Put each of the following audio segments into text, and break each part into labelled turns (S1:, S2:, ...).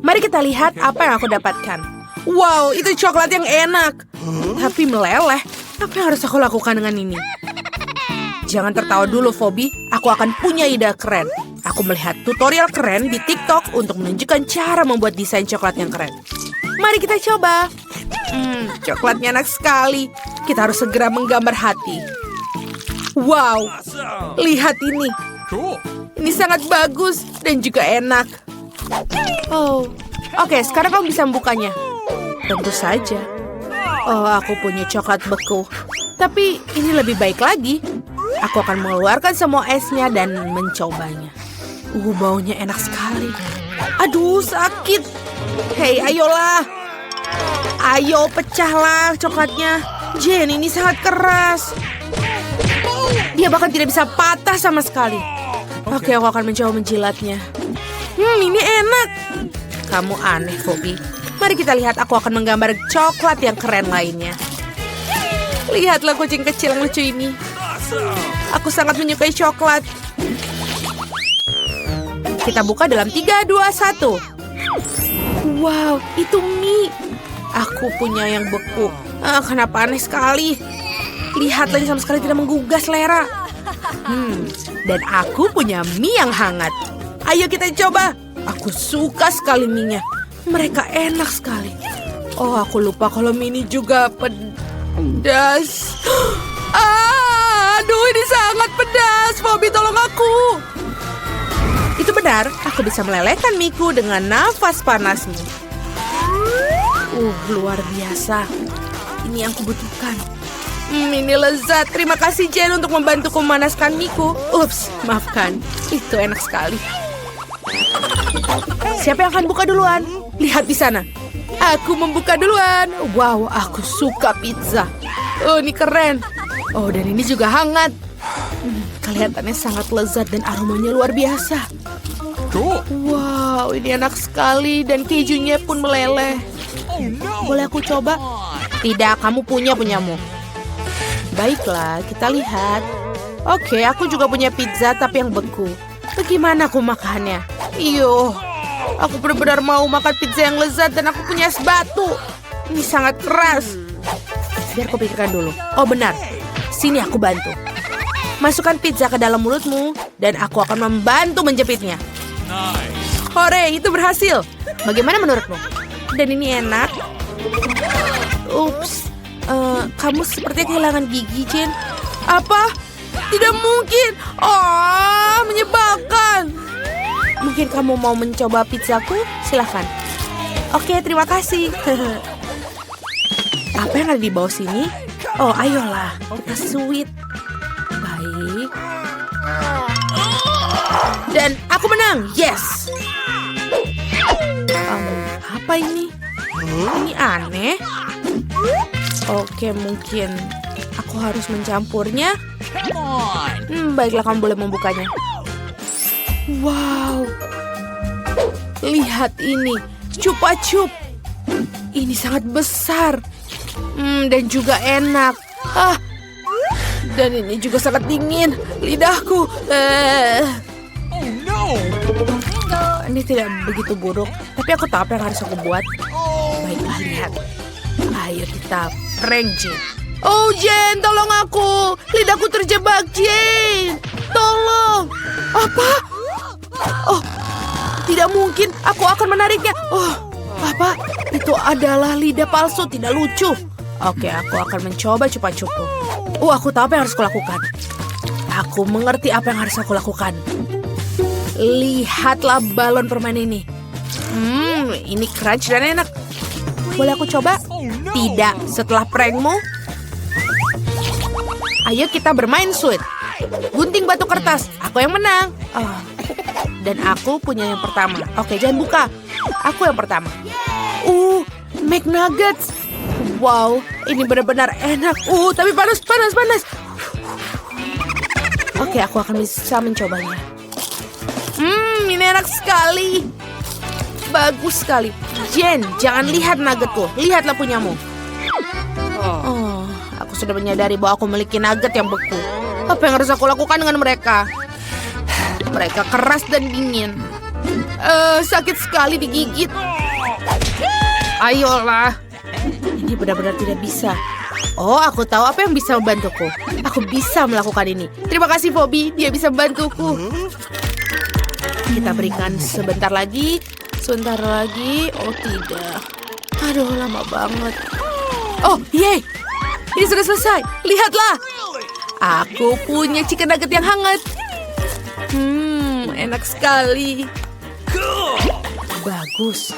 S1: Mari kita lihat apa yang aku dapatkan. Wow, itu coklat yang enak. Tapi meleleh. Apa yang harus aku lakukan dengan ini? Jangan tertawa dulu, Phoebe. Aku akan punya ide keren. Aku melihat tutorial keren di TikTok untuk menunjukkan cara membuat desain coklat yang keren. Mari kita coba. Coklatnya enak sekali. Kita harus segera menggambar hati. Wow, lihat ini. Ini sangat bagus dan juga enak. Oh, oke, sekarang kamu bisa membukanya. Tentu saja. Oh, aku punya coklat beku. Tapi ini lebih baik lagi. Aku akan mengeluarkan semua esnya dan mencobanya. Baunya enak sekali. Aduh, sakit. Hei, ayolah. Ayo, pecahlah coklatnya. Jen, ini sangat keras. Dia bahkan tidak bisa patah sama sekali. Oke, aku akan mencoba menjilatnya. Ini enak. Kamu aneh, Phoebe. Mari kita lihat, aku akan menggambar coklat yang keren lainnya. Lihatlah kucing kecil yang lucu ini. Aku sangat menyukai coklat. Kita buka dalam 3, 2, 1. Wow, itu mie. Aku punya yang beku. Kenapa aneh sekali? Lihatlah, ini sama sekali tidak menggugah selera. Dan aku punya mie yang hangat. Ayo kita coba. Aku suka sekali mie-nya. Mereka enak sekali. Oh, aku lupa kalau mie ini juga pedas. Aduh, ini sangat pedas. Phoebe, tolong aku. Itu benar, aku bisa melelehkan mie-ku dengan nafas panasmu. Luar biasa. Ini yang kubutuhkan. Ini lezat. Terima kasih, Jen, untuk membantuku memanaskan mie-ku. Ups, maafkan. Itu enak sekali. Siapa yang akan buka duluan? Lihat di sana. Aku membuka duluan. Wow, aku suka pizza. Oh, ini keren. Oh, dan ini juga hangat. Kelihatannya sangat lezat dan aromanya luar biasa. Wow, ini enak sekali dan kejunya pun meleleh. Boleh aku coba? Tidak, kamu punyamu. Baiklah, kita lihat. Oke, aku juga punya pizza tapi yang beku. Bagaimana aku makannya? Iyo, aku benar-benar mau makan pizza yang lezat dan aku punya es batu. Ini sangat keras. Biar aku pikirkan dulu. Oh benar, sini aku bantu. Masukkan pizza ke dalam mulutmu dan aku akan membantu menjepitnya. Hore, itu berhasil. Bagaimana menurutmu? Dan ini enak. Ups, kamu sepertinya kehilangan gigi, Jen. Apa? Tidak mungkin. Oh, menyebalkan. Mungkin kamu mau mencoba pizzaku? Silahkan. Oke, terima kasih. Apa yang ada di bawah sini? Oh, ayolah. Kita sweet. Baik. Dan aku menang. Yes. Apa ini? Ini aneh. Oke, mungkin aku harus mencampurnya. Baiklah, kamu boleh membukanya. Wow. Lihat ini. Chupa Chup. Ini sangat besar. Dan juga enak. Dan ini juga sangat dingin. Lidahku. Ini tidak begitu buruk. Tapi aku tahu apa yang harus aku buat. Baiklah, lihat. Ayo kita prank Jen. Oh, Jen, tolong aku. Lidahku terjebak, Jen. Tolong. Apa? Oh, tidak mungkin. Aku akan menariknya. Oh, apa? Itu adalah lidah palsu. Tidak lucu. Oke, aku akan mencoba cupa-cupu. Aku tahu apa yang harus kulakukan. Aku mengerti apa yang harus aku lakukan. Lihatlah balon permen ini. Ini crunch dan enak. Boleh aku coba? Tidak, setelah prankmu. Ayo kita bermain sweet. Gunting batu kertas. Aku yang menang. Dan aku punya yang pertama. Oke, jangan buka. Aku yang pertama. McNuggets. Wow, ini benar-benar enak. Tapi panas. Oke, aku akan bisa mencobanya. Ini enak sekali. Bagus sekali. Jen, jangan lihat nuggetku. Lihatlah punyamu. Aku sudah menyadari bahwa aku memiliki nugget yang beku. Apa yang harus aku lakukan dengan mereka? Mereka keras dan dingin. Sakit sekali digigit. Ayolah. Ini benar-benar tidak bisa. Oh, aku tahu apa yang bisa membantuku. Aku bisa melakukan ini. Terima kasih, Bobby. Dia bisa membantuku. Kita berikan sebentar lagi. Sebentar lagi. Oh, tidak. Aduh, lama banget. Oh, yeay. Ini sudah selesai. Lihatlah. Aku punya chicken nugget yang hangat. Enak sekali. Bagus.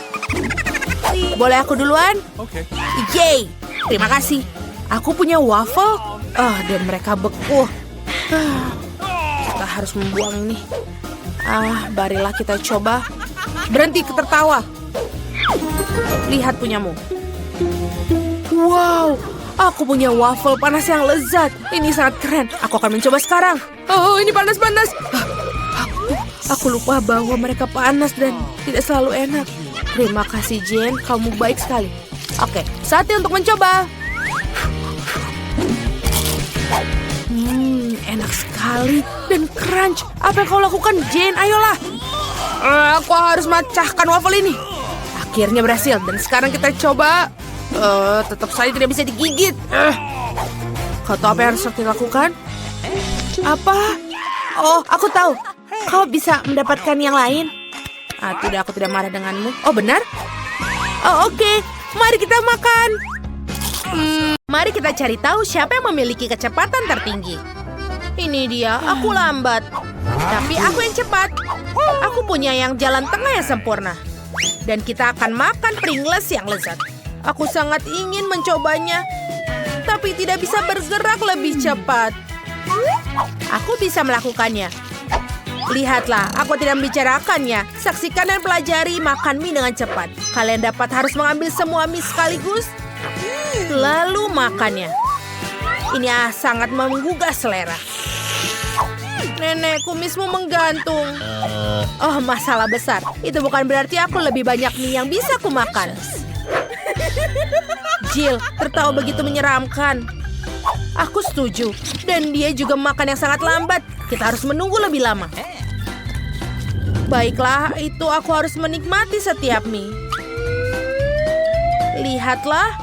S1: Boleh aku duluan?
S2: Okay.
S1: Yeay. Terima kasih. Aku punya waffle. Dan mereka beku. Kita harus membuang ini. Marilah kita coba. Berhenti tertawa. Lihat punyamu. Wow, aku punya waffle panas yang lezat. Ini sangat keren. Aku akan mencoba sekarang. Oh, ini panas-panas. Aku lupa bahwa mereka panas dan tidak selalu enak. Terima kasih, Jane. Kamu baik sekali. Oke, saatnya untuk mencoba. Enak sekali dan crunch. Apa yang kau lakukan, Jane? Ayolah. Aku harus memecahkan waffle ini. Akhirnya berhasil. Dan sekarang kita coba. Tetap saja tidak bisa digigit. Kau tahu apa yang harus kita lakukan? Apa? Oh, aku tahu. Kau bisa mendapatkan yang lain. Tidak, aku tidak marah denganmu. Oh, benar? Oh, oke. Mari kita makan. Mari kita cari tahu siapa yang memiliki kecepatan tertinggi. Ini dia, aku lambat. Tapi aku yang cepat. Aku punya yang jalan tengah yang sempurna. Dan kita akan makan Pringles yang lezat. Aku sangat ingin mencobanya. Tapi tidak bisa bergerak lebih cepat. Aku bisa melakukannya. Lihatlah, aku tidak membicarakannya. Saksikan dan pelajari makan mie dengan cepat. Kalian harus mengambil semua mie sekaligus. Lalu makannya. Ini sangat menggugah selera. Nenek, kumismu menggantung. Oh, masalah besar. Itu bukan berarti aku lebih banyak mie yang bisa kumakan. Jill tertawa begitu menyeramkan. Aku setuju. Dan dia juga makan yang sangat lambat. Kita harus menunggu lebih lama. Baiklah, itu aku harus menikmati setiap mie. Lihatlah,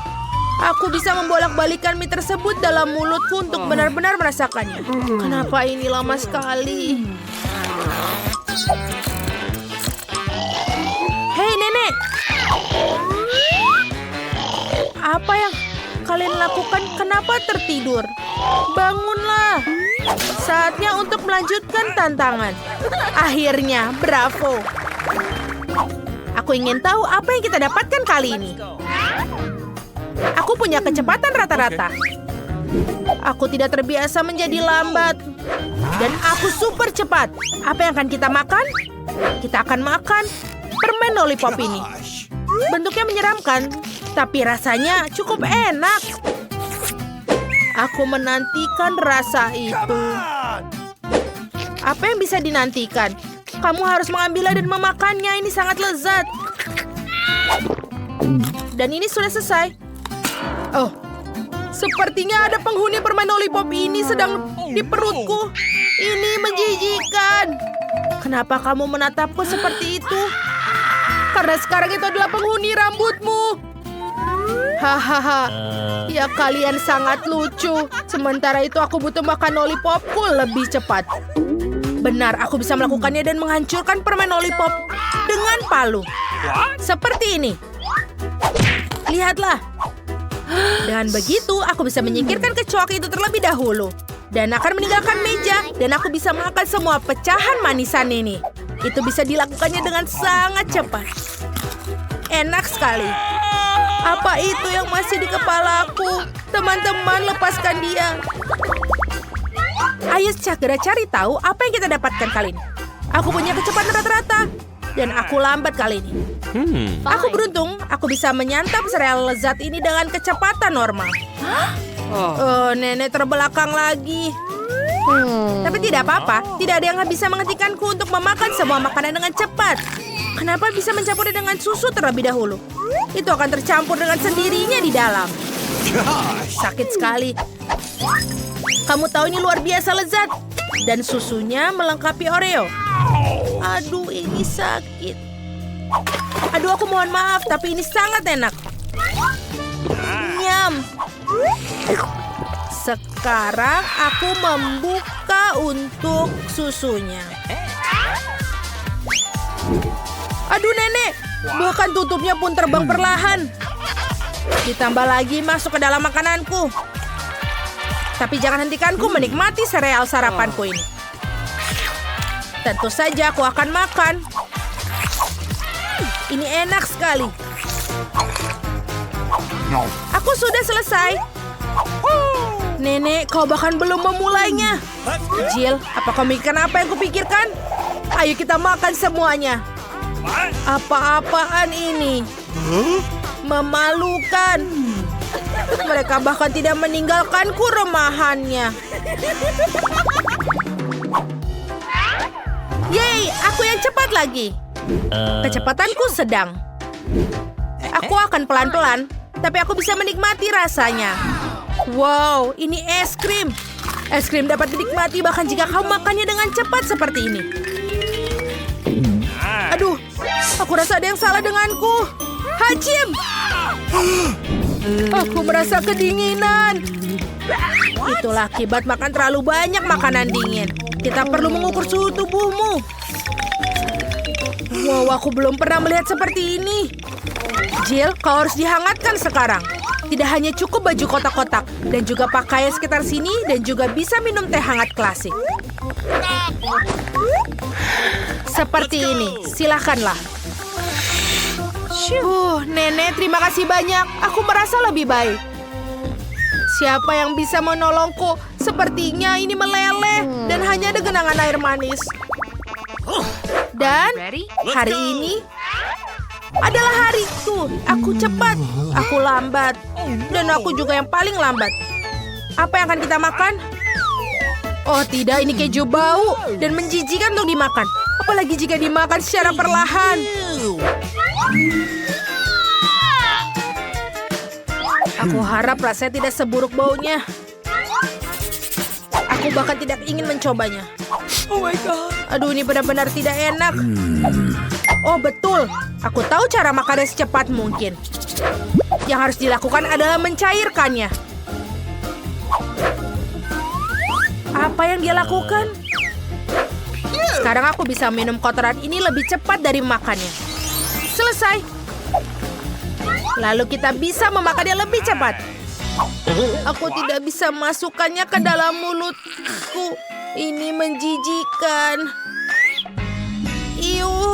S1: aku bisa membolak-balikan mie tersebut dalam mulutku untuk benar-benar merasakannya. Kenapa ini lama sekali? Hei, Nenek! Apa yang kalian lakukan? Kenapa tertidur? Bangunlah! Saatnya untuk melanjutkan tantangan. Akhirnya, bravo! Aku ingin tahu apa yang kita dapatkan kali ini. Aku punya kecepatan rata-rata. Aku tidak terbiasa menjadi lambat. Dan aku super cepat. Apa yang akan kita makan? Kita akan makan permen lollipop ini. Bentuknya menyeramkan, tapi rasanya cukup enak. Aku menantikan rasa itu. Apa yang bisa dinantikan? Kamu harus mengambilnya dan memakannya. Ini sangat lezat. Dan ini sudah selesai. Oh, sepertinya ada penghuni permen lollipop ini sedang di perutku. Ini menjijikan. Kenapa kamu menatapku seperti itu? Karena sekarang itu adalah penghuni rambutmu. Hahaha, ya kalian sangat lucu. Sementara itu aku butuh makan lollipopku lebih cepat. Benar, aku bisa melakukannya dan menghancurkan permen lollipop dengan palu. Seperti ini. Lihatlah. Dan begitu, aku bisa menyingkirkan kecoak itu terlebih dahulu. Dan akan meninggalkan meja. Dan aku bisa makan semua pecahan manisan ini. Itu bisa dilakukannya dengan sangat cepat. Enak sekali. Apa itu yang masih di kepalaku? Teman-teman, lepaskan dia. Ayo segera cari tahu apa yang kita dapatkan kali ini. Aku punya kecepatan rata-rata. Dan aku lambat kali ini. Aku beruntung, aku bisa menyantap sereal lezat ini dengan kecepatan normal. Nenek terbelakang lagi. Tapi tidak apa-apa, tidak ada yang bisa menghentikanku untuk memakan semua makanan dengan cepat. Kenapa bisa mencampurnya dengan susu terlebih dahulu? Itu akan tercampur dengan sendirinya di dalam. Sakit sekali. Kamu tahu ini luar biasa lezat. Dan susunya melengkapi Oreo. Aduh, ini sakit. Aduh, aku mohon maaf, tapi ini sangat enak. Nyam. Sekarang aku membuka untuk susunya. Aduh, nenek. Bahkan tutupnya pun terbang perlahan. Ditambah lagi masuk ke dalam makananku. Tapi jangan hentikanku menikmati sereal sarapanku ini. Tentu saja aku akan makan. Ini enak sekali. Aku sudah selesai. Nenek, kau bahkan belum memulainya. Jill, apa kau mikirkan apa yang kupikirkan? Ayo kita makan semuanya. Apa-apaan ini? Memalukan. Mereka bahkan tidak meninggalkanku remahannya. Yeay, aku yang cepat lagi. Kecepatanku sedang. Aku akan pelan-pelan, tapi aku bisa menikmati rasanya. Wow, ini es krim. Es krim dapat dinikmati bahkan jika kau makannya dengan cepat seperti ini. Aduh, aku rasa ada yang salah denganku. Hajim! Aku merasa kedinginan. Itulah akibat makan terlalu banyak makanan dingin. Kita perlu mengukur suhu tubuhmu. Wow, aku belum pernah melihat seperti ini. Jill, kau harus dihangatkan sekarang. Tidak hanya cukup baju kotak-kotak, dan juga pakaian sekitar sini, dan juga bisa minum teh hangat klasik. Seperti ini, silakanlah. Nenek, terima kasih banyak. Aku merasa lebih baik. Siapa yang bisa menolongku? Sepertinya ini meleleh dan hanya ada genangan air manis. Dan hari ini adalah hariku. Aku cepat, aku lambat, dan aku juga yang paling lambat. Apa yang akan kita makan? Oh tidak, ini keju bau dan menjijikan untuk dimakan. Apalagi jika dimakan secara perlahan. Aku harap rasanya tidak seburuk baunya. Aku bahkan tidak ingin mencobanya. Oh my God. Aduh, ini benar-benar tidak enak. Oh betul, aku tahu cara makannya secepat mungkin. Yang harus dilakukan adalah mencairkannya. Apa yang dia lakukan? Sekarang aku bisa minum kotoran ini lebih cepat dari makannya. Selesai. Lalu kita bisa memakannya lebih cepat. Aku tidak bisa masukkannya ke dalam mulutku. Ini menjijikan.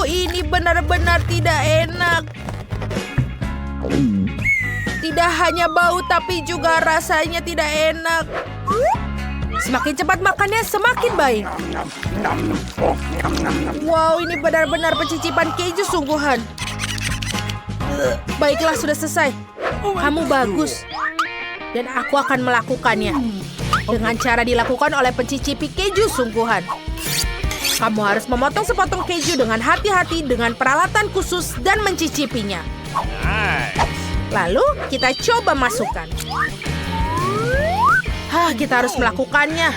S1: Ini benar-benar tidak enak. Tidak hanya bau, tapi juga rasanya tidak enak. Semakin cepat makannya, semakin baik. Wow, ini benar-benar pencicipan keju sungguhan. Baiklah, sudah selesai. Kamu bagus. Dan aku akan melakukannya. Dengan cara dilakukan oleh pencicipi keju sungguhan. Kamu harus memotong sepotong keju dengan hati-hati dengan peralatan khusus dan mencicipinya. Lalu kita coba masukkan. Kita harus melakukannya.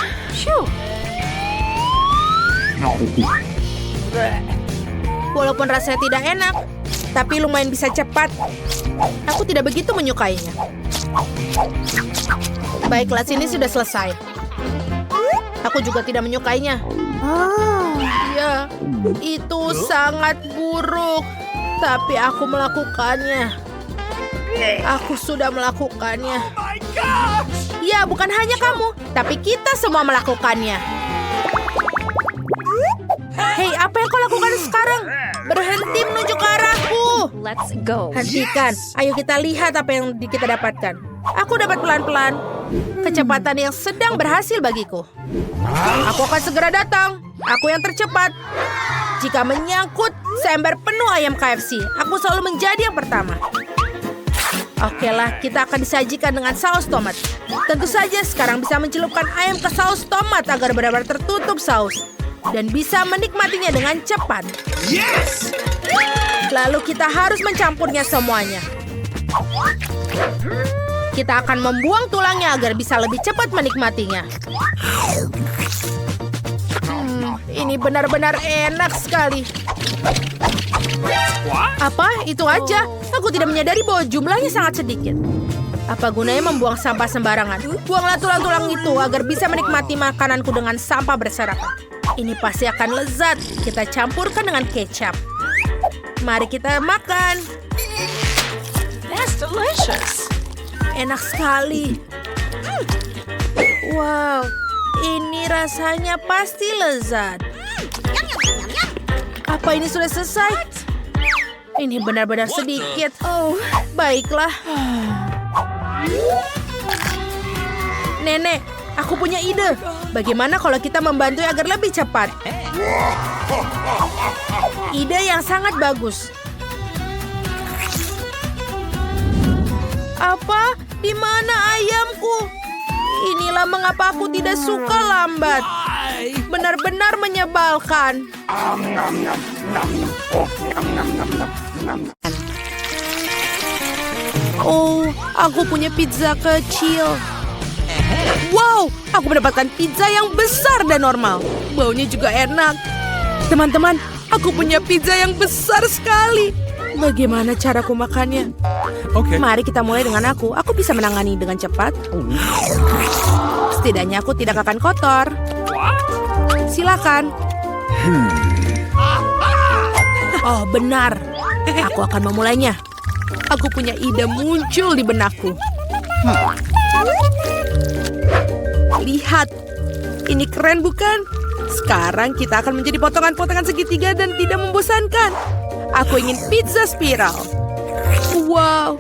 S1: Walaupun rasanya tidak enak, tapi lumayan bisa cepat. Aku tidak begitu menyukainya. Baiklah, sini sudah selesai. Aku juga tidak menyukainya. Ya, itu sangat buruk. Tapi aku melakukannya. Aku sudah melakukannya. Ya, bukan hanya kamu, tapi kita semua melakukannya. Hei, apa yang kau lakukan sekarang? Berhenti menunjuk ke arahku.
S2: Let's go.
S1: Hentikan. Ayo kita lihat apa yang kita dapatkan. Aku dapat pelan-pelan. Kecepatan yang sedang berhasil bagiku. Aku akan segera datang. Aku yang tercepat. Jika menyangkut seember penuh ayam KFC, aku selalu menjadi yang pertama. Oke lah, kita akan disajikan dengan saus tomat. Tentu saja sekarang bisa mencelupkan ayam ke saus tomat agar benar-benar tertutup saus. Dan bisa menikmatinya dengan cepat.
S3: Yes!
S1: Lalu kita harus mencampurnya semuanya. Kita akan membuang tulangnya agar bisa lebih cepat menikmatinya. Ini benar-benar enak sekali. Apa? Itu aja? Aku tidak menyadari bahwa jumlahnya sangat sedikit. Apa gunanya membuang sampah sembarangan? Buanglah tulang-tulang itu agar bisa menikmati makananku dengan sampah berserakan. Ini pasti akan lezat. Kita campurkan dengan kecap. Mari kita makan.
S2: That's delicious.
S1: Enak sekali. Wow, ini rasanya pasti lezat. Apa ini sudah selesai? Ini benar-benar sedikit. Oh, baiklah. Nenek, aku punya ide. Bagaimana kalau kita membantu agar lebih cepat? Ide yang sangat bagus. Apa? Di mana ayamku? Inilah mengapa aku tidak suka lambat. Benar-benar menyebalkan. Oh, aku punya pizza kecil. Wow, aku mendapatkan pizza yang besar dan normal. Baunya juga enak. Teman-teman, aku punya pizza yang besar sekali. Bagaimana caraku makannya?
S3: Oke.
S1: Mari kita mulai dengan aku. Aku bisa menangani dengan cepat. Setidaknya aku tidak akan kotor. Silakan. Oh, benar. Aku akan memulainya. Aku punya ide muncul di benakku. Lihat. Ini keren bukan? Sekarang kita akan menjadi potongan-potongan segitiga dan tidak membosankan. Aku ingin pizza spiral. Wow.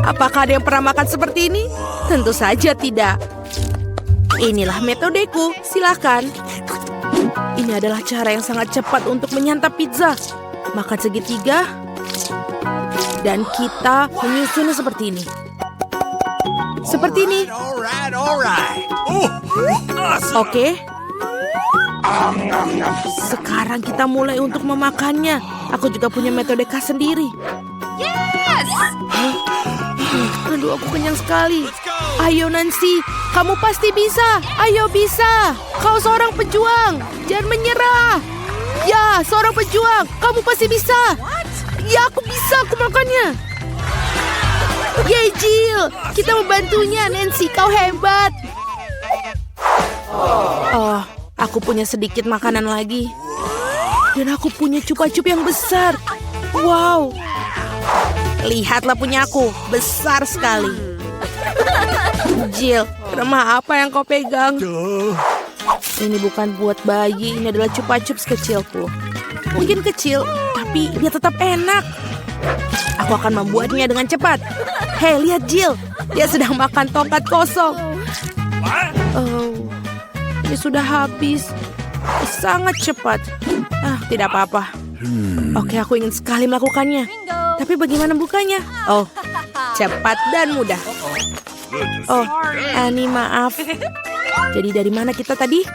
S1: Apakah ada yang pernah makan seperti ini? Tentu saja tidak. Inilah metodeku. Silakan. Ini adalah cara yang sangat cepat untuk menyantap pizza. Makan segitiga. Dan kita menyusunnya seperti ini. Seperti ini.
S3: Alright.
S1: Oke. Sekarang kita mulai untuk memakannya. Aku juga punya metode khas sendiri.
S2: Yes!
S1: Aduh, aku kenyang sekali. Ayo Nancy, kamu pasti bisa. Ayo bisa. Kau seorang pejuang. Jangan menyerah. Ya, seorang pejuang. Kamu pasti bisa. Ya, aku bisa. Aku makannya. Yeay, Jill. Kita membantunya, Nancy. Kau hebat. Oh, aku punya sedikit makanan lagi. Dan aku punya cupa-cup yang besar. Wow. Lihatlah punya aku. Besar sekali. Jill, remah apa yang kau pegang? Ini bukan buat bayi. Ini adalah cupa-cup sekecilku. Mungkin kecil, tapi dia tetap enak. Aku akan membuatnya dengan cepat. Hei, lihat Jill. Dia sedang makan tongkat kosong. Oh, ini sudah habis. Sangat cepat. Tidak apa-apa. Oke, aku ingin sekali melakukannya. Tapi bagaimana bukanya? Oh, cepat dan mudah. Oh, Annie, maaf. Jadi dari mana kita tadi?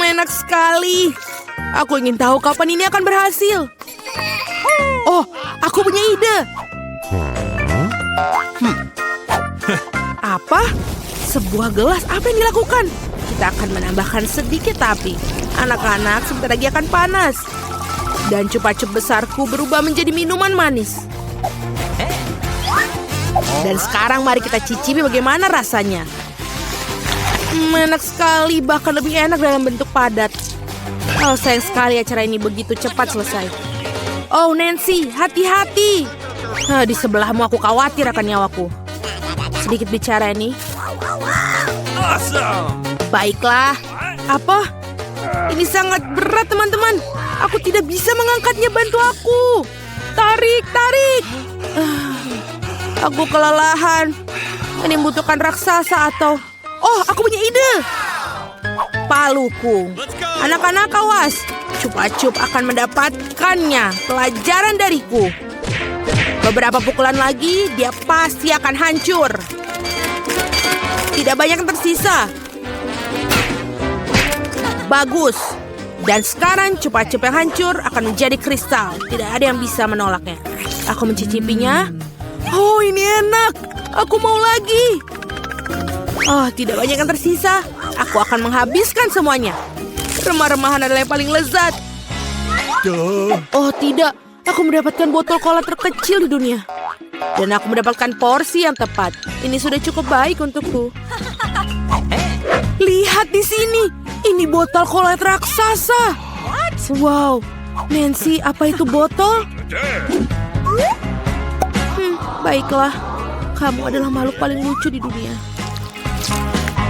S1: Enak sekali. Aku ingin tahu kapan ini akan berhasil. Oh, aku punya ide. Apa? Sebuah gelas. Apa yang dilakukan? Kita akan menambahkan sedikit api. Anak-anak, sebentar lagi akan panas. Dan cupa-cup besarku berubah menjadi minuman manis. Dan sekarang mari kita cicipi bagaimana rasanya. Enak sekali, bahkan lebih enak dalam bentuk padat. Oh, sayang sekali acara ini begitu cepat selesai. Oh, Nancy, hati-hati. Di sebelahmu aku khawatir akan nyawaku. Sedikit bicara ini. Baiklah. Apa? Ini sangat berat, teman-teman. Aku tidak bisa mengangkatnya, bantu aku. Tarik, tarik. Aku kelelahan. Ini membutuhkan raksasa atau... Oh, aku punya ide. Paluku. Anak-anak awas. Cupa-cup akan mendapatkannya. Pelajaran dariku. Beberapa pukulan lagi, dia pasti akan hancur. Tidak banyak yang tersisa. Bagus. Dan sekarang cupa-cup yang hancur akan menjadi kristal. Tidak ada yang bisa menolaknya. Aku mencicipinya. Oh, ini enak. Aku mau lagi. Oh, tidak banyak yang tersisa. Aku akan menghabiskan semuanya. Remah-remahan adalah yang paling lezat.
S3: Duh.
S1: Oh tidak, aku mendapatkan botol cola terkecil di dunia. Dan aku mendapatkan porsi yang tepat. Ini sudah cukup baik untukku. Lihat di sini, ini botol cola raksasa. Wow, Nancy, apa itu botol? Baiklah, kamu adalah makhluk paling lucu di dunia.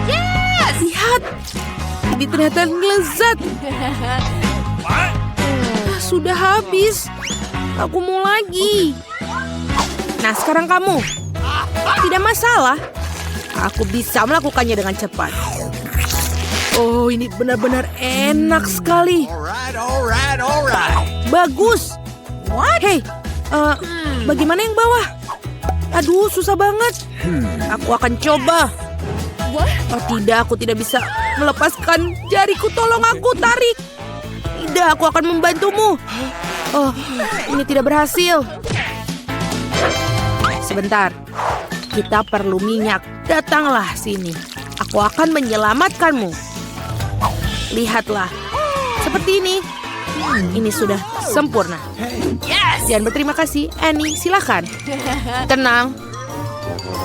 S2: Yes!
S1: Lihat, ini ternyata lezat. Sudah habis. Aku mau lagi. Nah, sekarang kamu. Tidak masalah. Aku bisa melakukannya dengan cepat. Oh, ini benar-benar enak sekali.
S3: Alright.
S1: Bagus. Hei, bagaimana yang bawah? Aduh, susah banget. Aku akan coba. Oh tidak, aku tidak bisa melepaskan jariku. Tolong aku, tarik. Tidak, aku akan membantumu. Oh, ini tidak berhasil. Sebentar, kita perlu minyak. Datanglah sini. Aku akan menyelamatkanmu. Lihatlah, seperti ini. Ini sudah sempurna.
S2: Yes!
S1: Dan berterima kasih, Annie. Silakan. Tenang.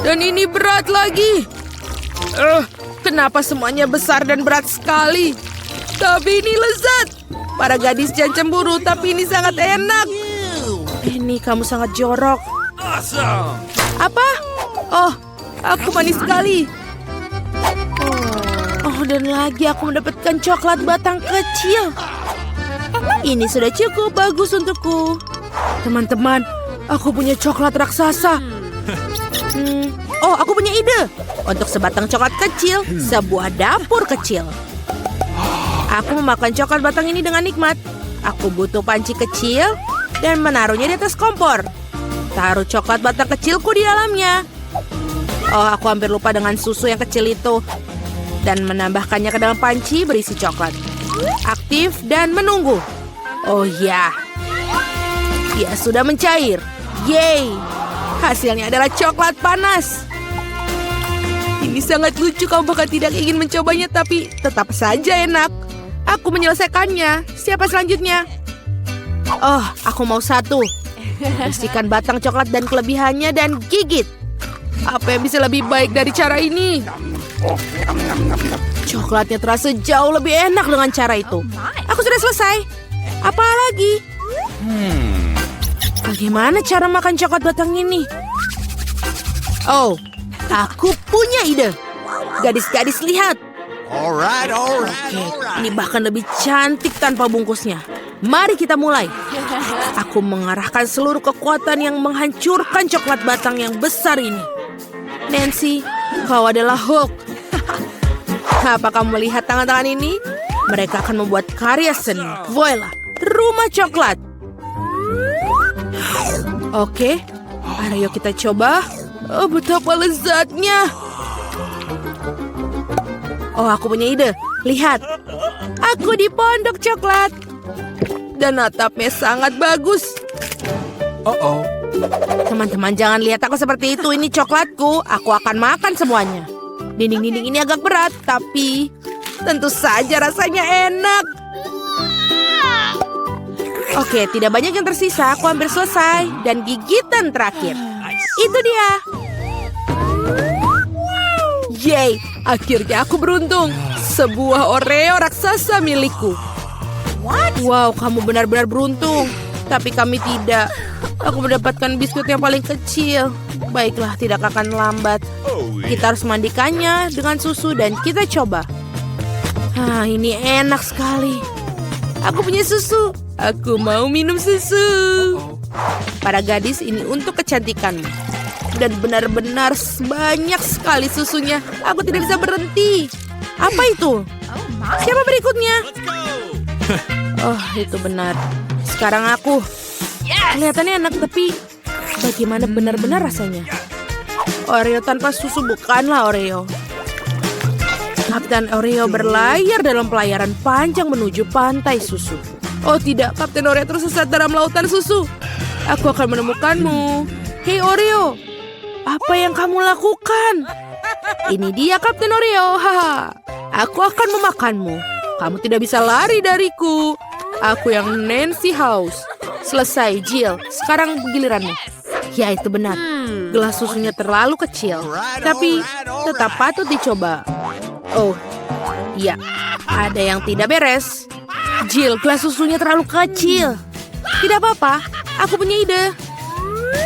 S1: Dan ini berat lagi. Kenapa semuanya besar dan berat sekali? Tapi ini lezat. Para gadis jangan cemburu, tapi ini sangat enak. Ini kamu sangat jorok.
S3: Awesome.
S1: Apa? Oh, aku manis sekali. Oh, dan lagi aku mendapatkan coklat batang kecil. Ini sudah cukup bagus untukku. Teman-teman, aku punya coklat raksasa. Oh, aku punya ide. Untuk sebatang coklat kecil, sebuah dapur kecil. Aku memakan coklat batang ini dengan nikmat. Aku butuh panci kecil dan menaruhnya di atas kompor. Taruh coklat batang kecilku di dalamnya. Oh, aku hampir lupa dengan susu yang kecil itu. Dan menambahkannya ke dalam panci berisi coklat. Aktif dan menunggu. Oh ya. Dia sudah mencair. Yeay. Hasilnya adalah coklat panas. Ini sangat lucu, kamu bahkan tidak ingin mencobanya, tapi tetap saja enak. Aku menyelesaikannya. Siapa selanjutnya? Oh, aku mau satu. Bersihkan batang coklat dan kelebihannya dan gigit. Apa yang bisa lebih baik dari cara ini? Coklatnya terasa jauh lebih enak dengan cara itu. Aku sudah selesai. Apa lagi? Bagaimana cara makan coklat batang ini? Oh, aku punya ide. Gadis-gadis, lihat.
S3: Alright.
S1: Ini bahkan lebih cantik tanpa bungkusnya. Mari kita mulai. Aku mengarahkan seluruh kekuatan yang menghancurkan coklat batang yang besar ini. Nancy, kau adalah Hulk. Apa kamu melihat tangan-tangan ini? Mereka akan membuat karya seni. Voila, rumah coklat. Oke, ayo kita coba. Oh, betapa lezatnya. Oh, aku punya ide. Lihat, aku di pondok coklat. Dan atapnya sangat bagus.
S3: Uh-oh.
S1: Teman-teman, jangan lihat aku seperti itu. Ini coklatku. Aku akan makan semuanya. Dinding-dinding ini agak berat, tapi tentu saja rasanya enak. Oke, tidak banyak yang tersisa. Aku hampir selesai. Dan gigitan terakhir. Itu dia. Yeay, akhirnya aku beruntung. Sebuah Oreo raksasa milikku. Wow, kamu benar-benar beruntung. Tapi kami tidak. Aku mendapatkan biskuit yang paling kecil. Baiklah, tidak akan lambat. Kita harus mandikannya dengan susu dan kita coba. Ini enak sekali. Aku punya susu. Aku mau minum susu. Para gadis, ini untuk kecantikanmu. Dan benar-benar banyak sekali susunya. Aku tidak bisa berhenti. Apa itu? Siapa berikutnya? Oh, itu benar. Sekarang aku. Kelihatannya enak, tapi bagaimana benar-benar rasanya? Oreo tanpa susu bukanlah Oreo. Kapten Oreo berlayar dalam pelayaran panjang menuju pantai susu. Oh tidak, Kapten Oreo tersesat dalam lautan susu. Aku akan menemukanmu. Hei Oreo, apa yang kamu lakukan? Ini dia Kapten Oreo. Haha. Aku akan memakanmu. Kamu tidak bisa lari dariku. Aku yang Nancy House. Selesai, Jill. Sekarang giliranmu. Ya, itu benar. Gelas susunya terlalu kecil. Tapi tetap patut dicoba. Oh, iya. Ada yang tidak beres. Jill, gelas susunya terlalu kecil. Tidak apa-apa. Aku punya ide.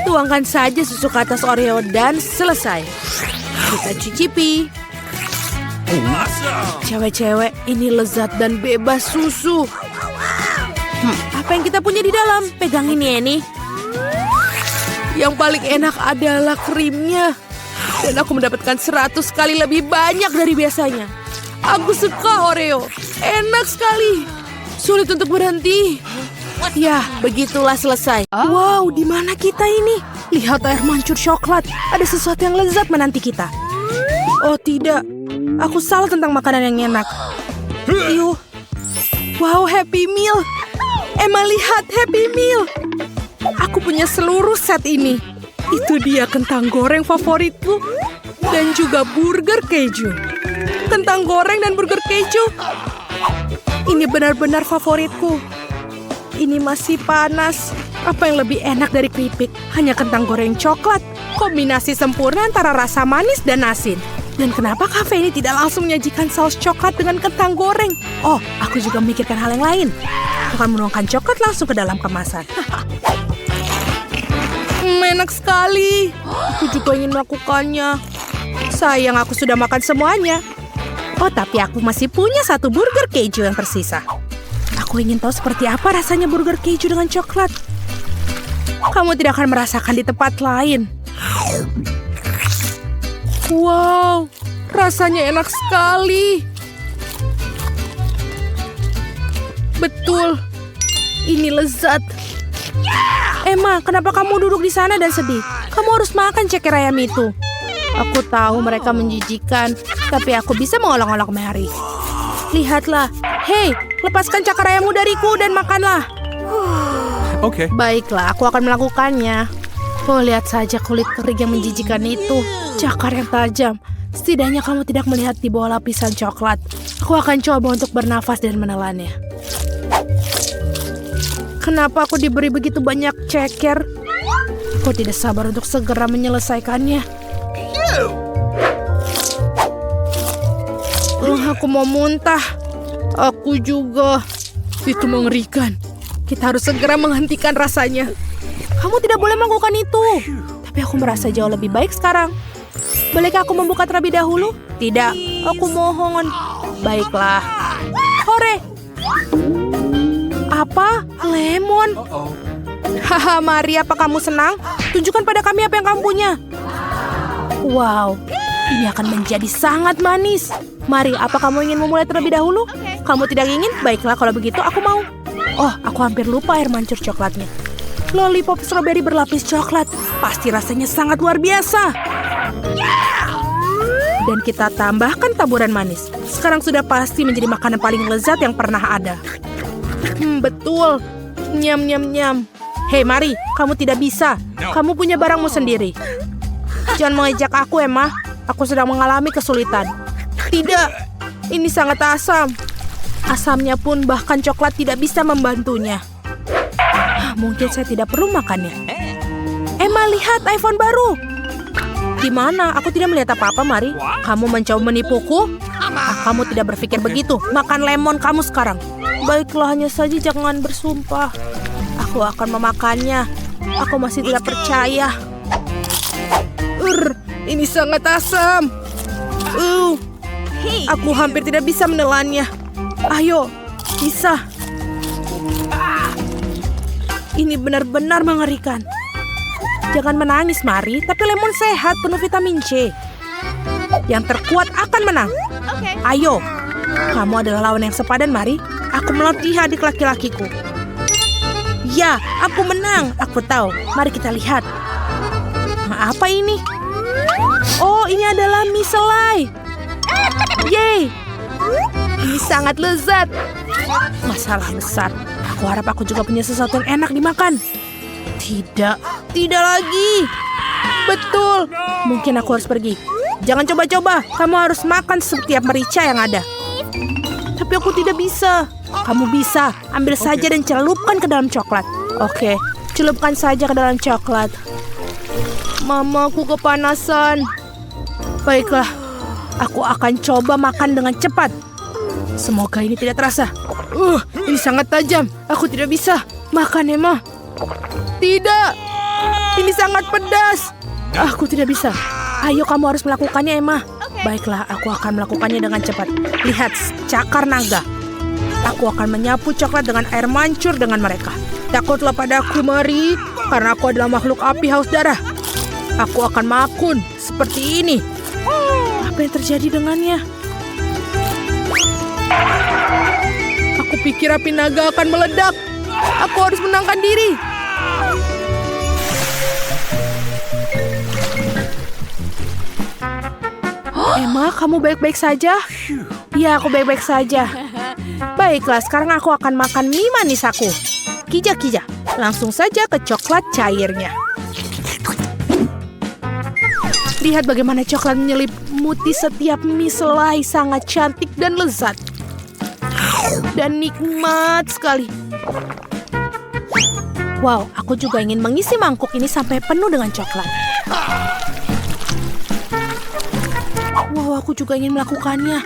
S1: Tuangkan saja susu ke atas Oreo dan selesai. Kita cicipi.
S3: Awesome.
S1: Cewek-cewek, ini lezat dan bebas susu. Apa yang kita punya di dalam? Pegang ini, Annie. Yang paling enak adalah krimnya. Dan aku mendapatkan 100 kali lebih banyak dari biasanya. Aku suka Oreo. Enak sekali. Sulit untuk berhenti. Ya, begitulah selesai. Wow, di mana kita ini? Lihat air mancur coklat. Ada sesuatu yang lezat menanti kita. Oh tidak, aku salah tentang makanan yang enak. Iuh. Wow, Happy Meal. Emma, lihat Happy Meal. Aku punya seluruh set ini. Itu dia kentang goreng favoritku. Dan juga burger keju. Kentang goreng dan burger keju. Ini benar-benar favoritku. Ini masih panas. Apa yang lebih enak dari keripik? Hanya kentang goreng coklat. Kombinasi sempurna antara rasa manis dan asin. Dan kenapa kafe ini tidak langsung menyajikan saus coklat dengan kentang goreng? Oh, aku juga memikirkan hal yang lain. Aku akan menuangkan coklat langsung ke dalam kemasan. Enak sekali. Aku juga ingin melakukannya. Sayang, aku sudah makan semuanya. Oh, tapi aku masih punya satu burger keju yang tersisa. Aku ingin tahu seperti apa rasanya burger keju dengan coklat. Kamu tidak akan merasakan di tempat lain. Wow, rasanya enak sekali. Betul, ini lezat. Emma, kenapa kamu duduk di sana dan sedih? Kamu harus makan ceker ayam itu. Aku tahu mereka menjijikan, tapi aku bisa mengolok-olok Mary. Lihatlah. Hei, lepaskan cakar ayammu dariku dan makanlah.
S3: Okay.
S1: Baiklah, aku akan melakukannya. Oh, lihat saja kulit kering yang menjijikan itu. Cakar yang tajam. Setidaknya kamu tidak melihat di bawah lapisan coklat. Aku akan coba untuk bernafas dan menelannya. Kenapa aku diberi begitu banyak ceker? Aku tidak sabar untuk segera menyelesaikannya. Aku mau muntah. Aku juga. Itu mengerikan. Kita harus segera menghentikan rasanya. Kamu tidak boleh melakukan itu. Tapi aku merasa jauh lebih baik sekarang. Bolehkah aku membuka terlebih dahulu? Tidak, aku mohon. Baiklah. Hore. Apa? Lemon? Haha, Mari, apa kamu senang? Tunjukkan pada kami apa yang kamu punya. Wow, ini akan menjadi sangat manis. Mari, apa kamu ingin memulai terlebih dahulu? Kamu tidak ingin? Baiklah, kalau begitu aku mau. Oh, aku hampir lupa air mancur coklatnya. Lollipop strawberry berlapis coklat. Pasti rasanya sangat luar biasa. Dan kita tambahkan taburan manis. Sekarang sudah pasti menjadi makanan paling lezat yang pernah ada. Betul. Nyam, nyam, nyam. Hei, Mari, kamu tidak bisa. Kamu punya barangmu sendiri. Jangan mengejek aku, Emma. Aku sedang mengalami kesulitan. Tidak, ini sangat asam. Asamnya pun bahkan coklat tidak bisa membantunya. Mungkin saya tidak perlu makannya. Emma, lihat iPhone baru. Di mana? Aku tidak melihat apa-apa, Mari. Kamu mencoba menipuku? Kamu tidak berpikir begitu. Makan lemon kamu sekarang. Baiklah, hanya saja jangan bersumpah. Aku akan memakannya. Aku masih tidak percaya. Ini sangat asam. Aku hampir tidak bisa menelannya. Ayo, bisa. Ini benar-benar mengerikan. Jangan menangis, Mari. Tapi lemon sehat, penuh vitamin C. Yang terkuat akan menang. Ayo, kamu adalah lawan yang sepadan, Mari. Aku melatih adik laki-lakiku. Ya, aku menang. Aku tahu. Mari kita lihat. Apa ini? Oh, ini adalah mie selai. Yeay. Ini sangat lezat. Masalah besar. Aku harap aku juga punya sesuatu yang enak dimakan. Tidak. Tidak lagi. Betul. Mungkin aku harus pergi. Jangan coba-coba. Kamu harus makan setiap merica yang ada. Tapi Tapi aku tidak bisa. Kamu bisa. Ambil saja dan celupkan ke dalam coklat. Oke, celupkan saja ke dalam coklat. Mama, aku kepanasan. Baiklah, aku akan coba makan dengan cepat. Semoga ini tidak terasa. Ini sangat tajam. Aku tidak bisa. Makan, Emma. Tidak. Ini sangat pedas. Aku tidak bisa. Ayo, kamu harus melakukannya, Emma. Baiklah, aku akan melakukannya dengan cepat. Lihat, cakar naga. Aku akan menyapu coklat dengan air mancur dengan mereka. Takutlah padaku, Mari, karena aku adalah makhluk api haus darah. Aku akan makun seperti ini. Apa yang terjadi dengannya? Aku pikir api naga akan meledak. Aku harus menangkan diri. Emma, kamu baik-baik saja? Ya, aku baik-baik saja. Baiklah, sekarang aku akan makan mie manis aku. Kija-kija, langsung saja ke coklat cairnya. Lihat bagaimana coklat menyelimuti setiap mie selai, sangat cantik dan lezat. Dan nikmat sekali. Wow, aku juga ingin mengisi mangkuk ini sampai penuh dengan coklat. Wow, aku juga ingin melakukannya.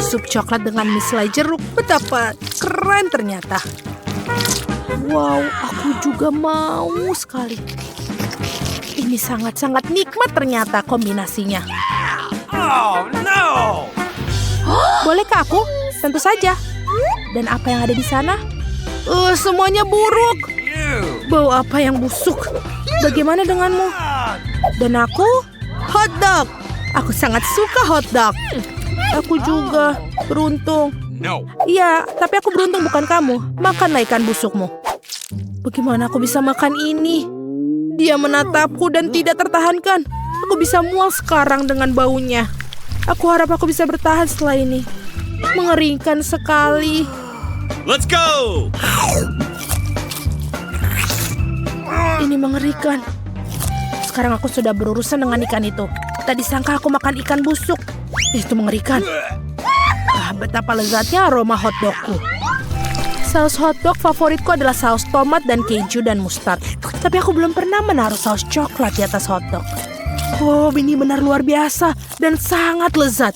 S1: Sup coklat dengan mie selai jeruk, betapa keren ternyata. Wow, aku juga mau sekali. Ini sangat-sangat nikmat ternyata kombinasinya.
S3: Oh, no!
S1: Bolehkah aku? Tentu saja. Dan apa yang ada di sana? Semuanya buruk. Bau apa yang busuk? Bagaimana denganmu? Dan aku? Hotdog. Aku sangat suka hotdog. Aku juga beruntung.
S3: No.
S1: Iya, tapi aku beruntung bukan kamu. Makanlah ikan busukmu. Bagaimana aku bisa makan ini? Dia menatapku dan tidak tertahankan. Aku bisa mual sekarang dengan baunya. Aku harap aku bisa bertahan setelah ini. Mengerikan sekali.
S3: Let's go!
S1: Ini mengerikan. Sekarang aku sudah berurusan dengan ikan itu. Tak disangka aku makan ikan busuk. Itu mengerikan. Betapa lezatnya aroma hotdogku. Saus hotdog favoritku adalah saus tomat dan keju dan mustard. Tapi aku belum pernah menaruh saus coklat di atas hotdog. Oh, ini benar luar biasa dan sangat lezat.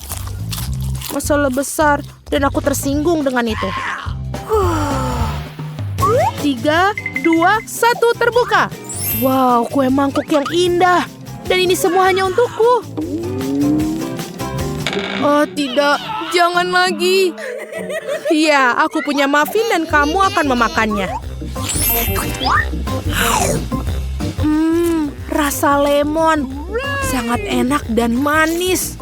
S1: Masalah besar dan aku tersinggung dengan itu. 3, 2, 1, terbuka. Wow, kue mangkuk yang indah. Dan ini semua hanya untukku. Oh tidak, jangan lagi. Iya, aku punya muffin dan kamu akan memakannya. Rasa lemon. Sangat enak dan manis.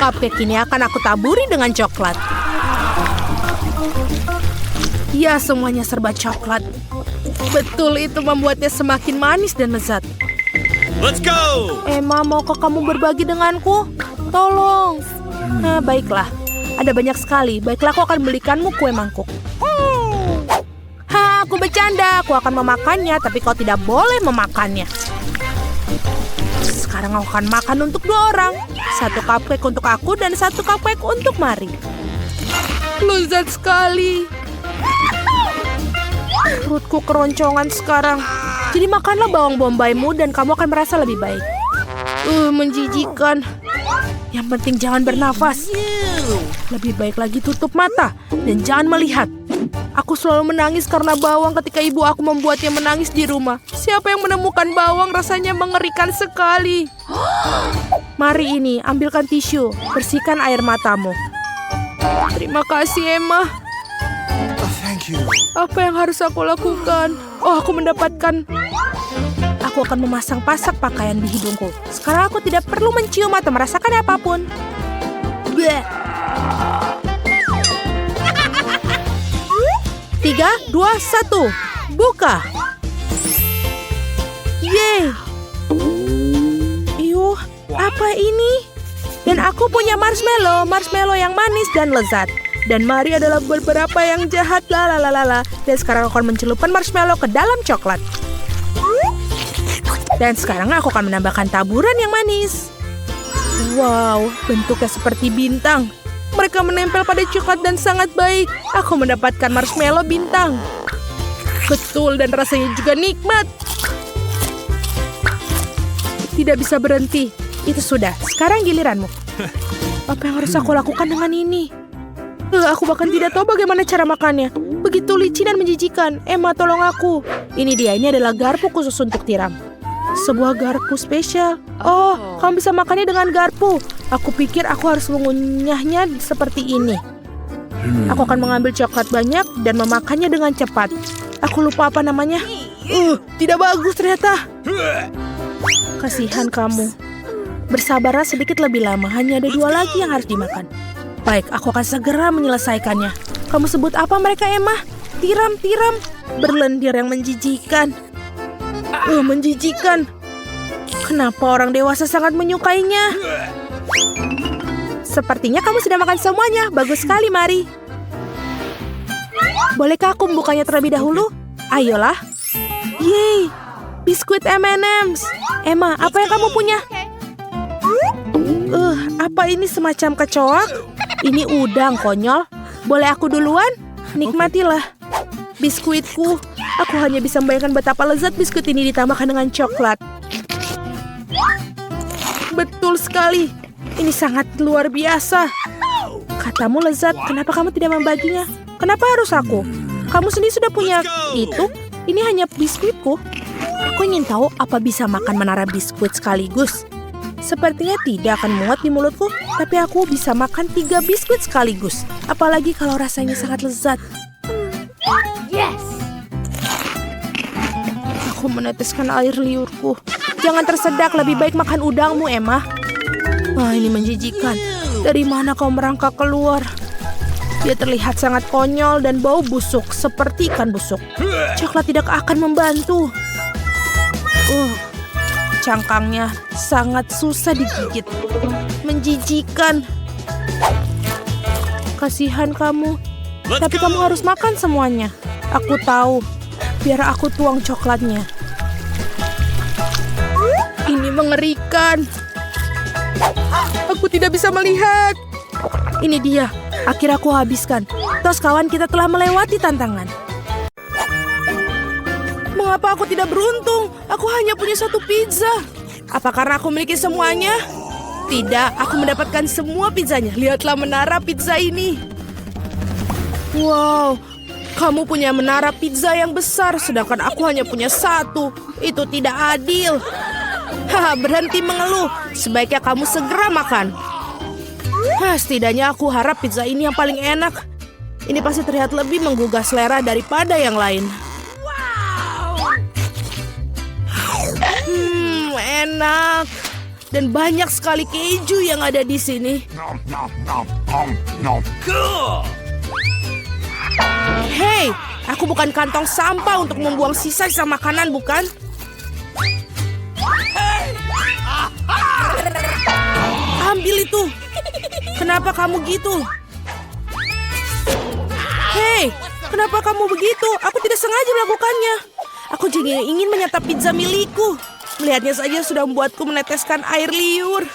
S1: Cupcake ini akan aku taburi dengan coklat. Ya, semuanya serba coklat. Betul, itu membuatnya semakin manis dan lezat.
S3: Let's go!
S1: Emma, maukah kamu berbagi denganku? Tolong. Nah, baiklah. Ada banyak sekali. Baiklah, aku akan belikanmu kue mangkuk. Aku bercanda. Aku akan memakannya, tapi kau tidak boleh memakannya. Sekarang aku akan makan untuk 2 orang. 1 cupcake untuk aku dan 1 cupcake untuk Mari. Lezat sekali. Perutku keroncongan sekarang. Jadi makanlah bawang bombaymu dan kamu akan merasa lebih baik. Menjijikan. Yang penting jangan bernafas. Lebih baik lagi tutup mata dan jangan melihat. Aku selalu menangis karena bawang ketika ibu aku membuatnya menangis di rumah. Siapa yang menemukan bawang rasanya mengerikan sekali. Mari ini, ambilkan tisu. Bersihkan air matamu. Terima kasih, Emma.
S3: Thank you.
S1: Apa yang harus aku lakukan? Oh, aku mendapatkan. Aku akan memasang pasak pakaian di hidungku. Sekarang aku tidak perlu mencium atau merasakan apapun. Bleh. 3, 2, 1. Buka. Yeay. Yuh, apa ini? Dan aku punya marshmallow yang manis dan lezat. Dan Mari adalah beberapa yang jahat, lalalala. Dan sekarang aku akan mencelupkan marshmallow ke dalam coklat. Dan sekarang aku akan menambahkan taburan yang manis. Wow, bentuknya seperti bintang. Mereka menempel pada coklat dan sangat baik. Aku mendapatkan marshmallow bintang. Betul, dan rasanya juga nikmat. Tidak bisa berhenti. Itu sudah. Sekarang giliranmu. Apa yang harus aku lakukan dengan ini? Aku bahkan tidak tahu bagaimana cara makannya. Begitu licin dan menjijikan. Emma, tolong aku. Ini dia, ini adalah garpu khusus untuk tiram. Sebuah garpu spesial. Oh, kamu bisa makannya dengan garpu. Aku pikir aku harus mengunyahnya seperti ini. Aku akan mengambil coklat banyak dan memakannya dengan cepat. Aku lupa apa namanya. Tidak bagus ternyata. Kasihan kamu. Bersabarlah sedikit lebih lama. Hanya ada 2 lagi yang harus dimakan. Baik, aku akan segera menyelesaikannya. Kamu sebut apa mereka, Emma? Tiram-tiram. Berlendir yang menjijikan. Menjijikan. Kenapa orang dewasa sangat menyukainya? Sepertinya kamu sudah makan semuanya. Bagus sekali, Mari. Bolehkah aku membukanya terlebih dahulu? Ayolah. Yeay, biskuit M&M's. Emma, apa yang kamu punya? Apa ini semacam kecoak? Ini udang, konyol. Boleh aku duluan? Nikmatilah. Biskuitku. Aku hanya bisa membayangkan betapa lezat biskuit ini ditambahkan dengan coklat. Betul sekali. Ini sangat luar biasa. Katamu lezat, kenapa kamu tidak membaginya? Kenapa harus aku? Kamu sendiri sudah punya itu? Ini hanya biskuitku. Aku ingin tahu apa bisa makan menara biskuit sekaligus. Sepertinya tidak akan muat di mulutku, tapi aku bisa makan 3 biskuit sekaligus. Apalagi kalau rasanya sangat lezat.
S2: Yes.
S1: Aku meneteskan air liurku. Jangan tersedak, lebih baik makan udangmu, Emma. Wah, ini menjijikan. Dari mana kau merangkak keluar? Dia terlihat sangat konyol dan bau busuk, seperti ikan busuk. Coklat tidak akan membantu. Cangkangnya sangat susah digigit. Menjijikan. Kasihan kamu. Tapi kamu harus makan semuanya. Aku tahu. Biar aku tuang coklatnya. Ini mengerikan. Aku tidak bisa melihat. Ini dia. Akhirnya aku habiskan. Tos kawan, kita telah melewati tantangan. Mengapa aku tidak beruntung? Aku hanya punya 1 pizza. Apa karena aku memiliki semuanya? Tidak, aku mendapatkan semua pizzanya. Lihatlah menara pizza ini. Wow, kamu punya menara pizza yang besar, sedangkan aku hanya punya 1. Itu tidak adil. Berhenti mengeluh. Sebaiknya kamu segera makan. Setidaknya aku harap pizza ini yang paling enak. Ini pasti terlihat lebih menggugah selera daripada yang lain. Enak. Dan banyak sekali keju yang ada di sini. Hei, aku bukan kantong sampah untuk membuang sisa-sisa makanan, bukan? Ambil itu. Kenapa kamu gitu? Hei, kenapa kamu begitu? Aku tidak sengaja melakukannya. Aku juga ingin menyantap pizza milikku. Melihatnya saja sudah membuatku meneteskan air liur.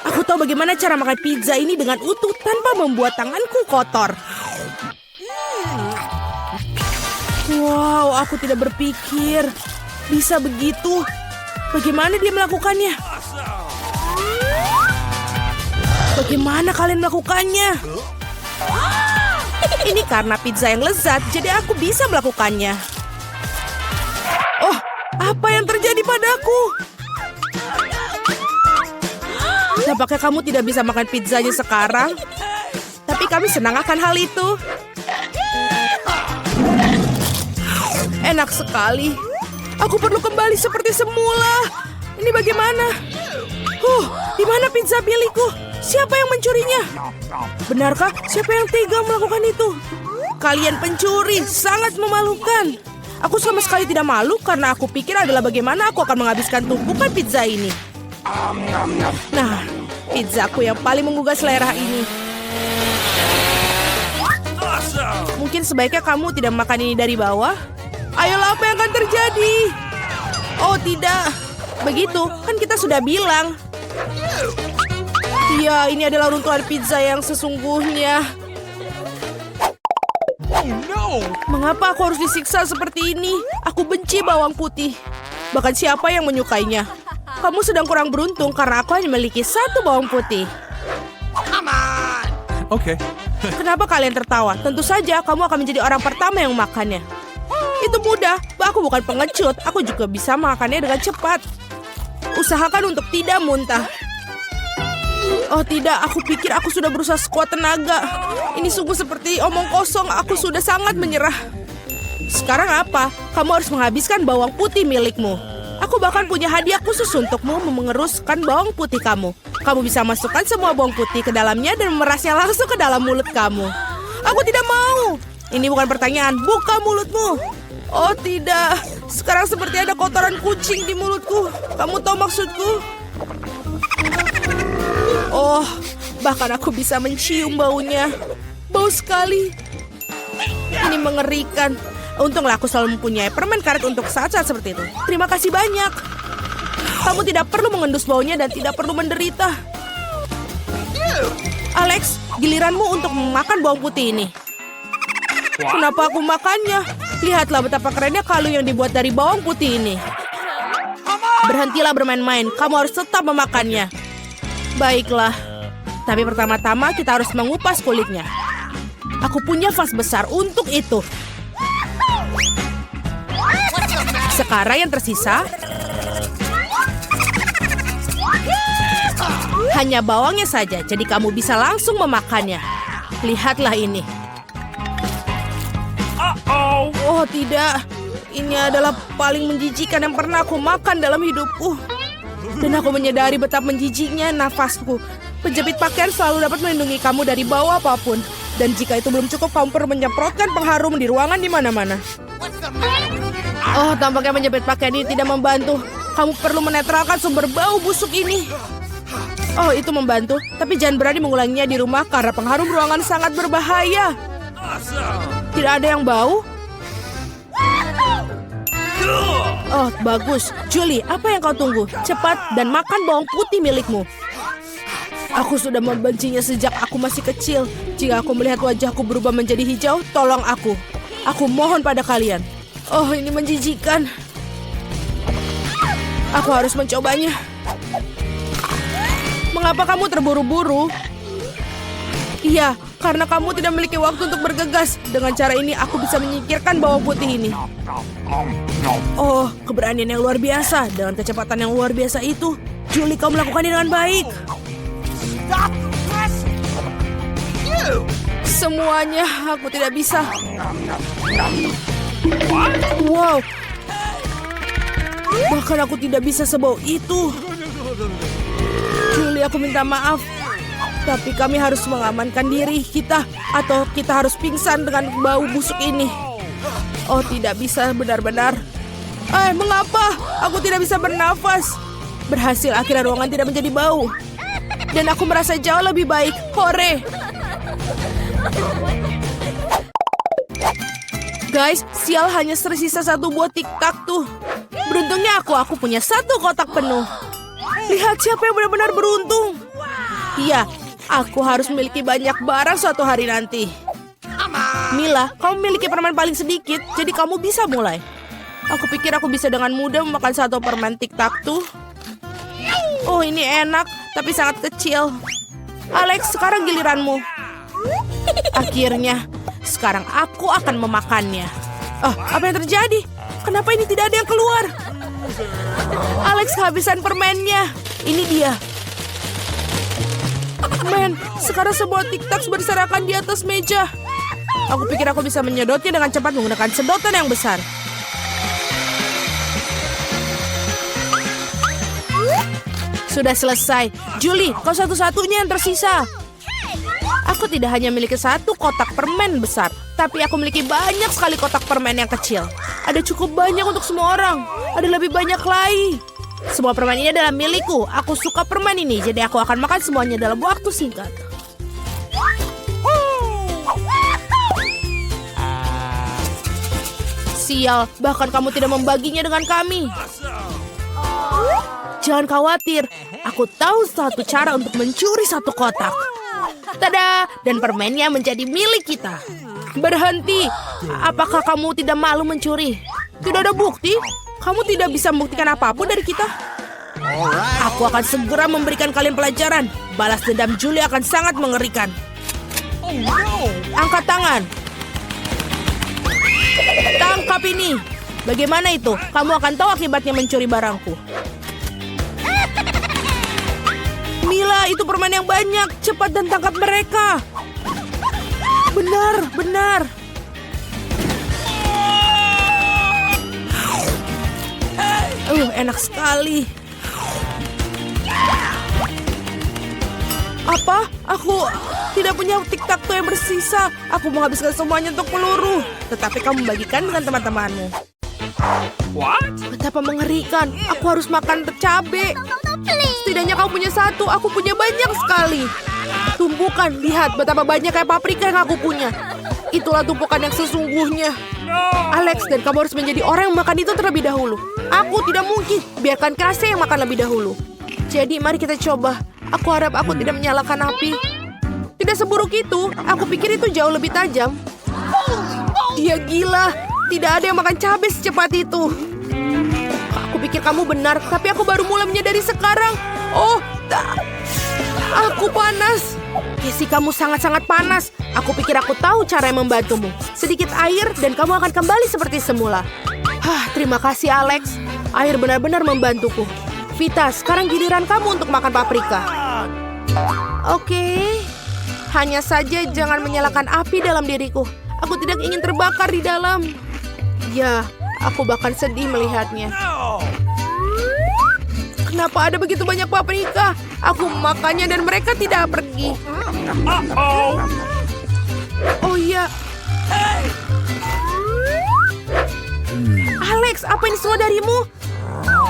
S1: Aku tahu bagaimana cara makan pizza ini dengan utuh tanpa membuat tanganku kotor. Wow, aku tidak berpikir bisa begitu. Bagaimana dia melakukannya? Bagaimana kalian melakukannya? Ini karena pizza yang lezat, jadi aku bisa melakukannya. Oh, apa yang terjadi padaku? Tampaknya kamu tidak bisa makan pizzanya sekarang. Tapi kami senang akan hal itu. Enak sekali. Aku perlu kembali seperti semula. Ini bagaimana? Di mana pizza milikku? Siapa yang mencurinya? Benarkah? Siapa yang tega melakukan itu? Kalian pencuri, sangat memalukan. Aku sama sekali tidak malu karena aku pikir adalah bagaimana aku akan menghabiskan tumpukan pizza ini. Nah, pizzaku yang paling menggugah selera ini. Mungkin sebaiknya kamu tidak makan ini dari bawah. Ayolah, apa yang akan terjadi? Oh tidak, begitu kan kita sudah bilang. Iya, ini adalah runtuhan pizza yang sesungguhnya. Mengapa aku harus disiksa seperti ini? Aku benci bawang putih. Bahkan siapa yang menyukainya? Kamu sedang kurang beruntung karena aku hanya memiliki satu bawang putih.
S3: Okay.
S1: Kenapa kalian tertawa? Tentu saja kamu akan menjadi orang pertama yang makannya. Itu mudah. Aku bukan pengecut. Aku juga bisa makannya dengan cepat. Usahakan untuk tidak muntah. Oh tidak, aku pikir aku sudah berusaha sekuat tenaga. Ini sungguh seperti omong kosong. Aku sudah sangat menyerah. Sekarang apa? Kamu harus menghabiskan bawang putih milikmu. Aku bahkan punya hadiah khusus untukmu mengeruskan bawang putih kamu. Kamu bisa masukkan semua bawang putih ke dalamnya dan memerasnya langsung ke dalam mulut kamu. Aku tidak mau. Ini bukan pertanyaan, buka mulutmu. Oh tidak, sekarang seperti ada kotoran kucing di mulutku. Kamu tahu maksudku? Oh, bahkan aku bisa mencium baunya. Bau sekali. Ini mengerikan. Untunglah aku selalu mempunyai permen karet untuk saat-saat seperti itu. Terima kasih banyak. Kamu tidak perlu mengendus baunya dan tidak perlu menderita. Alex, giliranmu untuk memakan bawang putih ini. Kenapa aku makannya? Lihatlah betapa kerennya kalung yang dibuat dari bawang putih ini. Berhentilah bermain-main. Kamu harus tetap memakannya. Baiklah. Tapi pertama-tama kita harus mengupas kulitnya. Aku punya vas besar untuk itu. Sekarang yang tersisa hanya bawangnya saja, jadi kamu bisa langsung memakannya. Lihatlah ini. Oh tidak, ini adalah paling menjijikan yang pernah aku makan dalam hidupku. Dan aku menyadari betapa menjijiknya nafasku. Penjepit pakaian selalu dapat melindungi kamu dari bau apapun. Dan jika itu belum cukup, kamu perlu menyemprotkan pengharum di ruangan di mana-mana. Oh, tampaknya menjepit pakaian ini tidak membantu. Kamu perlu menetralkan sumber bau busuk ini. Oh, itu membantu. Tapi jangan berani mengulanginya di rumah karena pengharum ruangan sangat berbahaya. Tidak ada yang bau? Oh, bagus. Julie, apa yang kau tunggu? Cepat dan makan bawang putih milikmu. Aku sudah membencinya sejak aku masih kecil. Jika aku melihat wajahku berubah menjadi hijau, tolong aku. Aku mohon pada kalian. Oh, ini menjijikan. Aku harus mencobanya. Mengapa kamu terburu-buru? Iya, karena kamu tidak memiliki waktu untuk bergegas. Dengan cara ini, aku bisa menyingkirkan bawang putih ini. Oh, keberanian yang luar biasa. Dengan kecepatan yang luar biasa itu, Julie, kau melakukannya dengan baik. Semuanya, aku tidak bisa. Wow. Bahkan aku tidak bisa sebau itu. Julie, aku minta maaf. Tapi kami harus mengamankan diri kita. Atau kita harus pingsan dengan bau busuk ini. Oh, tidak bisa benar-benar. Mengapa? Aku tidak bisa bernafas. Berhasil, akhirnya ruangan tidak menjadi bau. Dan aku merasa jauh lebih baik. Hore! Guys, sial, hanya tersisa satu buah tiktak tuh. Beruntungnya aku punya satu kotak penuh. Lihat siapa yang benar-benar beruntung. Iya, aku harus memiliki banyak barang suatu hari nanti. Mila, kamu memiliki permen paling sedikit, jadi kamu bisa mulai. Aku pikir aku bisa dengan mudah memakan satu permen tiktak tuh. Oh, ini enak, tapi sangat kecil. Alex, sekarang giliranmu. Akhirnya, sekarang aku akan memakannya. Oh, apa yang terjadi? Kenapa ini tidak ada yang keluar? Alex kehabisan permennya. Ini dia. Men, sekarang semua tiktak berserakan di atas meja. Aku pikir aku bisa menyedotnya dengan cepat menggunakan sedotan yang besar. Sudah selesai. Julie, kau satu-satunya yang tersisa. Aku tidak hanya memiliki satu kotak permen besar, tapi aku memiliki banyak sekali kotak permen yang kecil. Ada cukup banyak untuk semua orang. Ada lebih banyak lagi. Semua permen ini adalah milikku. Aku suka permen ini, jadi aku akan makan semuanya dalam waktu singkat. Sial, bahkan kamu tidak membaginya dengan kami. Jangan khawatir, aku tahu satu cara untuk mencuri satu kotak. Tada! Dan permennya menjadi milik kita. Berhenti! Apakah kamu tidak malu mencuri? Tidak ada bukti. Kamu tidak bisa membuktikan apapun dari kita. Aku akan segera memberikan kalian pelajaran. Balas dendam Julie akan sangat mengerikan. Angkat tangan. Tangkap ini. Bagaimana itu? Kamu akan tahu akibatnya mencuri barangku. Mila, itu permen yang banyak. Cepat dan tangkap mereka. Benar, benar. Enak sekali. Apa? Aku tidak punya tic-tac-toe yang bersisa. Aku menghabiskan semuanya untuk peluru. Tetapi kamu membagikan dengan teman-temanmu.
S3: What?
S1: Betapa mengerikan. Aku harus makan cabai. Setidaknya kamu punya satu, aku punya banyak sekali. Tumpukan, lihat betapa banyak kayak paprika yang aku punya. Itulah tumpukan yang sesungguhnya. Alex, dan kamu harus menjadi orang yang makan itu terlebih dahulu. Aku tidak mungkin, biarkan Casey yang makan lebih dahulu. Jadi mari kita coba. Aku harap aku tidak menyalakan api. Tidak seburuk itu, aku pikir itu jauh lebih tajam. Dia gila, tidak ada yang makan cabai secepat itu. Aku pikir kamu benar, tapi aku baru mulai menyadari sekarang. Oh, aku panas. Casey, kamu sangat-sangat panas. Aku pikir aku tahu cara yang membantumu. Sedikit air dan kamu akan kembali seperti semula. Terima kasih Alex. Air benar-benar membantuku. Vita, sekarang giliran kamu untuk makan paprika. Oke. Hanya saja jangan menyalakan api dalam diriku. Aku tidak ingin terbakar di dalam. Ya, aku bahkan sedih melihatnya. Kenapa ada begitu banyak paprika? Aku memakannya dan mereka tidak pergi. Oh iya. Alex, apa ini semua darimu?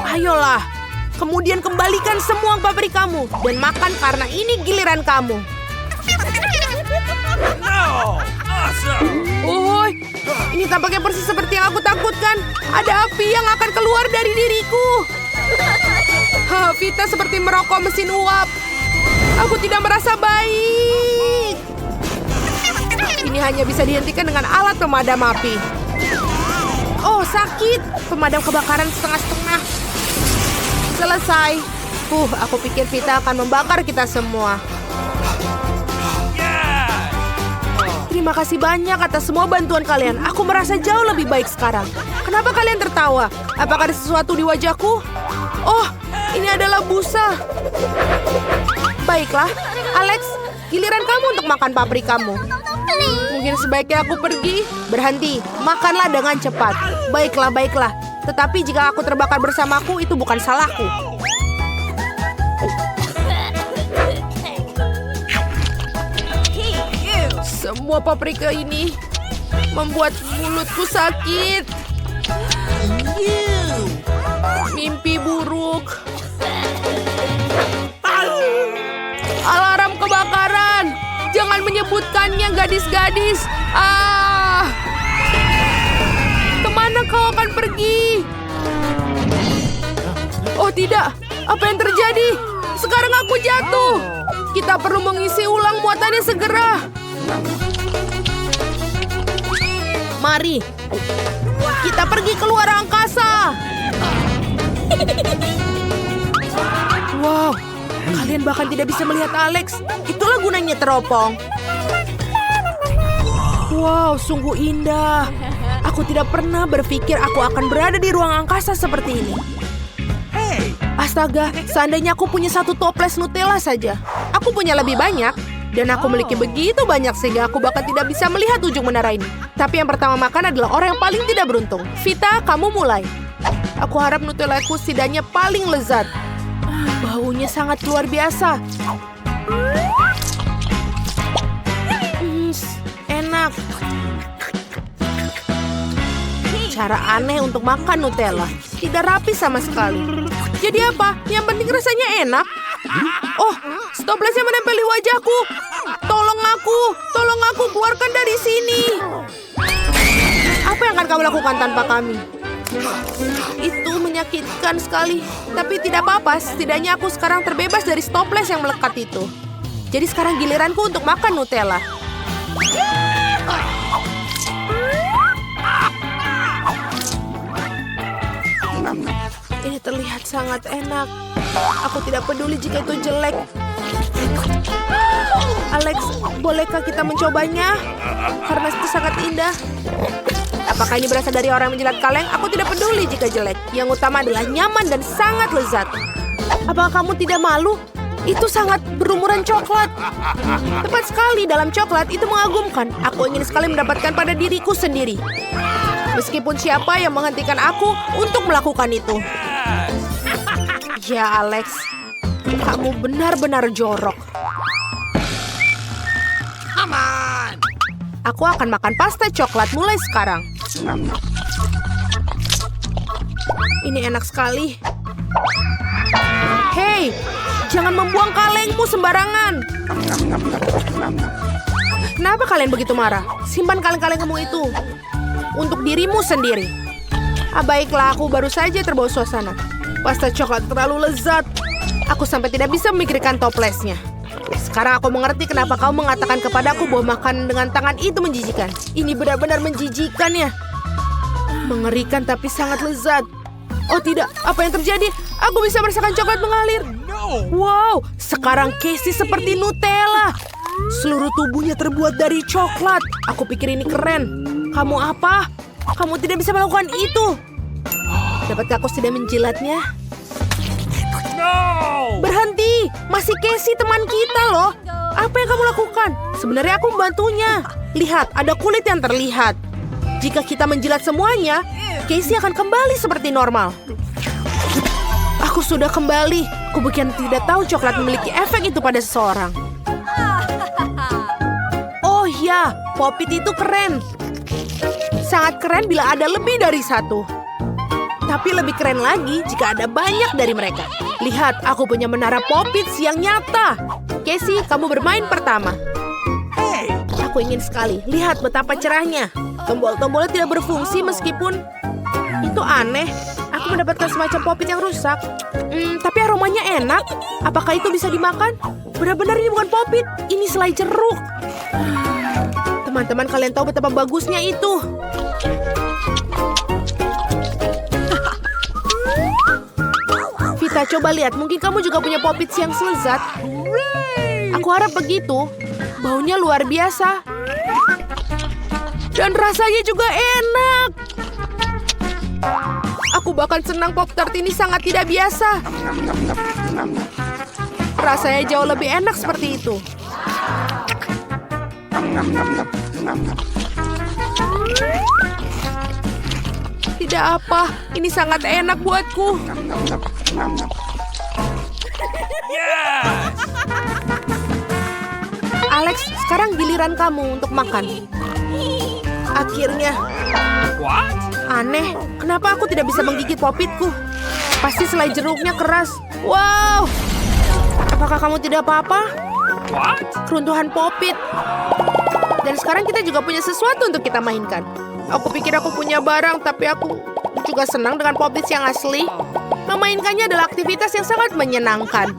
S1: Ayolah. Kemudian kembalikan semua paprikamu dan makan karena ini giliran kamu. Oh, ini tampaknya persis seperti yang aku takutkan. Ada api yang akan keluar dari diriku. Vita seperti merokok mesin uap. Aku tidak merasa baik. Ini hanya bisa dihentikan dengan alat pemadam api. Oh, sakit. Pemadam kebakaran setengah-setengah. Selesai. Aku pikir Vita akan membakar kita semua. Terima kasih banyak atas semua bantuan kalian. Aku merasa jauh lebih baik sekarang. Kenapa kalian tertawa? Apakah ada sesuatu di wajahku? Oh, ini adalah busa. Baiklah, Alex, giliran kamu untuk makan paprikamu. Mungkin sebaiknya aku pergi. Berhenti, makanlah dengan cepat. Baiklah, baiklah. Tetapi jika aku terbakar bersamaku, itu bukan salahku. Semua paprika ini membuat mulutku sakit. Mimpi buruk. Alarm kebakaran. Jangan menyebutkannya, gadis-gadis. Kemana kau akan pergi? Oh tidak, apa yang terjadi? Sekarang aku jatuh. Kita perlu mengisi ulang muatannya segera. Mari, kita pergi keluar angkasa. Wow, kalian bahkan tidak bisa melihat Alex. Itulah gunanya teropong. Wow, sungguh indah. Aku tidak pernah berpikir aku akan berada di ruang angkasa seperti ini. Astaga, seandainya aku punya satu toples Nutella saja. Aku punya lebih banyak. Dan aku memiliki begitu banyak sehingga aku bahkan tidak bisa melihat ujung menara ini. Tapi yang pertama makan adalah orang yang paling tidak beruntung. Vita, kamu mulai. Aku harap Nutellaku setidaknya paling lezat. Baunya sangat luar biasa. Enak. Cara aneh untuk makan Nutella. Tidak rapi sama sekali. Jadi apa? Yang penting rasanya enak. Oh, stoplesnya menempel di wajahku. Tolong aku keluarkan dari sini. Apa yang akan kamu lakukan tanpa kami? Itu menyakitkan sekali. Tapi tidak apa-apa, setidaknya aku sekarang terbebas dari toples yang melekat itu. Jadi sekarang giliranku untuk makan Nutella. Ini terlihat sangat enak. Aku tidak peduli jika itu jelek. Alex, bolehkah kita mencobanya? Karena itu sangat indah. Apakah ini berasal dari orang yang menjilat kaleng? Aku tidak peduli jika jelek. Yang utama adalah nyaman dan sangat lezat. Apakah kamu tidak malu? Itu sangat berumuran coklat. Tepat sekali, dalam coklat itu mengagumkan. Aku ingin sekali mendapatkan pada diriku sendiri. Meskipun siapa yang menghentikan aku untuk melakukan itu. Ya, Alex. Kamu benar-benar jorok. Aku akan makan pasta coklat mulai sekarang. Ini enak sekali. Hei, jangan membuang kalengmu sembarangan. Kenapa kalian begitu marah? Simpan kaleng-kaleng kamu itu untuk dirimu sendiri. Baiklah, aku baru saja terbawa suasana. Pasta coklat terlalu lezat. Aku sampai tidak bisa memikirkan toplesnya. Sekarang aku mengerti kenapa kau mengatakan kepadaku bahwa makan dengan tangan itu menjijikan. Ini benar-benar menjijikan ya. Mengerikan tapi sangat lezat. Oh tidak, apa yang terjadi? Aku bisa merasakan coklat mengalir. Wow, sekarang Casey seperti Nutella. Seluruh tubuhnya terbuat dari coklat. Aku pikir ini keren. Kamu apa? Kamu tidak bisa melakukan itu. Dapatkah aku tidak menjilatnya? Berhenti, masih Casey teman kita loh. Apa yang kamu lakukan? Sebenarnya aku membantunya. Lihat, ada kulit yang terlihat. Jika kita menjilat semuanya, Casey akan kembali seperti normal. Aku sudah kembali. Aku bukan tidak tahu coklat memiliki efek itu pada seseorang. Oh ya, Pop-It itu keren. Sangat keren bila ada lebih dari satu. Tapi lebih keren lagi jika ada banyak dari mereka. Lihat, aku punya menara Pop-Its yang nyata. Casey, kamu bermain pertama. Aku ingin sekali. Lihat betapa cerahnya. Tombol-tombolnya tidak berfungsi meskipun itu aneh. Aku mendapatkan semacam Pop-It yang rusak. Tapi aromanya enak. Apakah itu bisa dimakan? Benar-benar ini bukan Pop-It. Ini selai jeruk. Teman-teman, kalian tahu betapa bagusnya itu. Vita, coba lihat. Mungkin kamu juga punya Pop-Its yang selezat. Aku harap begitu. Baunya luar biasa. Dan rasanya juga enak. Aku bahkan senang Pop-Tart ini sangat tidak biasa. Rasanya jauh lebih enak seperti itu. Tidak apa, ini sangat enak buatku.
S3: Yes!
S1: Alex, sekarang giliran kamu untuk makan. Akhirnya.
S3: What?
S1: Aneh, kenapa aku tidak bisa menggigit Pop-Itku? Pasti selai jeruknya keras. Wow! Apakah kamu tidak apa-apa?
S3: What?
S1: Keruntuhan Pop-It. Dan sekarang kita juga punya sesuatu untuk kita mainkan. Aku pikir aku punya barang, tapi aku juga senang dengan Pop-Its yang asli. Memainkannya adalah aktivitas yang sangat menyenangkan.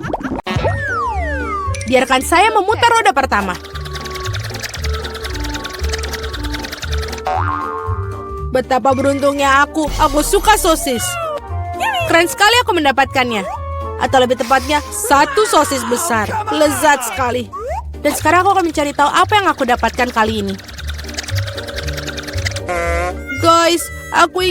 S1: Biarkan saya memutar roda pertama. Betapa beruntungnya aku suka sosis. Keren sekali aku mendapatkannya. Atau lebih tepatnya, satu sosis besar. Lezat sekali. Dan sekarang aku akan mencari tahu apa yang aku dapatkan kali ini. Guys, aku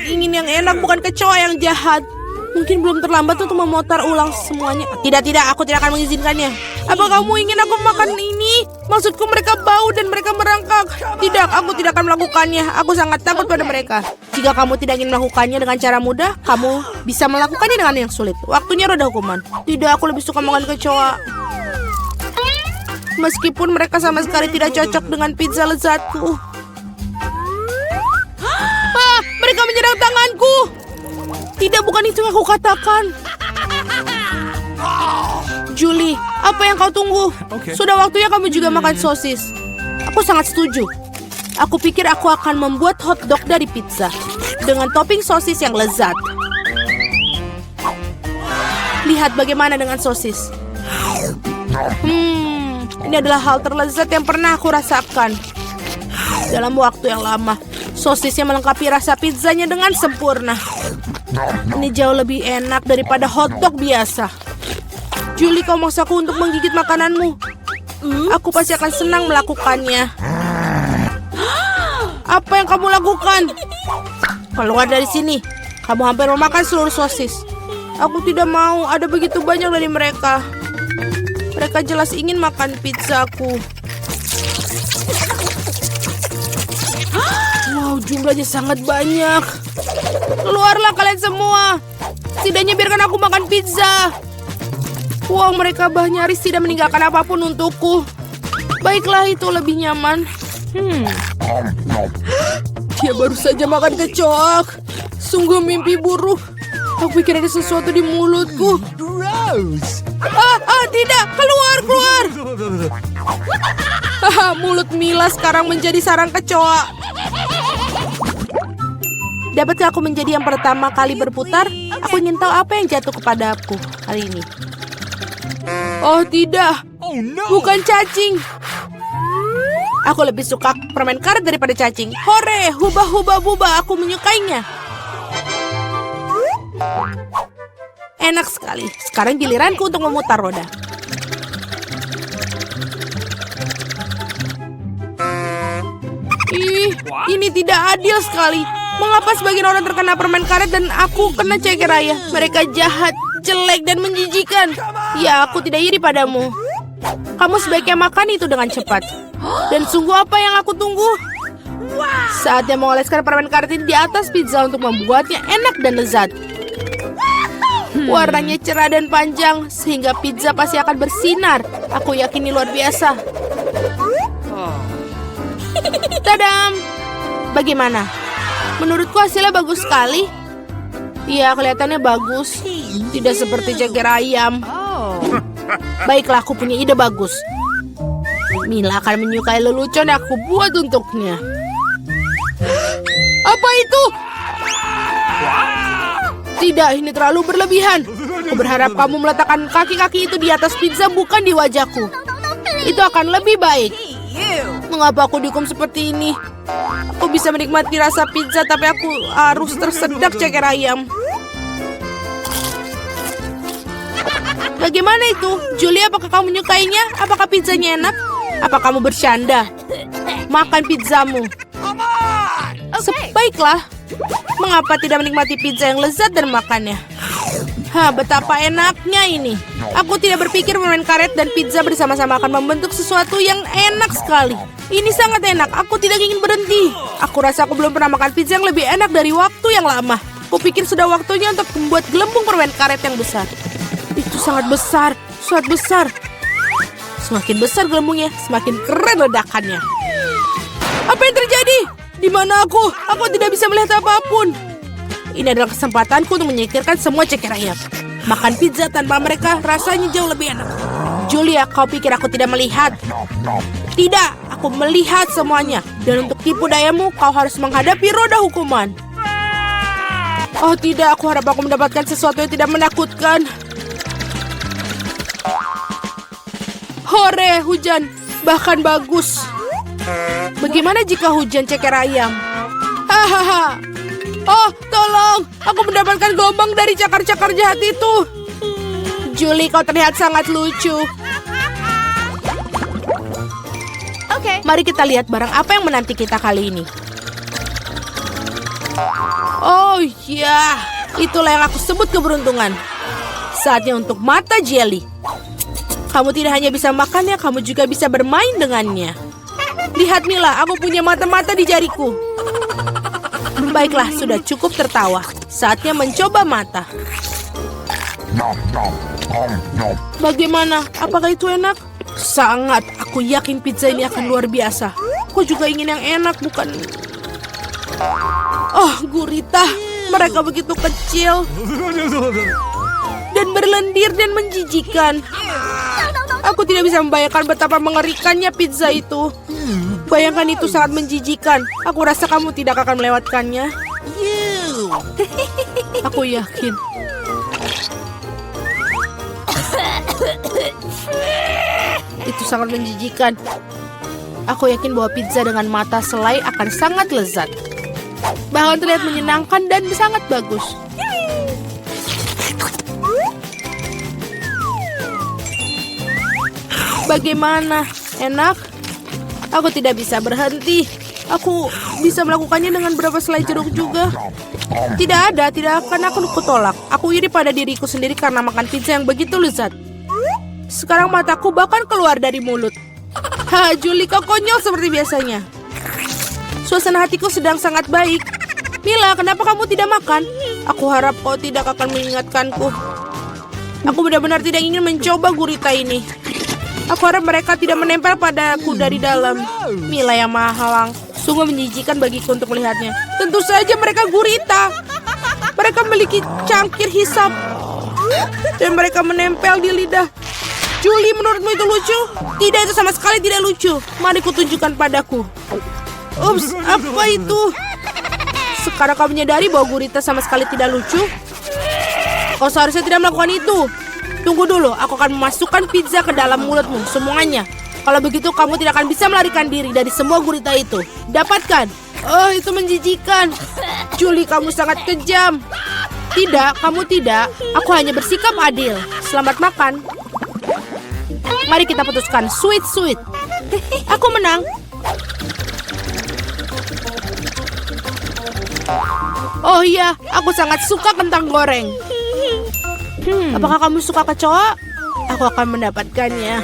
S1: ingin yang enak, bukan kecoa yang jahat. Mungkin belum terlambat untuk memutar ulang semuanya. Tidak, aku tidak akan mengizinkannya. Apa kamu ingin aku makan ini? Maksudku mereka bau dan mereka merangkak. Tidak, aku tidak akan melakukannya. Aku sangat takut pada mereka. Jika kamu tidak ingin melakukannya dengan cara mudah, kamu bisa melakukannya dengan yang sulit. Waktunya roda hukuman. Tidak, aku lebih suka makan kecoa. Meskipun mereka sama sekali tidak cocok dengan pizza lezatku. Mereka menyerang tanganku. Tidak, bukan itu yang aku katakan. Julie, apa yang kau tunggu?
S3: Okay.
S1: Sudah waktunya kamu juga makan sosis. Aku sangat setuju. Aku pikir aku akan membuat hotdog dari pizza. dengan topping sosis yang lezat. Lihat bagaimana dengan sosis. Ini adalah hal terlezat yang pernah aku rasakan. Dalam waktu yang lama, sosisnya melengkapi rasa pizzanya dengan sempurna. Ini jauh lebih enak daripada hotdog biasa. Julie, kau maksaku untuk menggigit makananmu. Aku pasti akan senang melakukannya. Apa yang kamu lakukan? Keluar dari sini. Kamu hampir memakan seluruh sosis. Aku tidak mau, ada begitu banyak dari mereka. Mereka jelas ingin makan pizzaku. Wow, jumlahnya sangat banyak. Keluarlah kalian semua. Setidaknya biarkan aku makan pizza. Wow, mereka nyaris tidak meninggalkan apapun untukku. Baiklah, itu lebih nyaman. Dia baru saja makan kecoak. Sungguh mimpi buruk. Aku pikir ada sesuatu di mulutku. Tidak, keluar. Mulut Mila sekarang menjadi sarang kecoa. Dapatkah aku menjadi yang pertama kali berputar? Aku ingin tahu apa yang jatuh kepada aku kali ini. Oh tidak, bukan cacing. Aku lebih suka permen karet daripada cacing. Hore, hubah buba, aku menyukainya. Enak sekali. Sekarang giliranku untuk memutar roda. Ini tidak adil sekali. Mengapa sebagian orang terkena permen karet dan aku kena ceker raya? Mereka jahat, jelek, dan menjijikan. Ya, aku tidak iri padamu. Kamu sebaiknya makan itu dengan cepat. Dan sungguh apa yang aku tunggu? Saatnya mengoleskan permen karet ini di atas pizza untuk membuatnya enak dan lezat. Warnanya cerah dan panjang, sehingga pizza pasti akan bersinar. Aku yakin ini luar biasa. Tadam! Bagaimana? Menurutku hasilnya bagus sekali. Iya, kelihatannya bagus. Tidak seperti ceker ayam. Baiklah, aku punya ide bagus. Mila akan menyukai lelucon yang aku buat untuknya. Apa itu? Tidak, ini terlalu berlebihan. Aku berharap kamu meletakkan kaki-kaki itu di atas pizza, bukan di wajahku. Itu akan lebih baik. Mengapa aku dihukum seperti ini? Aku bisa menikmati rasa pizza, tapi aku harus tersedak ceker ayam. Bagaimana itu? Julie, apakah kamu menyukainya? Apakah pizzanya enak? Apa kamu bercanda? Makan pizzamu. Baiklah. Mengapa tidak menikmati pizza yang lezat dan makannya? Betapa enaknya ini. Aku tidak berpikir permen karet dan pizza bersama-sama akan membentuk sesuatu yang enak sekali. Ini sangat enak. Aku tidak ingin berhenti. Aku rasa aku belum pernah makan pizza yang lebih enak dari waktu yang lama. Kupikir sudah waktunya untuk membuat gelembung permen karet yang besar. Itu sangat besar. Semakin besar gelembungnya, semakin keren ledakannya. Apa yang terjadi? Di mana aku? Aku tidak bisa melihat apapun. Ini adalah kesempatanku untuk menyingkirkan semua ceker ayam. Makan pizza tanpa mereka rasanya jauh lebih enak. Julia, kau pikir aku tidak melihat? Tidak, aku melihat semuanya. Dan untuk tipu dayamu, kau harus menghadapi roda hukuman. Oh tidak, aku harap aku mendapatkan sesuatu yang tidak menakutkan. Hore, hujan. Bahkan bagus. Bagaimana jika hujan ceker ayam? Hahaha. Oh, tolong. Aku mendapatkan gelombang dari cakar-cakar jahat itu. Julie, kau terlihat sangat lucu. Oke. Mari kita lihat barang apa yang menanti kita kali ini. Oh ya, itulah yang aku sebut keberuntungan. Saatnya untuk mata jelly. Kamu tidak hanya bisa makannya, kamu juga bisa bermain dengannya. Lihat Mila, aku punya mata-mata di jariku. Baiklah, sudah cukup tertawa. Saatnya mencoba mata. Bagaimana? Apakah itu enak? Sangat. Aku yakin pizza ini akan luar biasa. Aku juga ingin yang enak, bukan? Oh, gurita. Mereka begitu kecil. Dan berlendir dan menjijikan. Aku tidak bisa membayangkan betapa mengerikannya pizza itu. Bayangkan itu sangat menjijikan. Aku rasa kamu tidak akan melewatkannya. Aku yakin. Itu sangat menjijikan. Aku yakin bahwa pizza dengan mata selai akan sangat lezat. Bahkan terlihat menyenangkan dan sangat bagus. Bagaimana? Enak? Aku tidak bisa berhenti. Aku bisa melakukannya dengan berapa selai jeruk juga. Tidak akan aku kutolak. Aku iri pada diriku sendiri karena makan pizza yang begitu lezat. Sekarang mataku bahkan keluar dari mulut. Julie, kau konyol seperti biasanya. Suasana hatiku sedang sangat baik. Mila, kenapa kamu tidak makan? Aku harap kau tidak akan mengingatkanku. Aku benar-benar tidak ingin mencoba gurita ini. Aku harap mereka tidak menempel padaku dari dalam. Mila yang mahalang. Sungguh menjijikan bagiku untuk melihatnya. Tentu saja mereka gurita. Mereka memiliki cangkir hisap. Dan mereka menempel di lidah. Julie, menurutmu itu lucu? Tidak, itu sama sekali tidak lucu. Mari kutunjukkan padaku. Ups, apa itu? Sekarang kau menyadari bahwa gurita sama sekali tidak lucu? Kau seharusnya tidak melakukan itu. Tunggu dulu, aku akan memasukkan pizza ke dalam mulutmu, semuanya. Kalau begitu, kamu tidak akan bisa melarikan diri dari semua gurita itu. Dapatkan. Oh, itu menjijikan. Julie, kamu sangat kejam. Tidak, kamu tidak. Aku hanya bersikap adil. Selamat makan. Mari kita putuskan. Sweet. Aku menang. Oh iya, aku sangat suka kentang goreng. Apakah kamu suka kecoa? Aku akan mendapatkannya.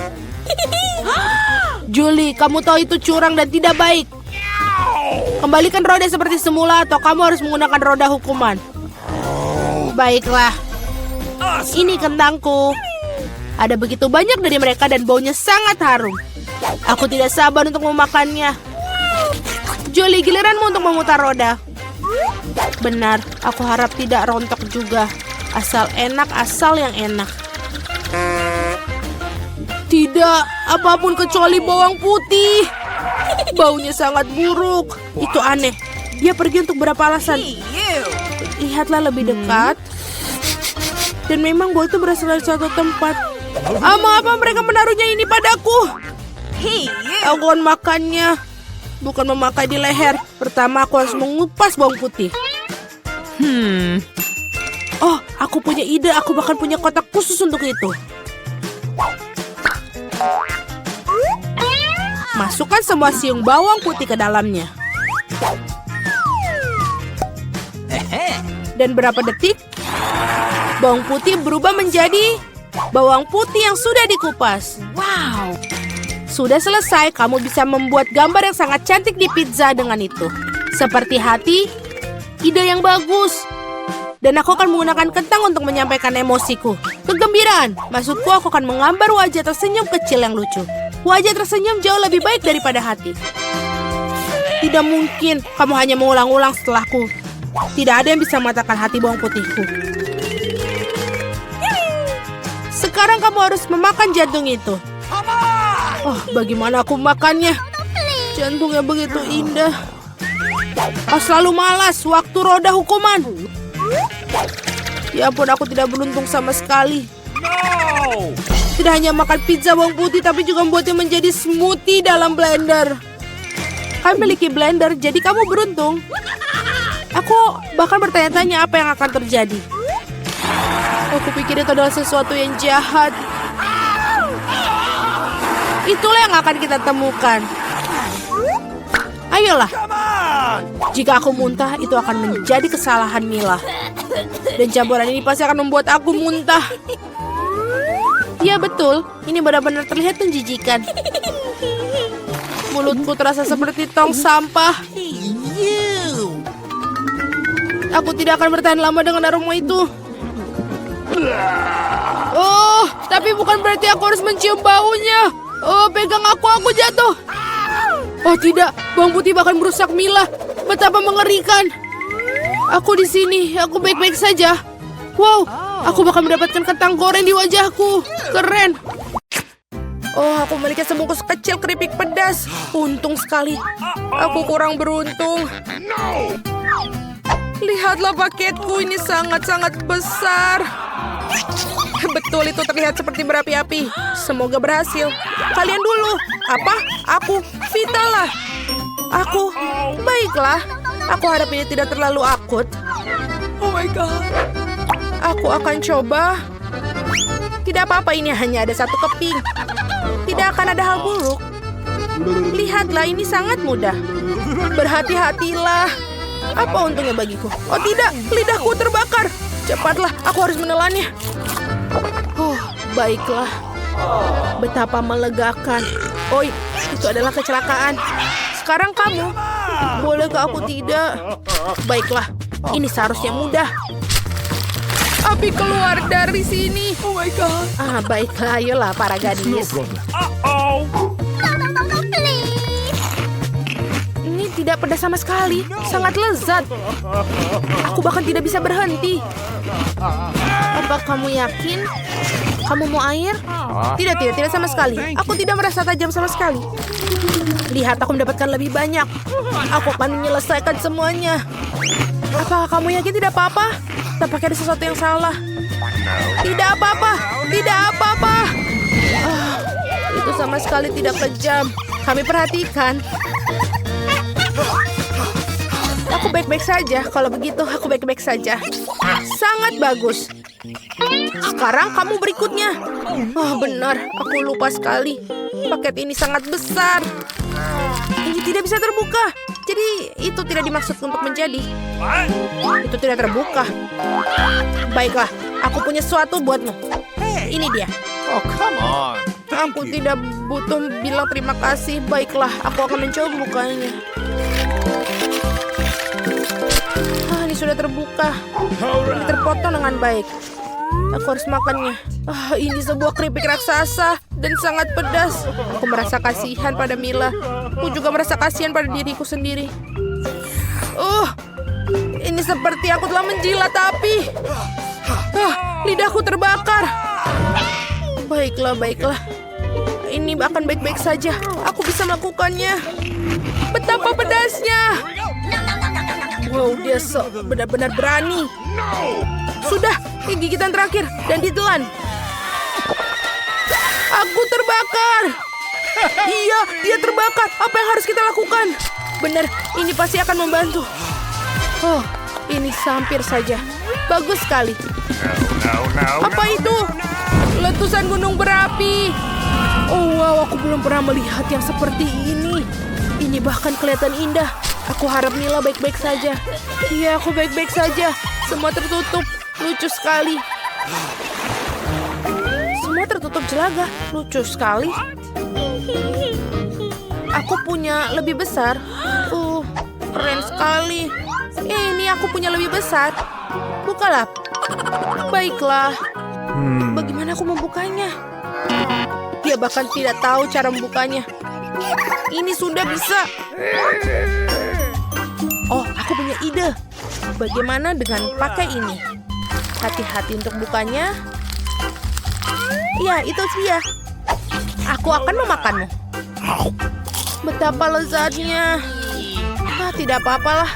S1: Julie, kamu tahu itu curang dan tidak baik. Kembalikan roda seperti semula atau kamu harus menggunakan roda hukuman. Baiklah. Ini kentangku. Ada begitu banyak dari mereka dan baunya sangat harum. Aku tidak sabar untuk memakannya. Julie, giliranmu untuk memutar roda. Benar, aku harap tidak rontok juga. Asal enak, asal yang enak. Tidak, apapun kecuali bawang putih. Baunya sangat buruk. Itu aneh. Dia pergi untuk berapa alasan? Lihatlah lebih dekat. Dan memang bau itu berasal dari suatu tempat. Mengapa mereka menaruhnya ini padaku? Aku akan makannya. Bukan memakai di leher. Pertama aku harus mengupas bawang putih. Oh, aku punya ide. Aku bahkan punya kotak khusus untuk itu. Masukkan semua siung bawang putih ke dalamnya. Dan berapa detik, bawang putih berubah menjadi bawang putih yang sudah dikupas. Wow. Sudah selesai, kamu bisa membuat gambar yang sangat cantik di pizza dengan itu. Seperti hati, ide yang bagus. Dan aku akan menggunakan kentang untuk menyampaikan emosiku. Kegembiraan, maksudku aku akan menggambar wajah tersenyum kecil yang lucu. Wajah tersenyum jauh lebih baik daripada hati. Tidak mungkin, kamu hanya mengulang-ulang setelahku. Tidak ada yang bisa mengatakan hati bawang putihku. Sekarang kamu harus memakan jantung itu. Oh, bagaimana aku makannya? Jantungnya begitu indah. Kau selalu malas waktu roda hukuman. Ya ampun, aku tidak beruntung sama sekali. Tidak hanya makan pizza bawang putih, tapi juga membuatnya menjadi smoothie dalam blender. Kau memiliki blender, jadi kamu beruntung. Aku bahkan bertanya-tanya apa yang akan terjadi. Aku pikir itu adalah sesuatu yang jahat. Itulah yang akan kita temukan. Ayolah. Jika aku muntah, itu akan menjadi kesalahan Mila. Dan campuran ini pasti akan membuat aku muntah. Ya betul, ini benar-benar terlihat menjijikan. Mulutku terasa seperti tong sampah. Aku tidak akan bertahan lama dengan aroma itu. Oh, tapi bukan berarti aku harus mencium baunya. Oh, pegang aku jatuh. Oh tidak, bawang putih bahkan merusak Mila. Betapa mengerikan. Aku di sini, aku baik-baik saja. Wow, aku bahkan mendapatkan kentang goreng di wajahku. Keren. Oh, aku memiliki sebungkus kecil keripik pedas. Untung sekali. Aku kurang beruntung. Lihatlah paketku, ini sangat-sangat besar. Betul, itu terlihat seperti berapi-api. Semoga berhasil. Kalian dulu. Apa? Aku. Vita lah. Aku. Baiklah. Aku harap ini tidak terlalu akut. Oh my God. Aku akan coba. Tidak apa-apa, ini hanya ada satu keping. Tidak akan ada hal buruk. Lihatlah, ini sangat mudah. Berhati-hatilah. Apa untungnya bagiku? Oh tidak, lidahku terbakar. Cepatlah, aku harus menelannya. Baiklah. Betapa melegakan. Oi, itu adalah kecelakaan. Sekarang kamu. Bolehkah aku tidak? Baiklah, ini seharusnya mudah. Api keluar dari sini. Oh my God. Baiklah, ayolah para gadis.
S3: Uh-oh.
S1: Ini tidak pedas sama sekali. Sangat lezat. Aku bahkan tidak bisa berhenti. Apa kamu yakin? Kamu mau air? Tidak sama sekali. Aku tidak merasa tajam sama sekali. Lihat, aku mendapatkan lebih banyak. Aku akan menyelesaikan semuanya. Apakah kamu yakin tidak apa-apa? Tampaknya ada sesuatu yang salah. Tidak apa-apa. Tidak apa-apa. Itu sama sekali tidak kejam. Kami perhatikan. Aku baik-baik saja. Kalau begitu, aku baik-baik saja. Sangat bagus. Sekarang kamu berikutnya. Benar. Aku lupa sekali. Paket ini sangat besar. Ini tidak bisa terbuka. Jadi, itu tidak dimaksud untuk menjadi.
S3: What?
S1: Itu tidak terbuka. Baiklah, aku punya sesuatu buatmu. Ini dia.
S3: Oh, come on.
S1: Aku tidak butuh bilang terima kasih. Baiklah, aku akan mencoba bukanya. Ini sudah terbuka. Ini terpotong dengan baik. Aku harus makannya. Ini sebuah keripik raksasa dan sangat pedas. Aku merasa kasihan pada Mila. Aku juga merasa kasihan pada diriku sendiri. Ini seperti aku telah menjilat api. Lidahku terbakar. Baiklah. Ini akan baik-baik saja. Aku bisa melakukannya. Betapa pedasnya. Wow, dia benar-benar berani. Sudah, ini gigitan terakhir dan ditelan. Aku terbakar. Iya, dia terbakar. Apa yang harus kita lakukan? Benar, ini pasti akan membantu. Ini hampir saja. Bagus sekali. Apa itu? Letusan gunung berapi. Wow, aku belum pernah melihat yang seperti ini. Ini bahkan kelihatan indah. Aku harap Mila baik-baik saja. Iya, aku baik-baik saja. Semua tertutup. Lucu sekali. Semua tertutup jelaga. Lucu sekali. Aku punya lebih besar. Keren sekali. Ini aku punya lebih besar. Bukalah. Baiklah. Bagaimana aku membukanya? Dia bahkan tidak tahu cara membukanya. Ini sudah bisa. Aku punya ide. Bagaimana dengan pakai ini? Hati-hati untuk bukanya. Ya, itu dia. Aku akan memakanmu. Betapa lezatnya. Tidak apa-apalah.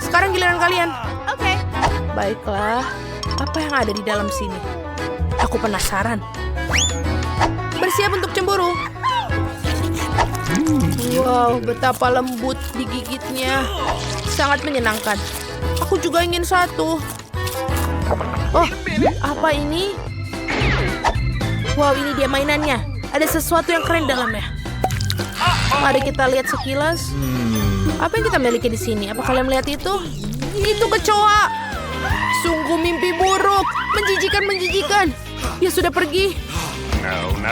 S1: Sekarang giliran kalian.
S2: Oke.
S1: Baiklah. Apa yang ada di dalam sini? Aku penasaran. Bersiap untuk cemburu. Wow, betapa lembut digigitnya. Sangat menyenangkan. Aku juga ingin satu. Apa ini? Wow, ini dia mainannya. Ada sesuatu yang keren dalamnya. Mari kita lihat sekilas. Apa yang kita miliki di sini? Apa kalian melihat itu? Itu kecoa. Sungguh mimpi buruk. Menjijikan. Dia sudah pergi.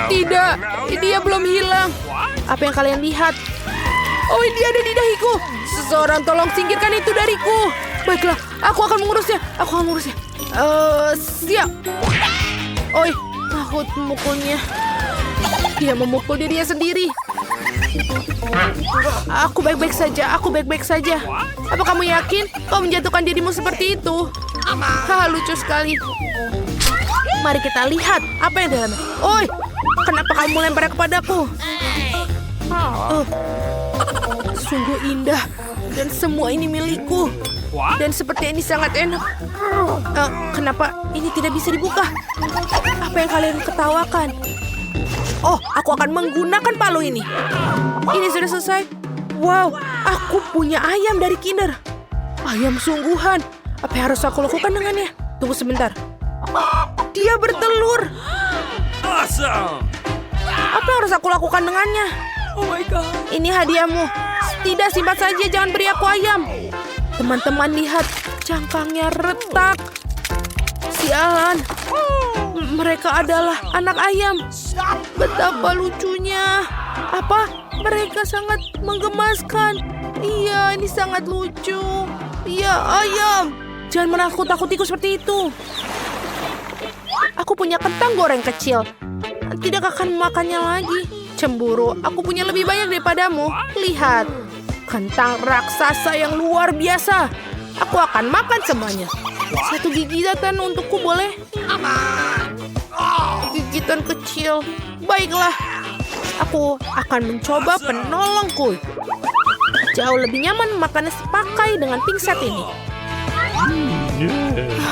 S1: Tidak, dia belum hilang. Apa yang kalian lihat? Dia ada di dahiku. Seseorang tolong singkirkan itu dariku. Baiklah, aku akan mengurusnya. Siap. Aku memukulnya. Dia memukul dirinya sendiri. Aku baik-baik saja. Apa kamu yakin kau menjatuhkan dirimu seperti itu? Lucu sekali. Mari kita lihat apa yang dalamnya. Kenapa kamu lempar kepadaku? Sungguh indah. Dan semua ini milikku. Dan seperti ini sangat enak. Kenapa ini tidak bisa dibuka? Apa yang kalian ketawakan? Oh, aku akan menggunakan palu ini. Ini sudah selesai. Wow, aku punya ayam dari Kinder. Ayam sungguhan. Apa yang harus aku lakukan dengannya? Tunggu sebentar. Dia bertelur.
S3: Awesome!
S1: Apa yang harus aku lakukan dengannya?
S3: Oh my god!
S1: Ini hadiahmu. Tidak, simpan saja. Jangan beri aku ayam. Teman-teman lihat. Cangkangnya retak. Sialan. Mereka adalah anak ayam. Betapa lucunya. Apa? Mereka sangat menggemaskan. Iya, ini sangat lucu. Iya, ayam. Jangan menakut-nakutiku seperti itu. Aku punya kentang goreng kecil. Tidak akan memakannya lagi. Cemburu, aku punya lebih banyak daripadamu. Lihat, kentang raksasa yang luar biasa. Aku akan makan semuanya. Satu gigitan untukku boleh? Gigitan kecil. Baiklah, aku akan mencoba penolongku. Jauh lebih nyaman memakannya sepakai dengan pingset ini.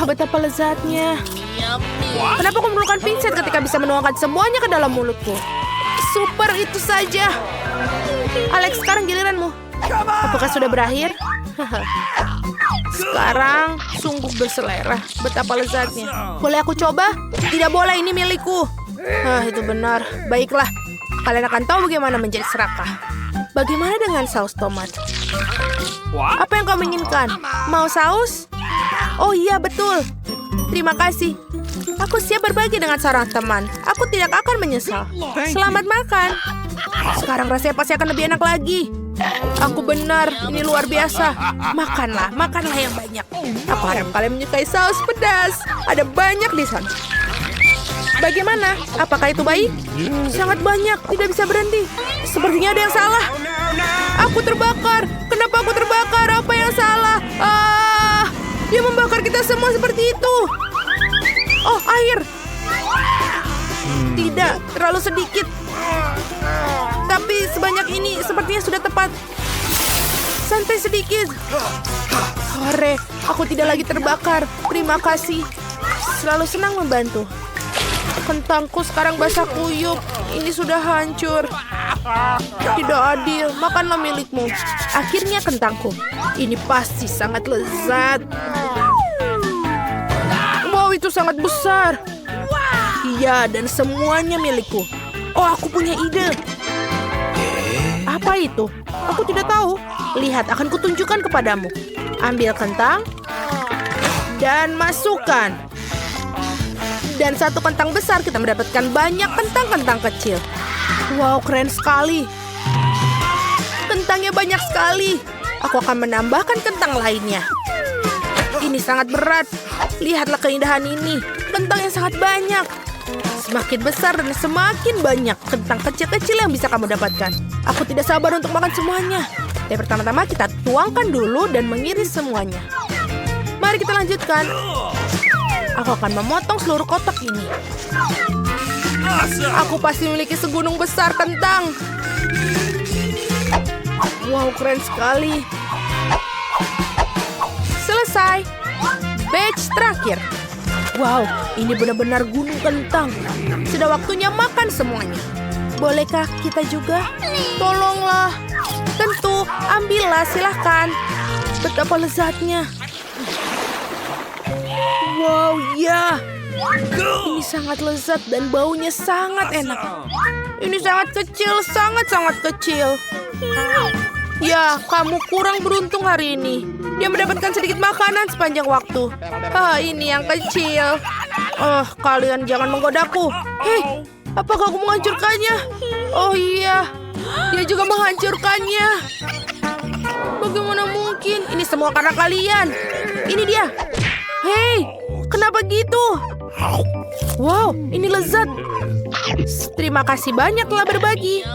S1: Betapa lezatnya. Kenapa aku memerlukan pingset ketika bisa menuangkan semuanya ke dalam mulutku? Super, itu saja. Alex, sekarang giliranmu. Apakah sudah berakhir? Sekarang sungguh berselera. Betapa lezatnya. Boleh aku coba? Tidak boleh, ini milikku. Itu benar. Baiklah, kalian akan tahu bagaimana menjadi serakah. Bagaimana dengan saus tomat? Apa yang kamu inginkan? Mau saus? Oh iya, betul. Terima kasih. Aku siap berbagi dengan seorang teman. Aku tidak akan menyesal. Selamat makan. Sekarang rasanya pasti akan lebih enak lagi. Aku benar, ini luar biasa. Makanlah yang banyak. Aku harap kalian menyukai saus pedas. Ada banyak di sana. Bagaimana? Apakah itu baik? Sangat banyak, tidak bisa berhenti. Sepertinya ada yang salah. Aku terbakar. Kenapa aku terbakar? Apa yang salah? Dia membakar kita semua seperti itu. Oh, air. Tidak, terlalu sedikit. Tapi sebanyak ini sepertinya sudah tepat. Santai sedikit. Hore, aku tidak lagi terbakar. Terima kasih. Selalu senang membantu. Kentangku sekarang basah kuyup. Ini sudah hancur. Tidak adil. Makanlah milikmu. Akhirnya kentangku. Ini pasti sangat lezat. Wow, itu sangat besar. Iya, dan semuanya milikku. Oh, aku punya ide. Apa itu? Aku tidak tahu. Lihat, akan kutunjukkan kepadamu. Ambil kentang dan masukkan. Dan satu kentang besar kita mendapatkan banyak kentang-kentang kecil. Wow, keren sekali. Kentangnya banyak sekali. Aku akan menambahkan kentang lainnya. Ini sangat berat. Lihatlah keindahan ini. Kentang yang sangat banyak. Semakin besar dan semakin banyak kentang kecil-kecil yang bisa kamu dapatkan. Aku tidak sabar untuk makan semuanya. Tapi pertama-tama kita tuangkan dulu dan mengiris semuanya. Mari kita lanjutkan. Aku akan memotong seluruh kotak ini. Aku pasti memiliki segunung besar kentang. Wow, keren sekali. Selesai. Batch terakhir. Wow, ini benar-benar gunung kentang. Sudah waktunya makan semuanya. Bolehkah kita juga? Tolonglah. Tentu, ambillah, silahkan. Betapa lezatnya. Wow, ya. Ini sangat lezat dan baunya sangat enak. Ini sangat kecil, sangat-sangat kecil. Ya, kamu kurang beruntung hari ini. Dia mendapatkan sedikit makanan sepanjang waktu. Ini yang kecil. Kalian jangan menggodaku. Hei, apakah aku menghancurkannya? Oh iya, dia juga menghancurkannya. Bagaimana mungkin? Ini semua karena kalian. Ini dia. Hei, kenapa gitu? Wow, ini lezat. Terima kasih banyak telah berbagi.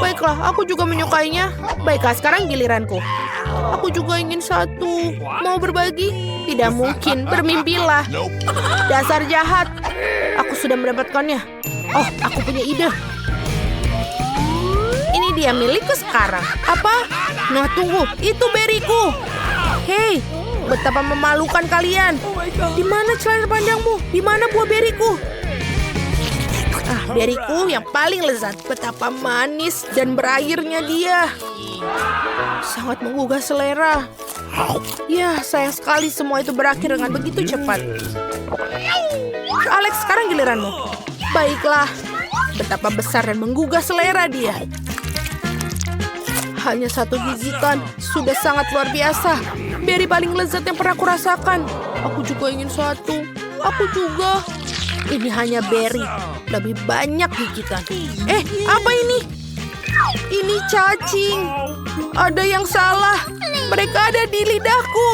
S1: Baiklah, aku juga menyukainya. Baiklah, sekarang giliranku. Aku juga ingin satu. Mau berbagi? Tidak mungkin, bermimpilah. Dasar jahat. Aku sudah mendapatkannya. Oh, aku punya ide. Ini dia milikku sekarang. Apa? Nah, tunggu. Itu beriku. Hei, betapa memalukan kalian. Di mana celana panjangmu? Di mana buah beriku? Beriku yang paling lezat. Betapa manis dan berairnya dia. Sangat menggugah selera. Ya, sayang sekali semua itu berakhir dengan begitu cepat. Alex, sekarang giliranmu. Baiklah. Betapa besar dan menggugah selera dia. Hanya satu gigitan sudah sangat luar biasa. Beri paling lezat yang pernah aku rasakan. Aku juga ingin satu. Aku juga. Ini hanya beri. Lebih banyak gigitan. Apa ini? Ini cacing. Ada yang salah. Mereka ada di lidahku.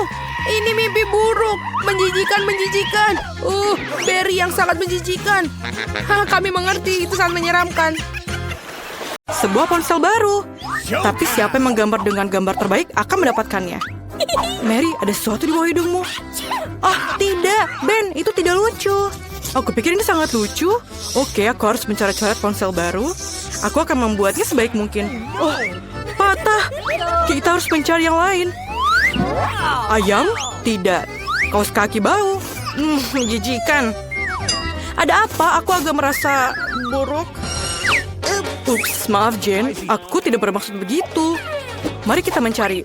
S1: Ini mimpi buruk. Menjijikan. Beri yang sangat menjijikan. Kami mengerti. Itu sangat menyeramkan. Sebuah ponsel baru. Tapi siapa yang menggambar dengan gambar terbaik akan mendapatkannya. Mary, ada sesuatu di bawah hidungmu. Tidak. Ben, itu tidak lucu. Aku pikir ini sangat lucu. Oke, aku harus mencoret-coret ponsel baru. Aku akan membuatnya sebaik mungkin. Patah. Kita harus mencari yang lain. Ayam? Tidak. Kaos kaki bau. Menjijikan. Ada apa? Aku agak merasa buruk. Ups, maaf Jane. Aku tidak bermaksud begitu. Mari kita mencari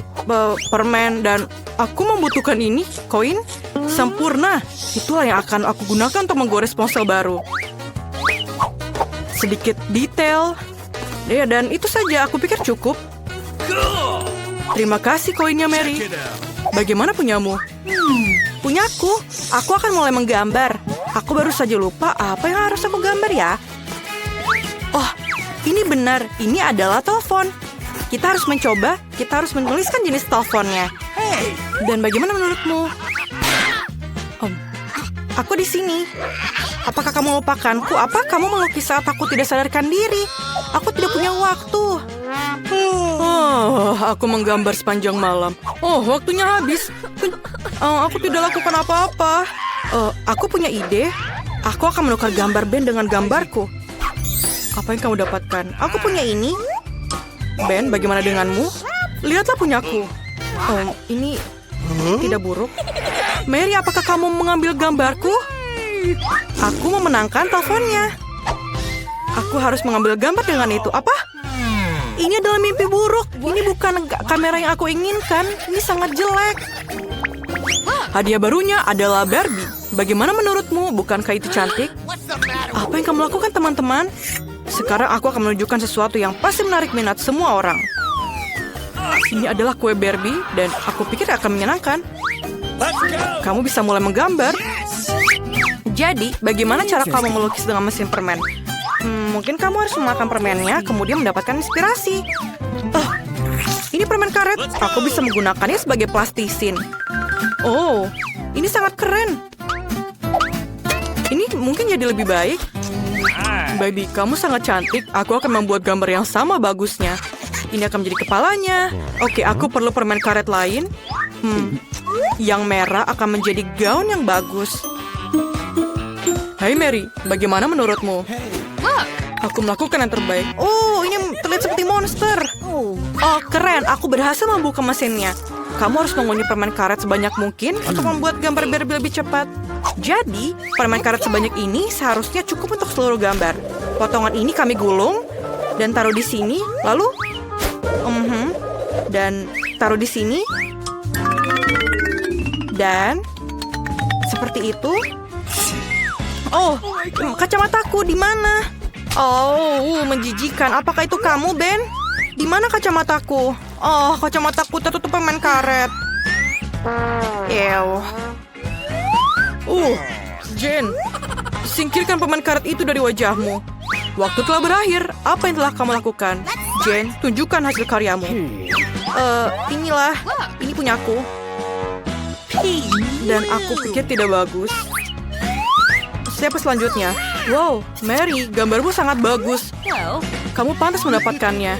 S1: permen dan aku membutuhkan ini, koin. Sempurna. Itulah yang akan aku gunakan untuk menggores ponsel baru. Sedikit detail. Ya, dan itu saja. Aku pikir cukup. Terima kasih koinnya, Mary. Bagaimana punyamu? Punyaku. Aku akan mulai menggambar. Aku baru saja lupa apa yang harus aku gambar ya. Ini benar. Ini adalah telepon. Kita harus mencoba. Kita harus menuliskan jenis teleponnya. Dan bagaimana menurutmu? Aku di sini. Apakah kamu melupakanku? Apa kamu melukis saat aku tidak sadarkan diri? Aku tidak punya waktu. Aku menggambar sepanjang malam. Waktunya habis. Aku tidak lakukan apa-apa. Aku punya ide. Aku akan menukar gambar Ben dengan gambarku. Apa yang kamu dapatkan? Aku punya ini. Ben, bagaimana denganmu? Lihatlah punyaku. Ini tidak buruk. Mary, apakah kamu mengambil gambarku? Aku memenangkan teleponnya. Aku harus mengambil gambar dengan itu. Apa? Ini adalah mimpi buruk. Ini bukan kamera yang aku inginkan. Ini sangat jelek. Hadiah barunya adalah Barbie. Bagaimana menurutmu? Bukankah itu cantik? Apa yang kamu lakukan, teman-teman? Sekarang aku akan menunjukkan sesuatu yang pasti menarik minat semua orang. Ini adalah kue Barbie dan aku pikir akan menyenangkan. Kamu bisa mulai menggambar. Jadi, bagaimana cara kamu melukis dengan mesin permen? Mungkin kamu harus memakan permennya, kemudian mendapatkan inspirasi. Ini permen karet. Aku bisa menggunakannya sebagai plastisin. Ini sangat keren. Ini mungkin jadi lebih baik. Baby, kamu sangat cantik. Aku akan membuat gambar yang sama bagusnya. Ini akan menjadi kepalanya. Oke, aku perlu permen karet lain. Yang merah akan menjadi gaun yang bagus. Hai Mary, bagaimana menurutmu? Aku melakukan yang terbaik. Ini terlihat seperti monster. Keren. Aku berhasil membuka mesinnya. Kamu harus mengunyah permen karet sebanyak mungkin untuk membuat gambar Barbie lebih cepat. Jadi, permen karet sebanyak ini seharusnya cukup untuk seluruh gambar. Potongan ini kami gulung dan taruh di sini. Lalu, dan taruh di sini. Dan seperti itu. Kacamataku di mana? Menjijikan. Apakah itu kamu, Ben? Di mana kacamataku? Kacamataku tertutup permen karet. Jane, singkirkan permen karet itu dari wajahmu. Waktu telah berakhir. Apa yang telah kamu lakukan? Jane, tunjukkan hasil karyamu. Inilah. Ini punyaku. Dan aku pikir tidak bagus. Siapa selanjutnya? Wow, Mary, gambarmu sangat bagus. Kamu pantas mendapatkannya.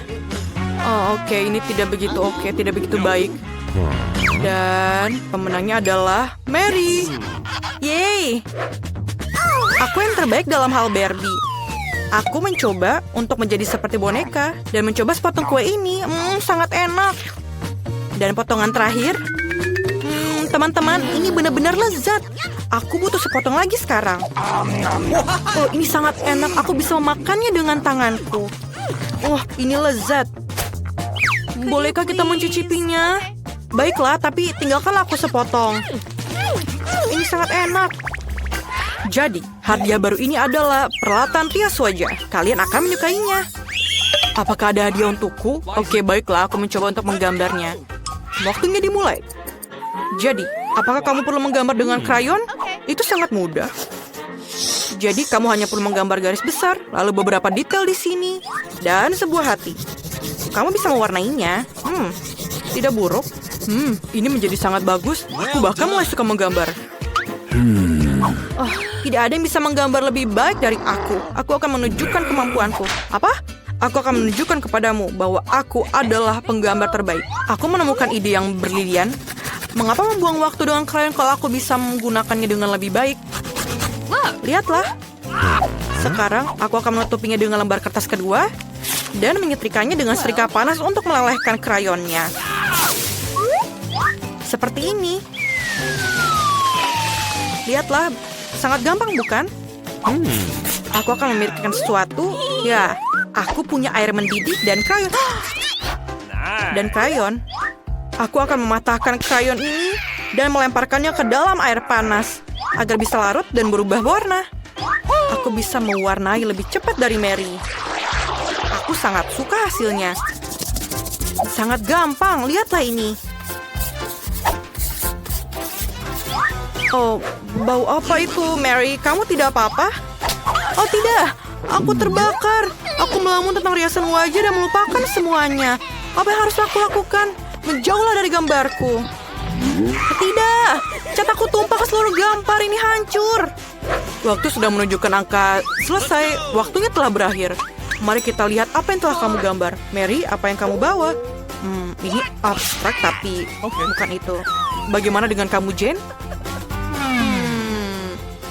S1: Oke, ini tidak begitu tidak begitu baik. Dan pemenangnya adalah Mary. Yeay! Aku yang terbaik dalam hal Barbie. Aku mencoba untuk menjadi seperti boneka dan mencoba sepotong kue ini. Sangat enak. Dan potongan terakhir. Teman-teman, ini benar-benar lezat. Aku butuh sepotong lagi sekarang. Oh, ini sangat enak. Aku bisa memakannya dengan tanganku. Wah, ini lezat. Bolehkah kita mencicipinya? Baiklah, tapi tinggalkanlah aku sepotong. Ini sangat enak. Jadi, hadiah baru ini adalah peralatan rias wajah. Kalian akan menyukainya. Apakah ada hadiah untukku? Oke, baiklah, aku mencoba untuk menggambarnya. Waktunya dimulai. Jadi, apakah kamu perlu menggambar dengan krayon? Itu sangat mudah. Jadi, kamu hanya perlu menggambar garis besar, lalu beberapa detail di sini, dan sebuah hati. Kamu bisa mewarnainya. Tidak buruk. Ini menjadi sangat bagus. Aku bahkan mulai suka menggambar. Oh, tidak ada yang bisa menggambar lebih baik dari aku. Aku akan menunjukkan kemampuanku. Apa? Aku akan menunjukkan kepadamu bahwa aku adalah penggambar terbaik. Aku menemukan ide yang berlilian. Mengapa membuang waktu dengan krayon kalau aku bisa menggunakannya dengan lebih baik? Lihatlah. Sekarang aku akan menutupinya dengan lembar kertas kedua dan menyetrikanya dengan setrika panas untuk melelehkan krayonnya. Seperti ini. Lihatlah, sangat gampang bukan? Aku akan memikirkan sesuatu. Ya, aku punya air mendidih dan krayon. Dan krayon. Aku akan mematahkan krayon ini dan melemparkannya ke dalam air panas agar bisa larut dan berubah warna. Aku bisa mewarnai lebih cepat dari Mary. Aku sangat suka hasilnya. Sangat gampang, lihatlah ini. Oh, bau apa itu, Mary? Kamu tidak apa-apa? Oh tidak, aku terbakar. Aku melamun tentang riasan wajah dan melupakan semuanya. Apa yang harus aku lakukan? Menjauhlah dari gambarku. Tidak, cat aku tumpah ke seluruh gambar, ini hancur. Waktu sudah menunjukkan angka selesai, waktunya telah berakhir. Mari kita lihat apa yang telah kamu gambar. Mary, apa yang kamu bawa? Ini abstrak tapi bukan itu. Bagaimana dengan kamu, Jane?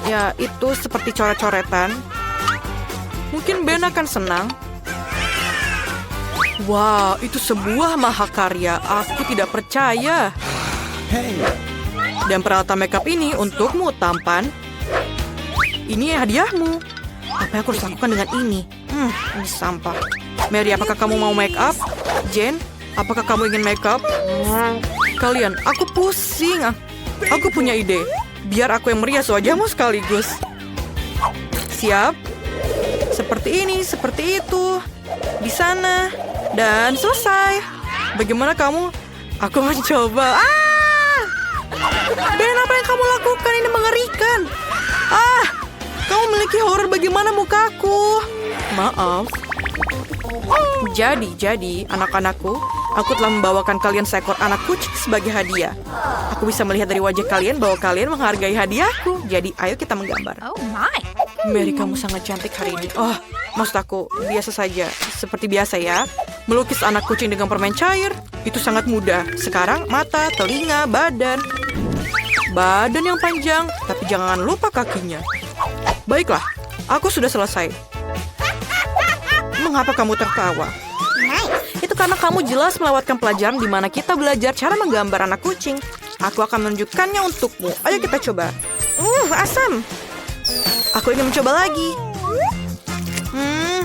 S1: Ya, itu seperti coret-coretan. Mungkin Ben akan senang. Wow, itu sebuah mahakarya. Aku tidak percaya. Dan peralatan makeup ini untukmu, tampan. Ini hadiahmu. Apa yang aku harus lakukan dengan ini? Ini sampah. Mary, apakah kamu mau make up? Jane, apakah kamu ingin make up? Kalian, aku pusing. Aku punya ide. Biar aku yang merias wajahmu sekaligus. Siap? Seperti ini, seperti itu. Di sana. Dan selesai. Bagaimana kamu? Aku mencoba. Ben, apa yang kamu lakukan? Ini mengerikan. Kamu memiliki horor. Bagaimana mukaku? Maaf. Jadi, anak-anakku, aku telah membawakan kalian seekor anak kucing sebagai hadiah. Aku bisa melihat dari wajah kalian bahwa kalian menghargai hadiahku. Jadi, ayo kita menggambar.
S2: Oh my.
S1: Mary, kamu sangat cantik hari ini. Oh, maksud aku, biasa saja. Seperti biasa ya. Melukis anak kucing dengan permen cair. Itu sangat mudah. Sekarang, mata, telinga, badan. Badan yang panjang, tapi jangan lupa kakinya. Baiklah, aku sudah selesai. Mengapa kamu tertawa? Itu karena kamu jelas melewatkan pelajaran di mana kita belajar cara menggambar anak kucing. Aku akan menunjukkannya untukmu. Ayo kita coba. Asam. Aku ingin mencoba lagi.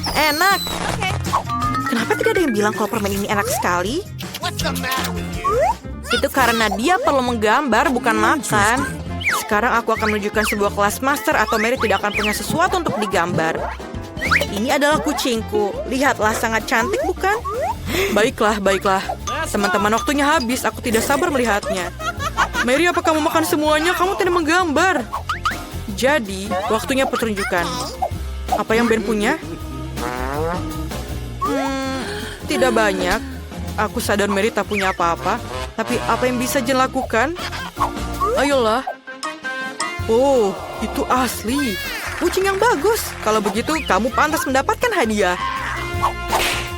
S1: Enak. Kenapa tidak ada yang bilang kalau permen ini enak sekali? Itu karena dia perlu menggambar, bukan makan. Sekarang aku akan menunjukkan sebuah kelas master atau Mary tidak akan punya sesuatu untuk digambar. Ini adalah kucingku. Lihatlah, sangat cantik bukan? Baiklah. Teman-teman, waktunya habis. Aku tidak sabar melihatnya. Mary, apa kamu makan semuanya? Kamu tidak menggambar. Jadi, waktunya pertunjukan. Apa yang Ben punya? Tidak banyak. Aku sadar Mary tak punya apa-apa. Tapi apa yang bisa Jen lakukan? Ayolah. Oh, itu asli. Kucing yang bagus. Kalau begitu, kamu pantas mendapatkan hadiah.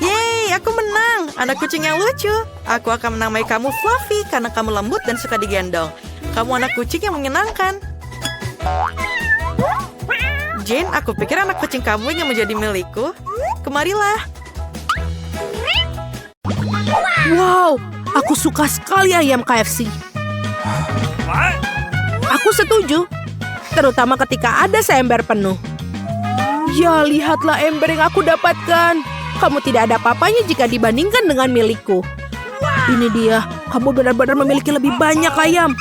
S1: Yeay, aku menang. Anak kucing yang lucu. Aku akan menamai kamu Fluffy karena kamu lembut dan suka digendong. Kamu anak kucing yang menyenangkan.
S4: Jane, aku pikir anak kucing kamu ingin menjadi milikku. Kemarilah.
S1: Wow, aku suka sekali ayam KFC.
S3: What?
S1: Aku setuju, terutama ketika ada seember penuh. Ya, lihatlah ember yang aku dapatkan. Kamu tidak ada apa-apanya jika dibandingkan dengan milikku. Ini dia, kamu benar-benar memiliki lebih banyak ayam.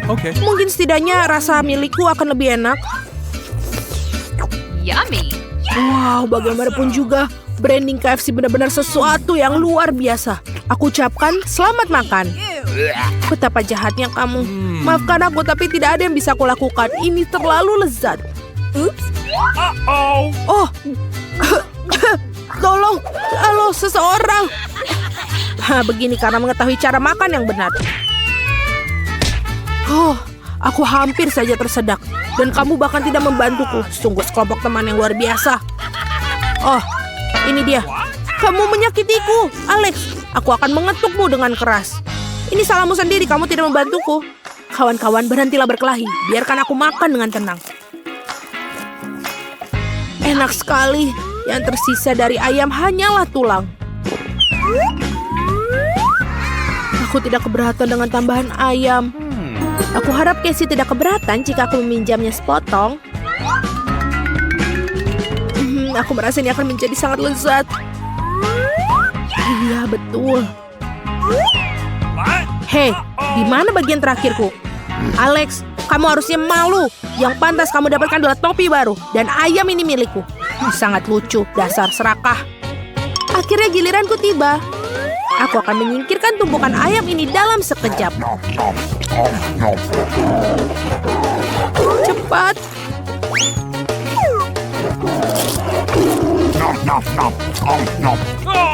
S3: Okay.
S1: Mungkin setidaknya rasa milikku akan lebih enak.
S2: Yummy.
S1: Wow, bagaimanapun juga, branding KFC benar-benar sesuatu yang luar biasa. Aku ucapkan selamat makan. Betapa jahatnya kamu. Maafkan aku, tapi tidak ada yang bisa aku lakukan. Ini terlalu lezat.
S3: Uh-oh.
S1: Oh, tolong, halo seseorang. Begini karena mengetahui cara makan yang benar. Oh, aku hampir saja tersedak. Dan kamu bahkan tidak membantuku. Sungguh sekelompok teman yang luar biasa. Oh, ini dia. Kamu menyakitiku, Alex. Aku akan mengetukmu dengan keras. Ini salahmu sendiri, kamu tidak membantuku. Kawan-kawan, berhentilah berkelahi. Biarkan aku makan dengan tenang. Enak sekali. Yang tersisa dari ayam hanyalah tulang. Aku tidak keberatan dengan tambahan ayam. Aku harap Casey tidak keberatan jika aku meminjamnya sepotong. Aku merasa ini akan menjadi sangat lezat. Iya, betul.
S3: What?
S1: Hei, di mana bagian terakhirku? Alex, kamu harusnya malu. Yang pantas kamu dapatkan adalah topi baru. Dan ayam ini milikku. Sangat lucu, dasar serakah. Akhirnya giliranku tiba. Aku akan menyingkirkan tumpukan ayam ini dalam sekejap. Cepat.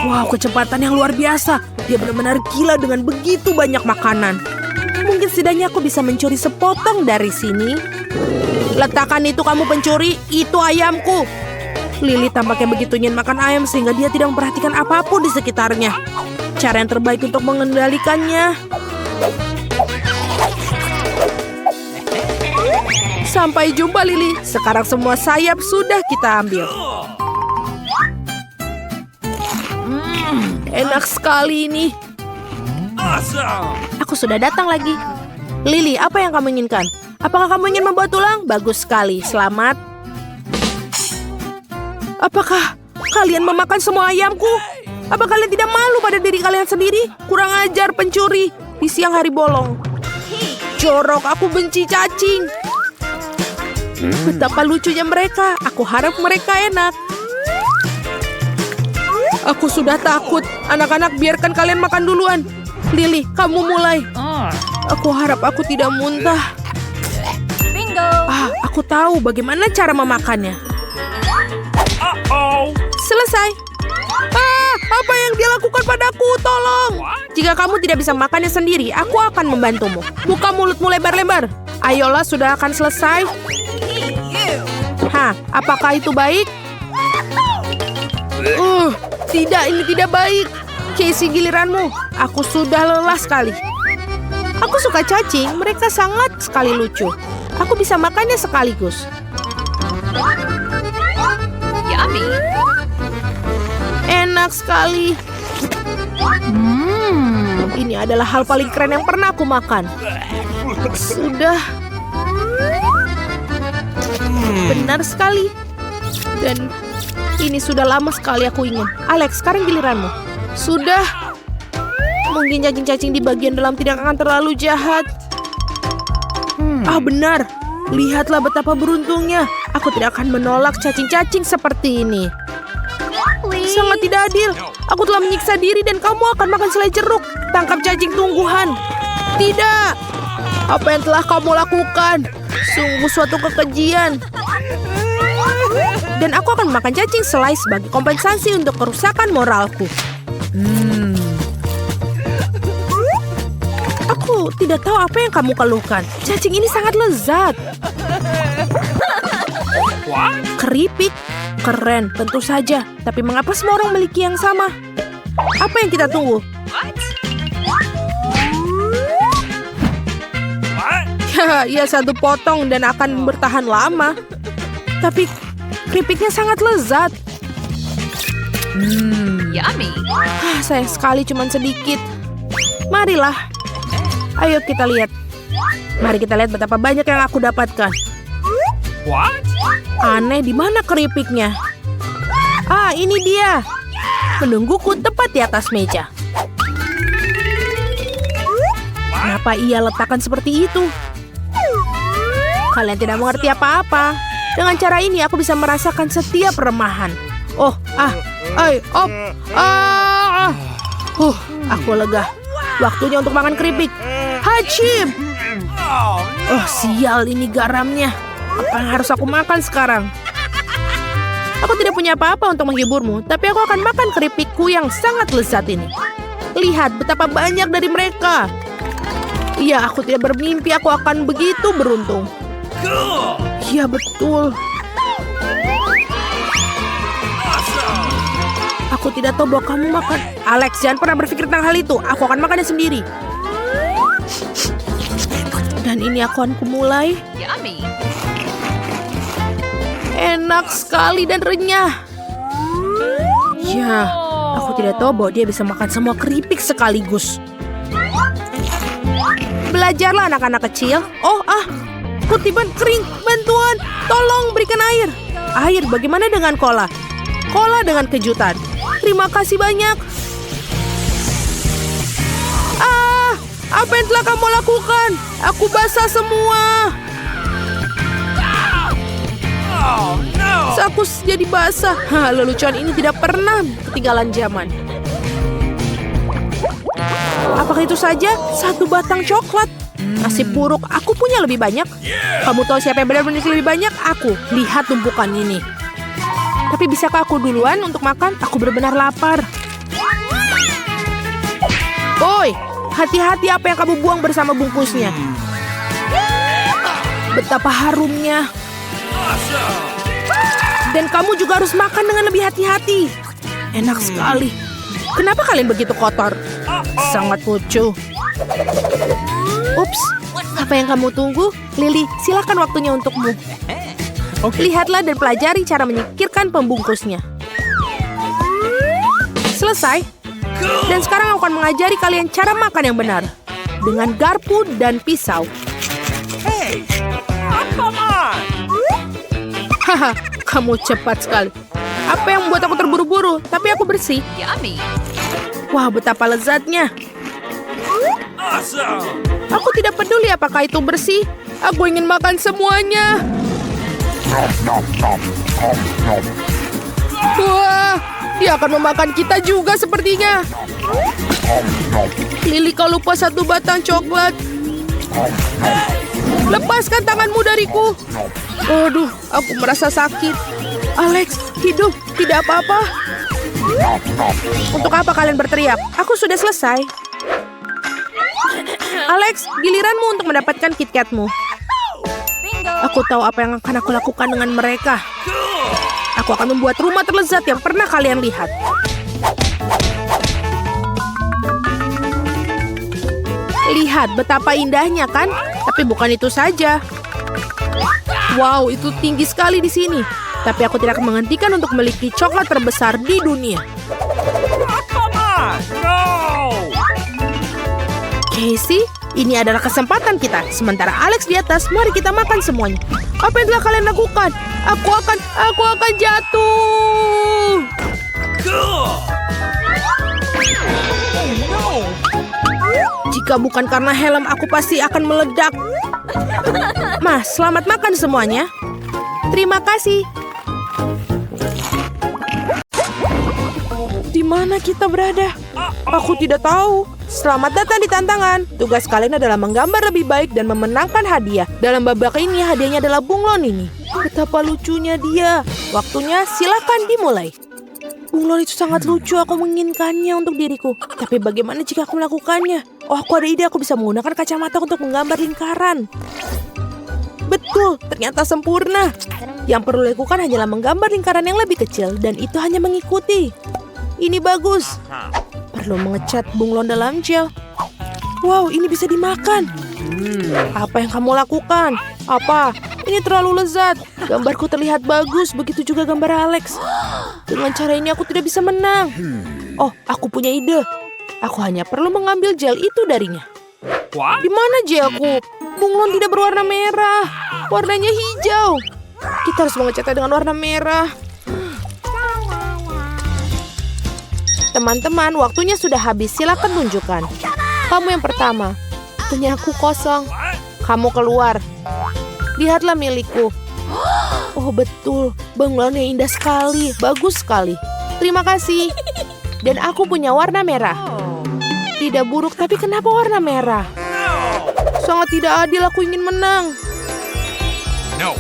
S1: Wow, kecepatan yang luar biasa. Dia benar-benar gila dengan begitu banyak makanan. Mungkin setidaknya aku bisa mencuri sepotong dari sini. Letakkan itu kamu pencuri, itu ayamku. Lily tampaknya begitu ingin makan ayam sehingga dia tidak memperhatikan apapun di sekitarnya. Cara yang terbaik untuk mengendalikannya. Sampai jumpa, Lily. Sekarang semua sayap sudah kita ambil. Enak sekali ini.
S3: Awesome.
S1: Aku sudah datang lagi. Lily, apa yang kamu inginkan? Apakah kamu ingin membuat tulang? Bagus sekali, selamat. Apakah kalian memakan semua ayamku? Apa kalian tidak malu pada diri kalian sendiri? Kurang ajar pencuri di siang hari bolong. Jorok, aku benci cacing. Betapa lucunya mereka. Aku harap mereka enak. Aku sudah takut. Anak-anak, biarkan kalian makan duluan. Lily, kamu mulai. Aku harap aku tidak muntah.
S2: Bingo.
S1: Aku tahu bagaimana cara memakannya.
S3: Uh-oh.
S1: Selesai. Apa yang dia lakukan padaku? Tolong. Jika kamu tidak bisa makannya sendiri, aku akan membantumu. Buka mulutmu lebar-lebar. Ayolah, sudah akan selesai. Apakah itu baik? Tidak, ini tidak baik. Casey, giliranmu. Aku sudah lelah sekali. Aku suka cacing, mereka sangat sekali lucu. Aku bisa makannya sekaligus.
S2: Yummy.
S1: Enak sekali. Ini adalah hal paling keren yang pernah aku makan. Sudah. Benar sekali. Dan ini sudah lama sekali aku ingin. Alex, sekarang giliranmu. Sudah. Mungkin cacing-cacing di bagian dalam tidak akan terlalu jahat. Benar. Lihatlah betapa beruntungnya. Aku tidak akan menolak cacing-cacing seperti ini. Sangat tidak adil. Aku telah menyiksa diri dan kamu akan makan selai jeruk. Tangkap cacing tungguhan. Tidak. Apa yang telah kamu lakukan? Sungguh suatu kekejian. Dan aku akan makan cacing selai sebagai kompensasi untuk kerusakan moralku. Aku tidak tahu apa yang kamu keluhkan. Cacing ini sangat lezat.
S3: What?
S1: Keripik? Keren, tentu saja. Tapi mengapa semua orang memiliki yang sama? Apa yang kita tunggu?
S3: What?
S1: Ia satu potong dan akan bertahan lama. Tapi keripiknya sangat lezat.
S2: Yummy.
S1: Sayang sekali cuman sedikit. Marilah. Ayo kita lihat. Mari kita lihat betapa banyak yang aku dapatkan.
S3: What?
S1: Aneh, di mana keripiknya? Ah, ini dia. Menungguku tepat di atas meja. Kenapa ia letakkan seperti itu? Kalian tidak mengerti apa-apa. Dengan cara ini aku bisa merasakan setiap remahan. Oh, aku lega. Waktunya untuk makan keripik. Hachim! Oh, sial, ini garamnya. Apa yang harus aku makan sekarang? Aku tidak punya apa-apa untuk menghiburmu, tapi aku akan makan keripikku yang sangat lezat ini. Lihat betapa banyak dari mereka. Iya, aku tidak bermimpi aku akan begitu beruntung. Iya, betul. Aku tidak tahu bahwa kamu makan. Alex, jangan pernah berpikir tentang hal itu. Aku akan makannya sendiri. Dan ini akan kumulai.
S2: Yummy.
S1: Enak sekali dan renyah. Ya, aku tidak tahu bahwa dia bisa makan semua keripik sekaligus. Belajarlah anak-anak kecil. Oh, kutipan kering. Bantuan, tolong berikan air. Air, bagaimana dengan cola? Cola dengan kejutan. Terima kasih banyak. Apa yang telah kamu lakukan? Aku basah semua.
S3: Oh, no.
S1: Aku jadi basah. Lelucon ini tidak pernah ketinggalan zaman. Apakah itu saja? Satu batang coklat. Nasib buruk, aku punya lebih banyak. Kamu tahu siapa yang benar-benar lebih banyak? Aku. Lihat tumpukan ini. Tapi bisakah aku duluan untuk makan? Aku benar-benar lapar. Oi, hati-hati apa yang kamu buang bersama bungkusnya. Betapa harumnya. Dan kamu juga harus makan dengan lebih hati-hati. Enak sekali. Kenapa kalian begitu kotor? Sangat lucu. Ups, apa yang kamu tunggu? Lily, silakan waktunya untukmu. Lihatlah dan pelajari cara menyingkirkan pembungkusnya. Selesai. Dan sekarang aku akan mengajari kalian cara makan yang benar. Dengan garpu dan pisau.
S3: Hey, come on.
S1: Haha, kamu cepat sekali. Apa yang membuat aku terburu-buru? Tapi aku bersih.
S2: Yummy.
S1: Wah, betapa lezatnya.
S3: Awesome.
S1: Aku tidak peduli apakah itu bersih. Aku ingin makan semuanya. Wah, dia akan memakan kita juga sepertinya. Lily, kau lupa satu batang coklat. Lepaskan tanganmu dariku. Aduh, aku merasa sakit. Alex, hidup, tidak apa-apa. Untuk apa kalian berteriak? Aku sudah selesai. Alex, giliranmu untuk mendapatkan KitKatmu.
S2: Bingo.
S1: Aku tahu apa yang akan aku lakukan dengan mereka. Aku akan membuat rumah terlezat yang pernah kalian lihat. Lihat betapa indahnya kan? Tapi bukan itu saja. Wow, itu tinggi sekali di sini. Tapi aku tidak akan menghentikan untuk memiliki coklat terbesar di dunia.
S3: Come on. No.
S1: Casey, ini adalah kesempatan kita. Sementara Alex di atas, mari kita makan semuanya. Apa yang telah kalian lakukan? Aku akan jatuh. Jika bukan karena helm, aku pasti akan meledak. Mas, selamat makan semuanya. Terima kasih. Di mana kita berada? Aku tidak tahu. Selamat datang di tantangan. Tugas kalian adalah menggambar lebih baik dan memenangkan hadiah. Dalam babak ini, hadiahnya adalah bunglon ini. Betapa lucunya dia. Waktunya silakan dimulai. Bunglon itu sangat lucu. Aku menginginkannya untuk diriku. Tapi bagaimana jika aku melakukannya? Oh, aku ada ide. Aku bisa menggunakan kacamata untuk menggambar lingkaran. Betul, ternyata sempurna. Yang perlu dilakukan hanyalah menggambar lingkaran yang lebih kecil. Dan itu hanya mengikuti. Ini bagus. Perlu mengecat bunglon dalam gel. Wow, ini bisa dimakan. Apa yang kamu lakukan? Apa? Ini terlalu lezat. Gambarku terlihat bagus, begitu juga gambar Alex. Dengan cara ini aku tidak bisa menang. Oh, aku punya ide. Aku hanya perlu mengambil gel itu darinya.
S3: What?
S1: Di mana gelku? Bunglon tidak berwarna merah. Warnanya hijau. Kita harus mengecatnya dengan warna merah. Teman-teman, waktunya sudah habis. Silakan tunjukkan. Kamu yang pertama. Waktunya aku kosong. Kamu keluar. Lihatlah milikku. Oh betul, bunglonnya indah sekali. Bagus sekali. Terima kasih. Dan aku punya warna merah. Tidak buruk, tapi kenapa warna merah? Sangat tidak adil, aku ingin menang.
S3: No.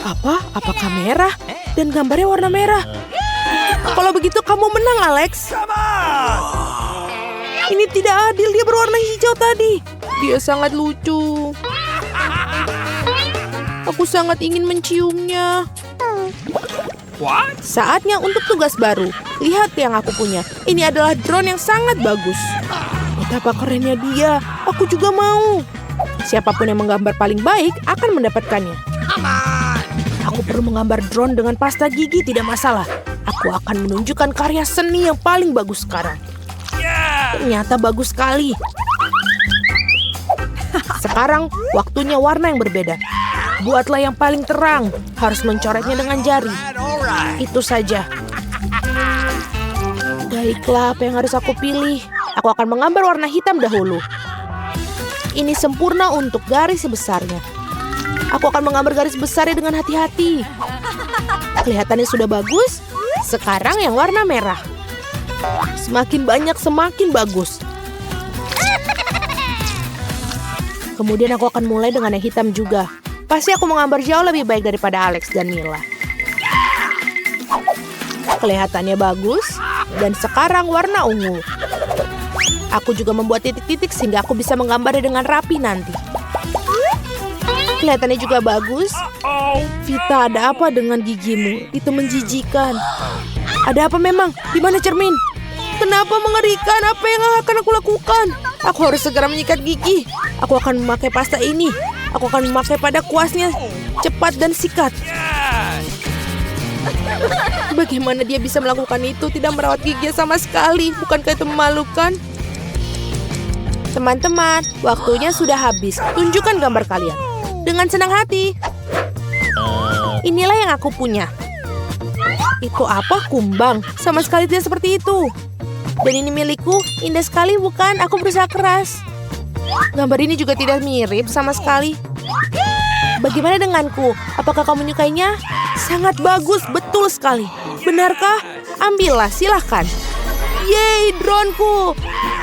S1: Apa? Apakah merah? Dan gambarnya warna merah. Kalau begitu kamu menang, Alex. Ini tidak adil, dia berwarna hijau tadi. Dia sangat lucu. Aku sangat ingin menciumnya.
S3: What?
S1: Saatnya untuk tugas baru. Lihat yang aku punya. Ini adalah drone yang sangat bagus. Betapa kerennya dia. Aku juga mau. Siapapun yang menggambar paling baik akan mendapatkannya. Aku perlu menggambar drone dengan pasta gigi, tidak masalah. Aku akan menunjukkan karya seni yang paling bagus sekarang.
S3: Yeah.
S1: Ternyata bagus sekali. Sekarang waktunya warna yang berbeda. Buatlah yang paling terang. Harus mencoretnya dengan jari. Itu saja. Baiklah, apa yang harus aku pilih? Aku akan menggambar warna hitam dahulu. Ini sempurna untuk garis besarnya. Aku akan menggambar garis besarnya dengan hati-hati. Kelihatannya sudah bagus. Sekarang yang warna merah. Semakin banyak, semakin bagus. Kemudian aku akan mulai dengan yang hitam juga. Pasti aku menggambar jauh lebih baik daripada Alex dan Mila. Kelihatannya bagus. Dan sekarang warna ungu. Aku juga membuat titik-titik sehingga aku bisa menggambarnya dengan rapi nanti. Kelihatannya juga bagus. Vita, ada apa dengan gigimu? Itu menjijikan. Ada apa memang? Di mana cermin? Kenapa mengerikan? Apa yang akan aku lakukan? Aku harus segera menyikat gigi. Aku akan memakai pasta ini. Aku akan memakai pada kuasnya. Cepat dan sikat. Bagaimana dia bisa melakukan itu? Tidak merawat giginya sama sekali. Bukankah itu memalukan? Teman-teman, waktunya sudah habis. Tunjukkan gambar kalian. Dengan senang hati. Inilah yang aku punya. Itu apa? Kumbang. Sama sekali tidak seperti itu. Dan ini milikku. Indah sekali bukan? Aku berusaha keras. Gambar ini juga tidak mirip sama sekali. Bagaimana denganku? Apakah kamu menyukainya? Sangat bagus, betul sekali. Benarkah? Ambillah, silahkan. Yeay, droneku.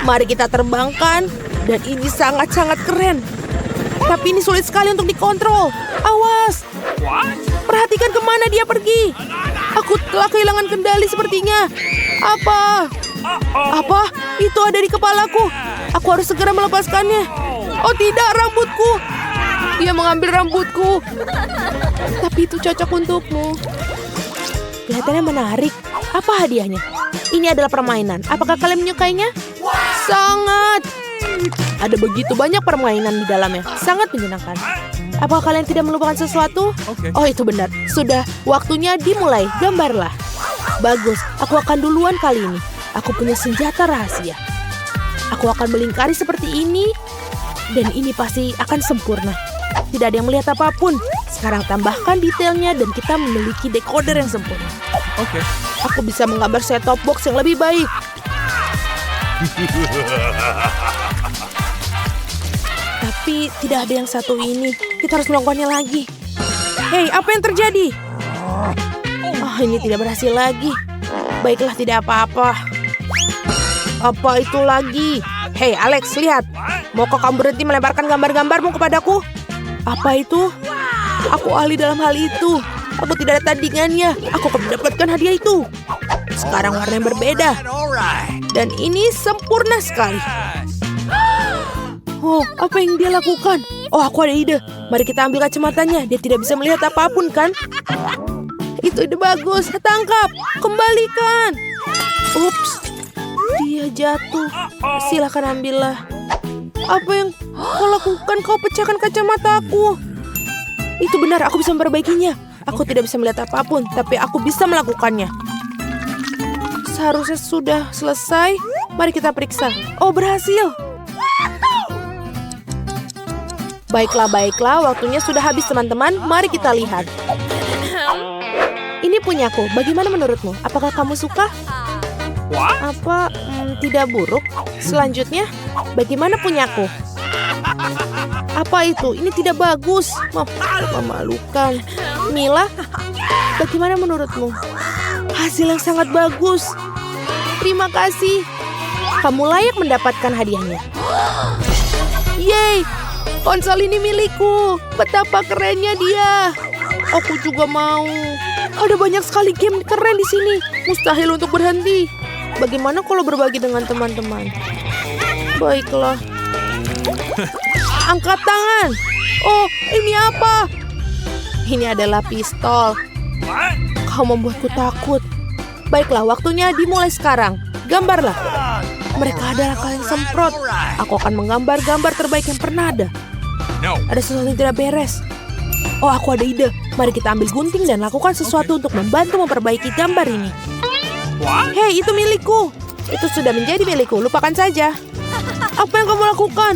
S1: Mari kita terbangkan. Dan ini sangat-sangat keren. Tapi ini sulit sekali untuk dikontrol. Awas. Perhatikan kemana dia pergi. Aku telah kehilangan kendali sepertinya. Apa? Apa? Itu ada di kepalaku. Aku harus segera melepaskannya. Oh tidak, rambutku. Dia mengambil rambutku. Tapi itu cocok untukmu. Kelihatannya menarik. Apa hadiahnya? Ini adalah permainan. Apakah kalian menyukainya? Sangat. Ada begitu banyak permainan di dalamnya. Sangat menyenangkan. Apakah kalian tidak melupakan sesuatu? Oh itu benar. Sudah, waktunya dimulai. Gambarlah. Bagus, aku akan duluan kali ini. Aku punya senjata rahasia. Aku akan melingkari seperti ini. Dan ini pasti akan sempurna. Tidak ada yang melihat apapun. Sekarang tambahkan detailnya dan kita memiliki decoder yang sempurna.
S3: Oke.
S1: Aku bisa menggambar set-top box yang lebih baik. Tapi tidak ada yang satu ini. Kita harus melakukannya lagi. Hei, apa yang terjadi? Oh, ini tidak berhasil lagi. Baiklah, tidak apa-apa. Apa itu lagi? Hei, Alex, lihat. Maukah kamu berhenti melemparkan gambar-gambarmu kepadaku? Apa itu? Aku ahli dalam hal itu. Aku tidak ada tandingannya. Aku akan mendapatkan hadiah itu. Sekarang warna yang berbeda. Dan ini sempurna sekali. Oh, apa yang dia lakukan? Oh, aku ada ide. Mari kita ambil kacamatanya. Dia tidak bisa melihat apapun, kan? Itu ide bagus. Tangkap. Kembalikan. Ups. Dia jatuh. Silakan ambillah. Apa yang... Kau lakukan, kau pecahkan kacamataku. Itu benar, aku bisa memperbaikinya. Aku tidak bisa melihat apapun, tapi aku bisa melakukannya. Seharusnya sudah selesai. Mari kita periksa. Oh, berhasil. Baiklah, waktunya sudah habis teman-teman. Mari kita lihat. Ini punyaku. Bagaimana menurutmu? Apakah kamu suka?
S3: What?
S1: Apa tidak buruk? Selanjutnya, bagaimana punyaku? Apa itu? Ini tidak bagus. Memalukan. Mila, bagaimana menurutmu? Hasil yang sangat bagus. Terima kasih. Kamu layak mendapatkan hadiahnya. Yeay, konsol ini milikku. Betapa kerennya dia. Aku juga mau. Ada banyak sekali game keren di sini. Mustahil untuk berhenti. Bagaimana kalau berbagi dengan teman-teman? Baiklah. Angkat tangan. Oh, ini apa? Ini adalah pistol.
S3: What?
S1: Kau membuatku takut. Baiklah, waktunya dimulai sekarang. Gambarlah. Mereka adalah kalian semprot. Aku akan menggambar gambar terbaik yang pernah ada.
S3: No.
S1: Ada sesuatu yang tidak beres. Oh, aku ada ide. Mari kita ambil gunting dan lakukan sesuatu untuk membantu memperbaiki gambar ini.
S3: What?
S1: Hei, itu milikku. Itu sudah menjadi milikku. Lupakan saja. Apa yang kamu lakukan?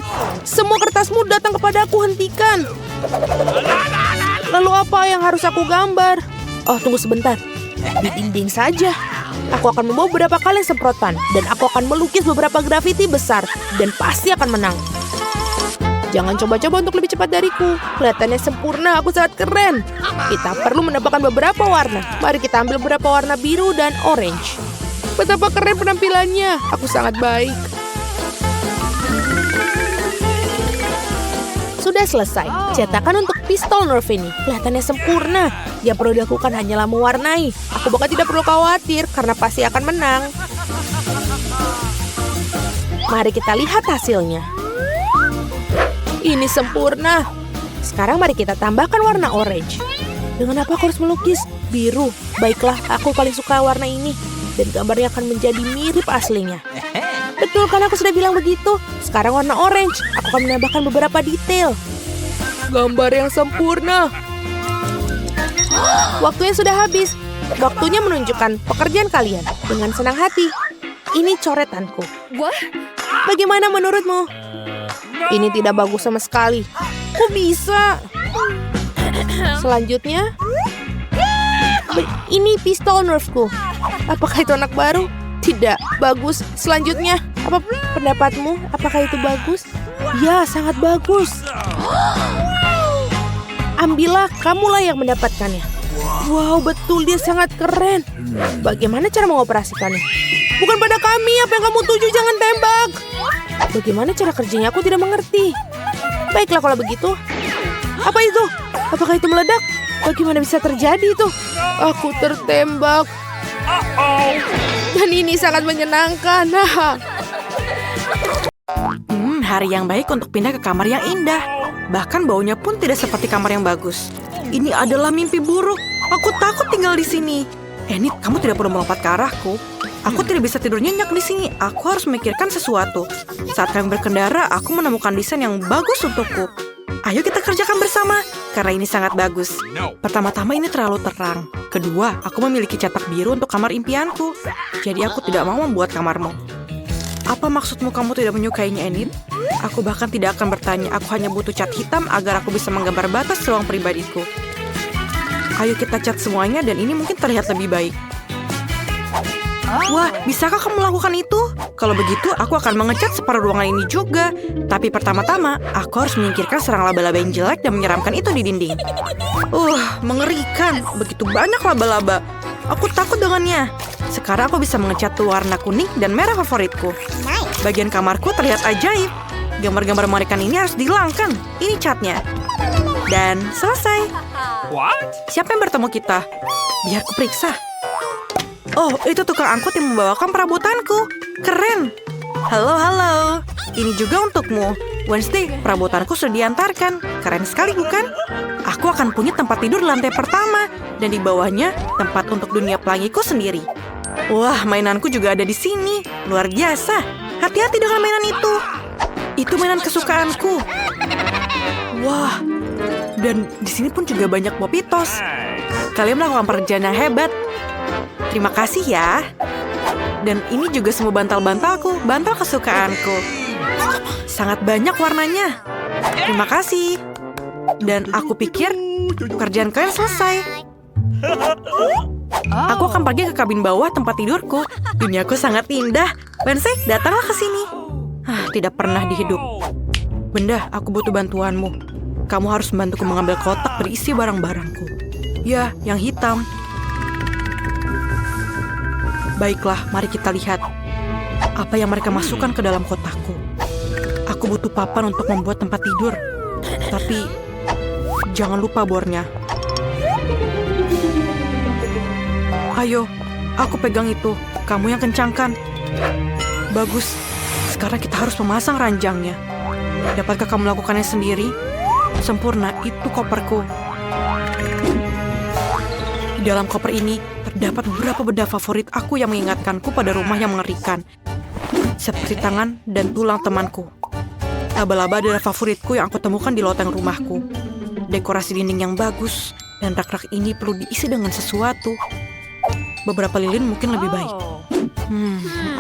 S1: Semua kertasmu datang kepadaku. Hentikan. Lalu apa yang harus aku gambar? Oh, tunggu sebentar. Di dinding saja. Aku akan membawa beberapa kali semprotan. Dan aku akan melukis beberapa grafiti besar. Dan pasti akan menang. Jangan coba-coba untuk lebih cepat dariku. Kelihatannya sempurna, aku sangat keren. Kita perlu menambahkan beberapa warna. Mari kita ambil beberapa warna biru dan orange. Betapa keren penampilannya. Aku sangat baik. Sudah selesai. Cetakan untuk pistol Nerf ini. Kelihatannya sempurna. Yang perlu dilakukan hanyalah mewarnai. Aku bahkan tidak perlu khawatir karena pasti akan menang. Mari kita lihat hasilnya. Ini sempurna. Sekarang mari kita tambahkan warna orange. Dengan apa aku harus melukis? Biru. Baiklah, aku paling suka warna ini. Dan gambarnya akan menjadi mirip aslinya. Betul kan aku sudah bilang begitu? Sekarang warna orange. Aku akan menambahkan beberapa detail. Gambar yang sempurna. Waktunya sudah habis. Waktunya menunjukkan pekerjaan kalian. Dengan senang hati. Ini coretanku.
S2: What?
S1: Bagaimana menurutmu? Ini tidak bagus sama sekali. Kok bisa? Selanjutnya, ini pistol Nerfku. Apakah itu anak baru? Tidak, bagus. Selanjutnya, apa pendapatmu? Apakah itu bagus? Ya, sangat bagus. Ambillah, kamulah yang mendapatkannya. Wow, betul, dia sangat keren. Bagaimana cara mengoperasikannya? Bukan pada kami, apa yang kamu tuju, jangan tembak. Bagaimana cara kerjanya, aku tidak mengerti. Baiklah kalau begitu. Apa itu? Apakah itu meledak? Bagaimana bisa terjadi itu? Aku tertembak. Dan ini sangat menyenangkan.
S4: Hari yang baik untuk pindah ke kamar yang indah. Bahkan baunya pun tidak seperti kamar yang bagus. Ini adalah mimpi buruk. Aku takut tinggal di sini. Enid, kamu tidak perlu melompat ke arahku. Aku tidak bisa tidur nyenyak di sini. Aku harus memikirkan sesuatu. Saat kami berkendara, aku menemukan desain yang bagus untukku. Ayo kita kerjakan bersama, karena ini sangat bagus.
S3: No.
S4: Pertama-tama ini terlalu terang. Kedua, aku memiliki cetak biru untuk kamar impianku. Jadi aku tidak mau membuat kamarmu. Apa maksudmu kamu tidak menyukainya, Enid? Aku bahkan tidak akan bertanya. Aku hanya butuh cat hitam agar aku bisa menggambar batas ruang pribadiku. Ayo kita cat semuanya dan ini mungkin terlihat lebih baik. Wah, bisakah kamu melakukan itu? Kalau begitu, aku akan mengecat separuh ruangan ini juga. Tapi pertama-tama, aku harus menyingkirkan serang laba-laba yang jelek dan menyeramkan itu di dinding. Mengerikan. Begitu banyak laba-laba. Aku takut dengannya. Sekarang aku bisa mengecat warna kuning dan merah favoritku. Bagian kamarku terlihat ajaib. Gambar-gambar mengerikan ini harus dihilangkan. Ini catnya. Dan selesai.
S3: What?
S4: Siapa yang bertemu kita? Biar ku periksa. Oh, itu tukang angkut yang membawakan perabotanku. Keren. Halo. Ini juga untukmu. Wednesday, perabotanku sudah diantarkan. Keren sekali, bukan? Aku akan punya tempat tidur di lantai pertama. Dan di bawahnya, tempat untuk dunia pelangiku sendiri. Wah, mainanku juga ada di sini. Luar biasa. Hati-hati dengan mainan itu. Itu mainan kesukaanku. Wah, dan di sini pun juga banyak Popitos. Kalian melakukan pekerjaan yang hebat. Terima kasih ya. Dan ini juga semua bantal-bantalku, bantal kesukaanku. Sangat banyak warnanya. Terima kasih. Dan aku pikir pekerjaan kalian selesai. Aku akan pergi ke kabin bawah tempat tidurku. Duniaku sangat indah. Wednesday, datanglah ke sini. Tidak pernah di hidup. Benda, aku butuh bantuanmu. Kamu harus membantuku mengambil kotak berisi barang-barangku. Ya, yang hitam. Baiklah, mari kita lihat apa yang mereka masukkan ke dalam kotakku. Aku butuh papan untuk membuat tempat tidur. Tapi, jangan lupa bornya. Ayo, aku pegang itu. Kamu yang kencangkan. Bagus. Sekarang kita harus memasang ranjangnya. Dapatkah kamu melakukannya sendiri? Sempurna, itu koperku. Di dalam koper ini terdapat beberapa benda favorit aku yang mengingatkanku pada rumah yang mengerikan. Seperti tangan dan tulang temanku. Laba-laba adalah favoritku yang aku temukan di loteng rumahku. Dekorasi dinding yang bagus, dan rak-rak ini perlu diisi dengan sesuatu. Beberapa lilin mungkin lebih baik.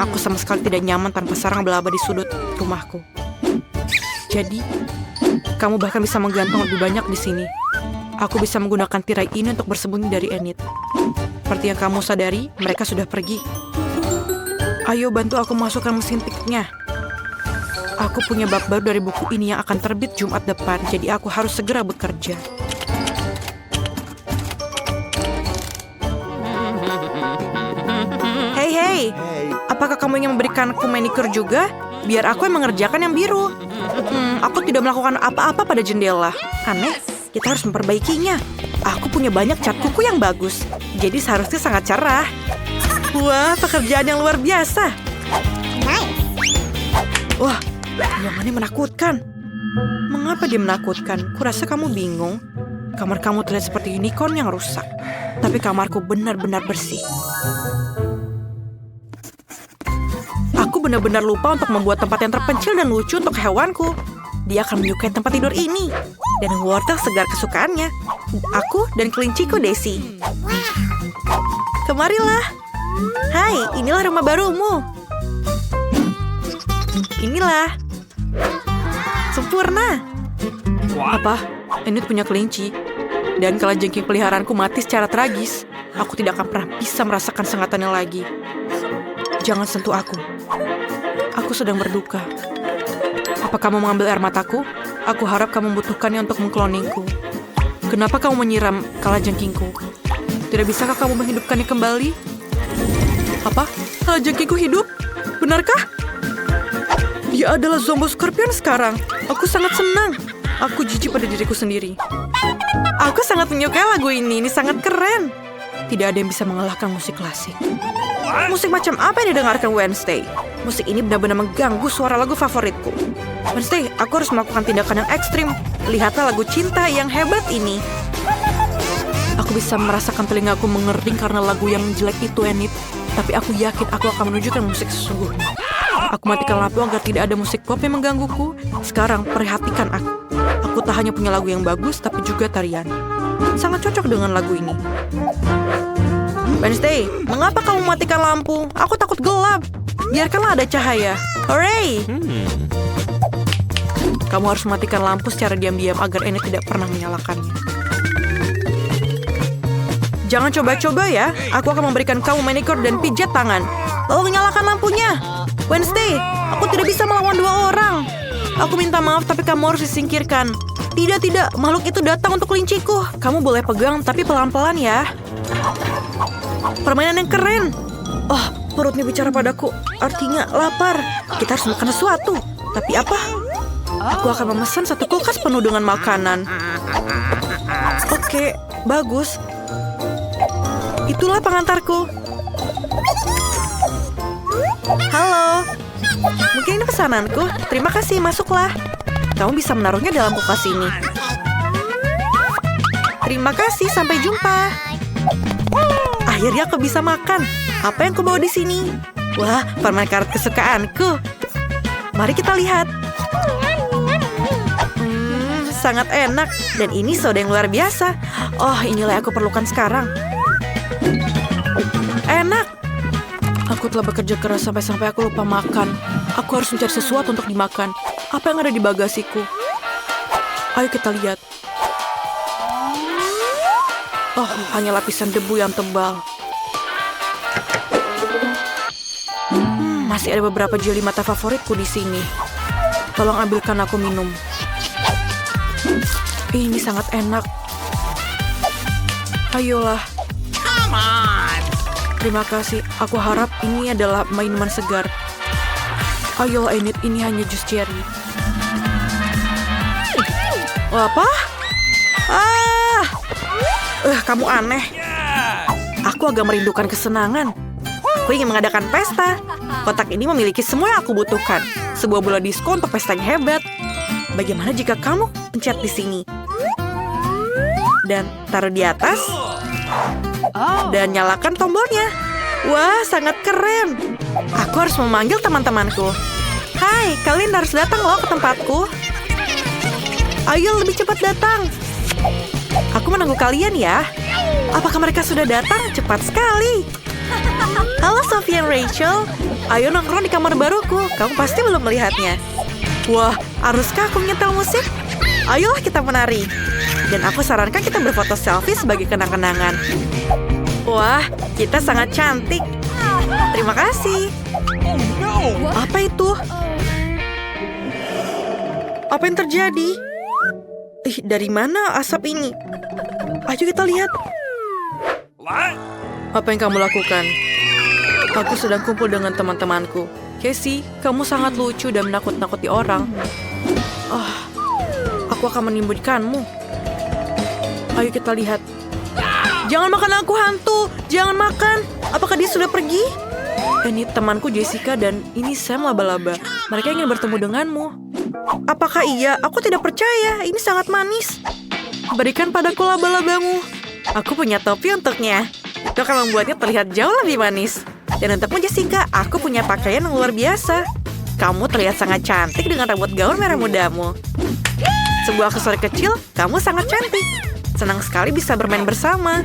S4: Aku sama sekali tidak nyaman tanpa sarang laba-laba di sudut rumahku. Jadi, kamu bahkan bisa menggantung lebih banyak di sini. Aku bisa menggunakan tirai ini untuk bersembunyi dari Enid. Seperti yang kamu sadari, mereka sudah pergi. Ayo bantu aku masukkan mesin tiknya. Aku punya bab baru dari buku ini yang akan terbit Jumat depan, jadi aku harus segera bekerja. Hei, apakah kamu ingin memberikanku manicure juga? Biar aku yang mengerjakan yang biru. Aku tidak melakukan apa-apa pada jendela. Aneh, kita harus memperbaikinya. Aku punya banyak cat kuku yang bagus, jadi seharusnya sangat cerah. Wah, pekerjaan yang luar biasa. Wah, ruangannya menakutkan. Mengapa dia menakutkan? Kurasa kamu bingung. Kamar kamu terlihat seperti unicorn yang rusak. Tapi kamarku benar-benar bersih. Aku benar-benar lupa untuk membuat tempat yang terpencil dan lucu untuk hewanku. Dia akan menyukai tempat tidur ini. Dan wortel segar kesukaannya. Aku dan kelinciku Daisy. Kemarilah. Hai, inilah rumah barumu. Inilah. Sempurna. Apa? Enid punya kelinci. Dan kalau jengking peliharaanku mati secara tragis, aku tidak akan pernah bisa merasakan sengatannya lagi. Jangan sentuh aku. Aku sedang berduka. Apa kamu mengambil air mataku? Aku harap kamu membutuhkannya untuk mengkloningku. Kenapa kamu menyiram kalajengkingku? Tidak bisakah kamu menghidupkannya kembali? Apa? Kalajengkingku hidup? Benarkah? Dia adalah Zombo Scorpion sekarang. Aku sangat senang. Aku jijik pada diriku sendiri. Aku sangat menyukai lagu ini. Ini sangat keren. Tidak ada yang bisa mengalahkan musik klasik. Musik macam apa yang didengarkan Wednesday? Musik ini benar-benar mengganggu suara lagu favoritku. Wednesday, aku harus melakukan tindakan yang ekstrim. Lihatlah lagu cinta yang hebat ini. Aku bisa merasakan telingaku mengering karena lagu yang jelek itu, Enid. Tapi aku yakin aku akan menunjukkan musik sesungguhnya. Aku matikan lampu agar tidak ada musik pop yang menggangguku. Sekarang, perhatikan aku. Aku tak hanya punya lagu yang bagus, tapi juga tarian. Sangat cocok dengan lagu ini. Wednesday, mengapa kamu matikan lampu? Aku takut gelap. Biarkanlah ada cahaya. Hooray! Kamu harus mematikan lampu secara diam-diam agar Enid tidak pernah menyalakannya. Jangan coba-coba ya. Aku akan memberikan kamu manicure dan pijat tangan. Lalu nyalakan lampunya. Wednesday, aku tidak bisa melawan dua orang. Aku minta maaf, tapi kamu harus disingkirkan. Tidak. Makhluk itu datang untuk kelinciku. Kamu boleh pegang, tapi pelan-pelan ya. Permainan yang keren. Oh, perutnya bicara padaku. Artinya lapar. Kita harus makan sesuatu. Tapi apa? Aku akan memesan satu kulkas penuh dengan makanan. Oke, bagus. Itulah pengantarku. Halo. Mungkin ini pesananku. Terima kasih, masuklah. Kamu bisa menaruhnya dalam kulkas ini. Terima kasih, sampai jumpa. Akhirnya aku bisa makan. Apa yang kubawa di sini? Wah, permen karet kesukaanku. Mari kita lihat. Sangat enak. Dan ini soda yang luar biasa. Oh, inilah yang aku perlukan sekarang. Enak. Aku telah bekerja keras sampai aku lupa makan. Aku harus mencari sesuatu untuk dimakan. Apa yang ada di bagasiku? Ayo kita lihat. Oh, hanya lapisan debu yang tebal. Masih ada beberapa jeli mata favoritku di sini. Tolong ambilkan aku minum. Ini sangat enak. Ayolah.
S3: Come on.
S4: Terima kasih. Aku harap ini adalah minuman segar. Ayolah, Enid. Ini hanya jus cherry. Apa? Kamu aneh.
S3: Yes.
S4: Aku agak merindukan kesenangan. Aku ingin mengadakan pesta. Kotak ini memiliki semua yang aku butuhkan. Sebuah bola disko untuk pesta yang hebat. Bagaimana jika kamu pencet di sini? Dan taruh di atas. Dan nyalakan tombolnya. Wah, sangat keren. Aku harus memanggil teman-temanku. Hai, kalian harus datang loh ke tempatku. Ayo lebih cepat datang. Aku menunggu kalian ya. Apakah mereka sudah datang? Cepat sekali. Halo Sophie dan Rachel. Ayo nongkrong di kamar baruku. Kamu pasti belum melihatnya. Wah, haruskah aku menyetel musik? Ayolah kita menari. Dan aku sarankan kita berfoto selfie sebagai kenang-kenangan. Wah, kita sangat cantik. Terima kasih.
S3: Oh no.
S4: Apa itu? Apa yang terjadi? Dari mana asap ini? Ayo kita lihat.
S3: What?
S4: Apa yang kamu lakukan? Aku sedang kumpul dengan teman-temanku. Casey, kamu sangat lucu dan menakut-nakuti orang. Aku akan menimbulkanmu. Ayo kita lihat. Jangan makan aku, hantu. Jangan makan. Apakah dia sudah pergi? Ini temanku Jessica dan ini Sam laba-laba. Mereka ingin bertemu denganmu. Apakah iya? Aku tidak percaya. Ini sangat manis. Berikan padaku laba-labamu. Aku punya topi untuknya. Itu akan membuatnya terlihat jauh lebih manis. Dan untukmu Jessica, aku punya pakaian yang luar biasa. Kamu terlihat sangat cantik dengan rambut gaun merah mudamu. Sebuah aksesoris kecil, kamu sangat cantik. Senang sekali bisa bermain bersama.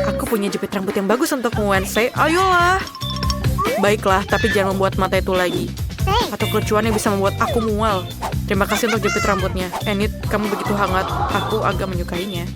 S4: Aku punya jepit rambut yang bagus untukmu, Wednesday. Ayolah. Baiklah, tapi jangan membuat mata itu lagi. Atau kelucuan yang bisa membuat aku mual. Terima kasih untuk jepit rambutnya. Enid, kamu begitu hangat. Aku agak menyukainya.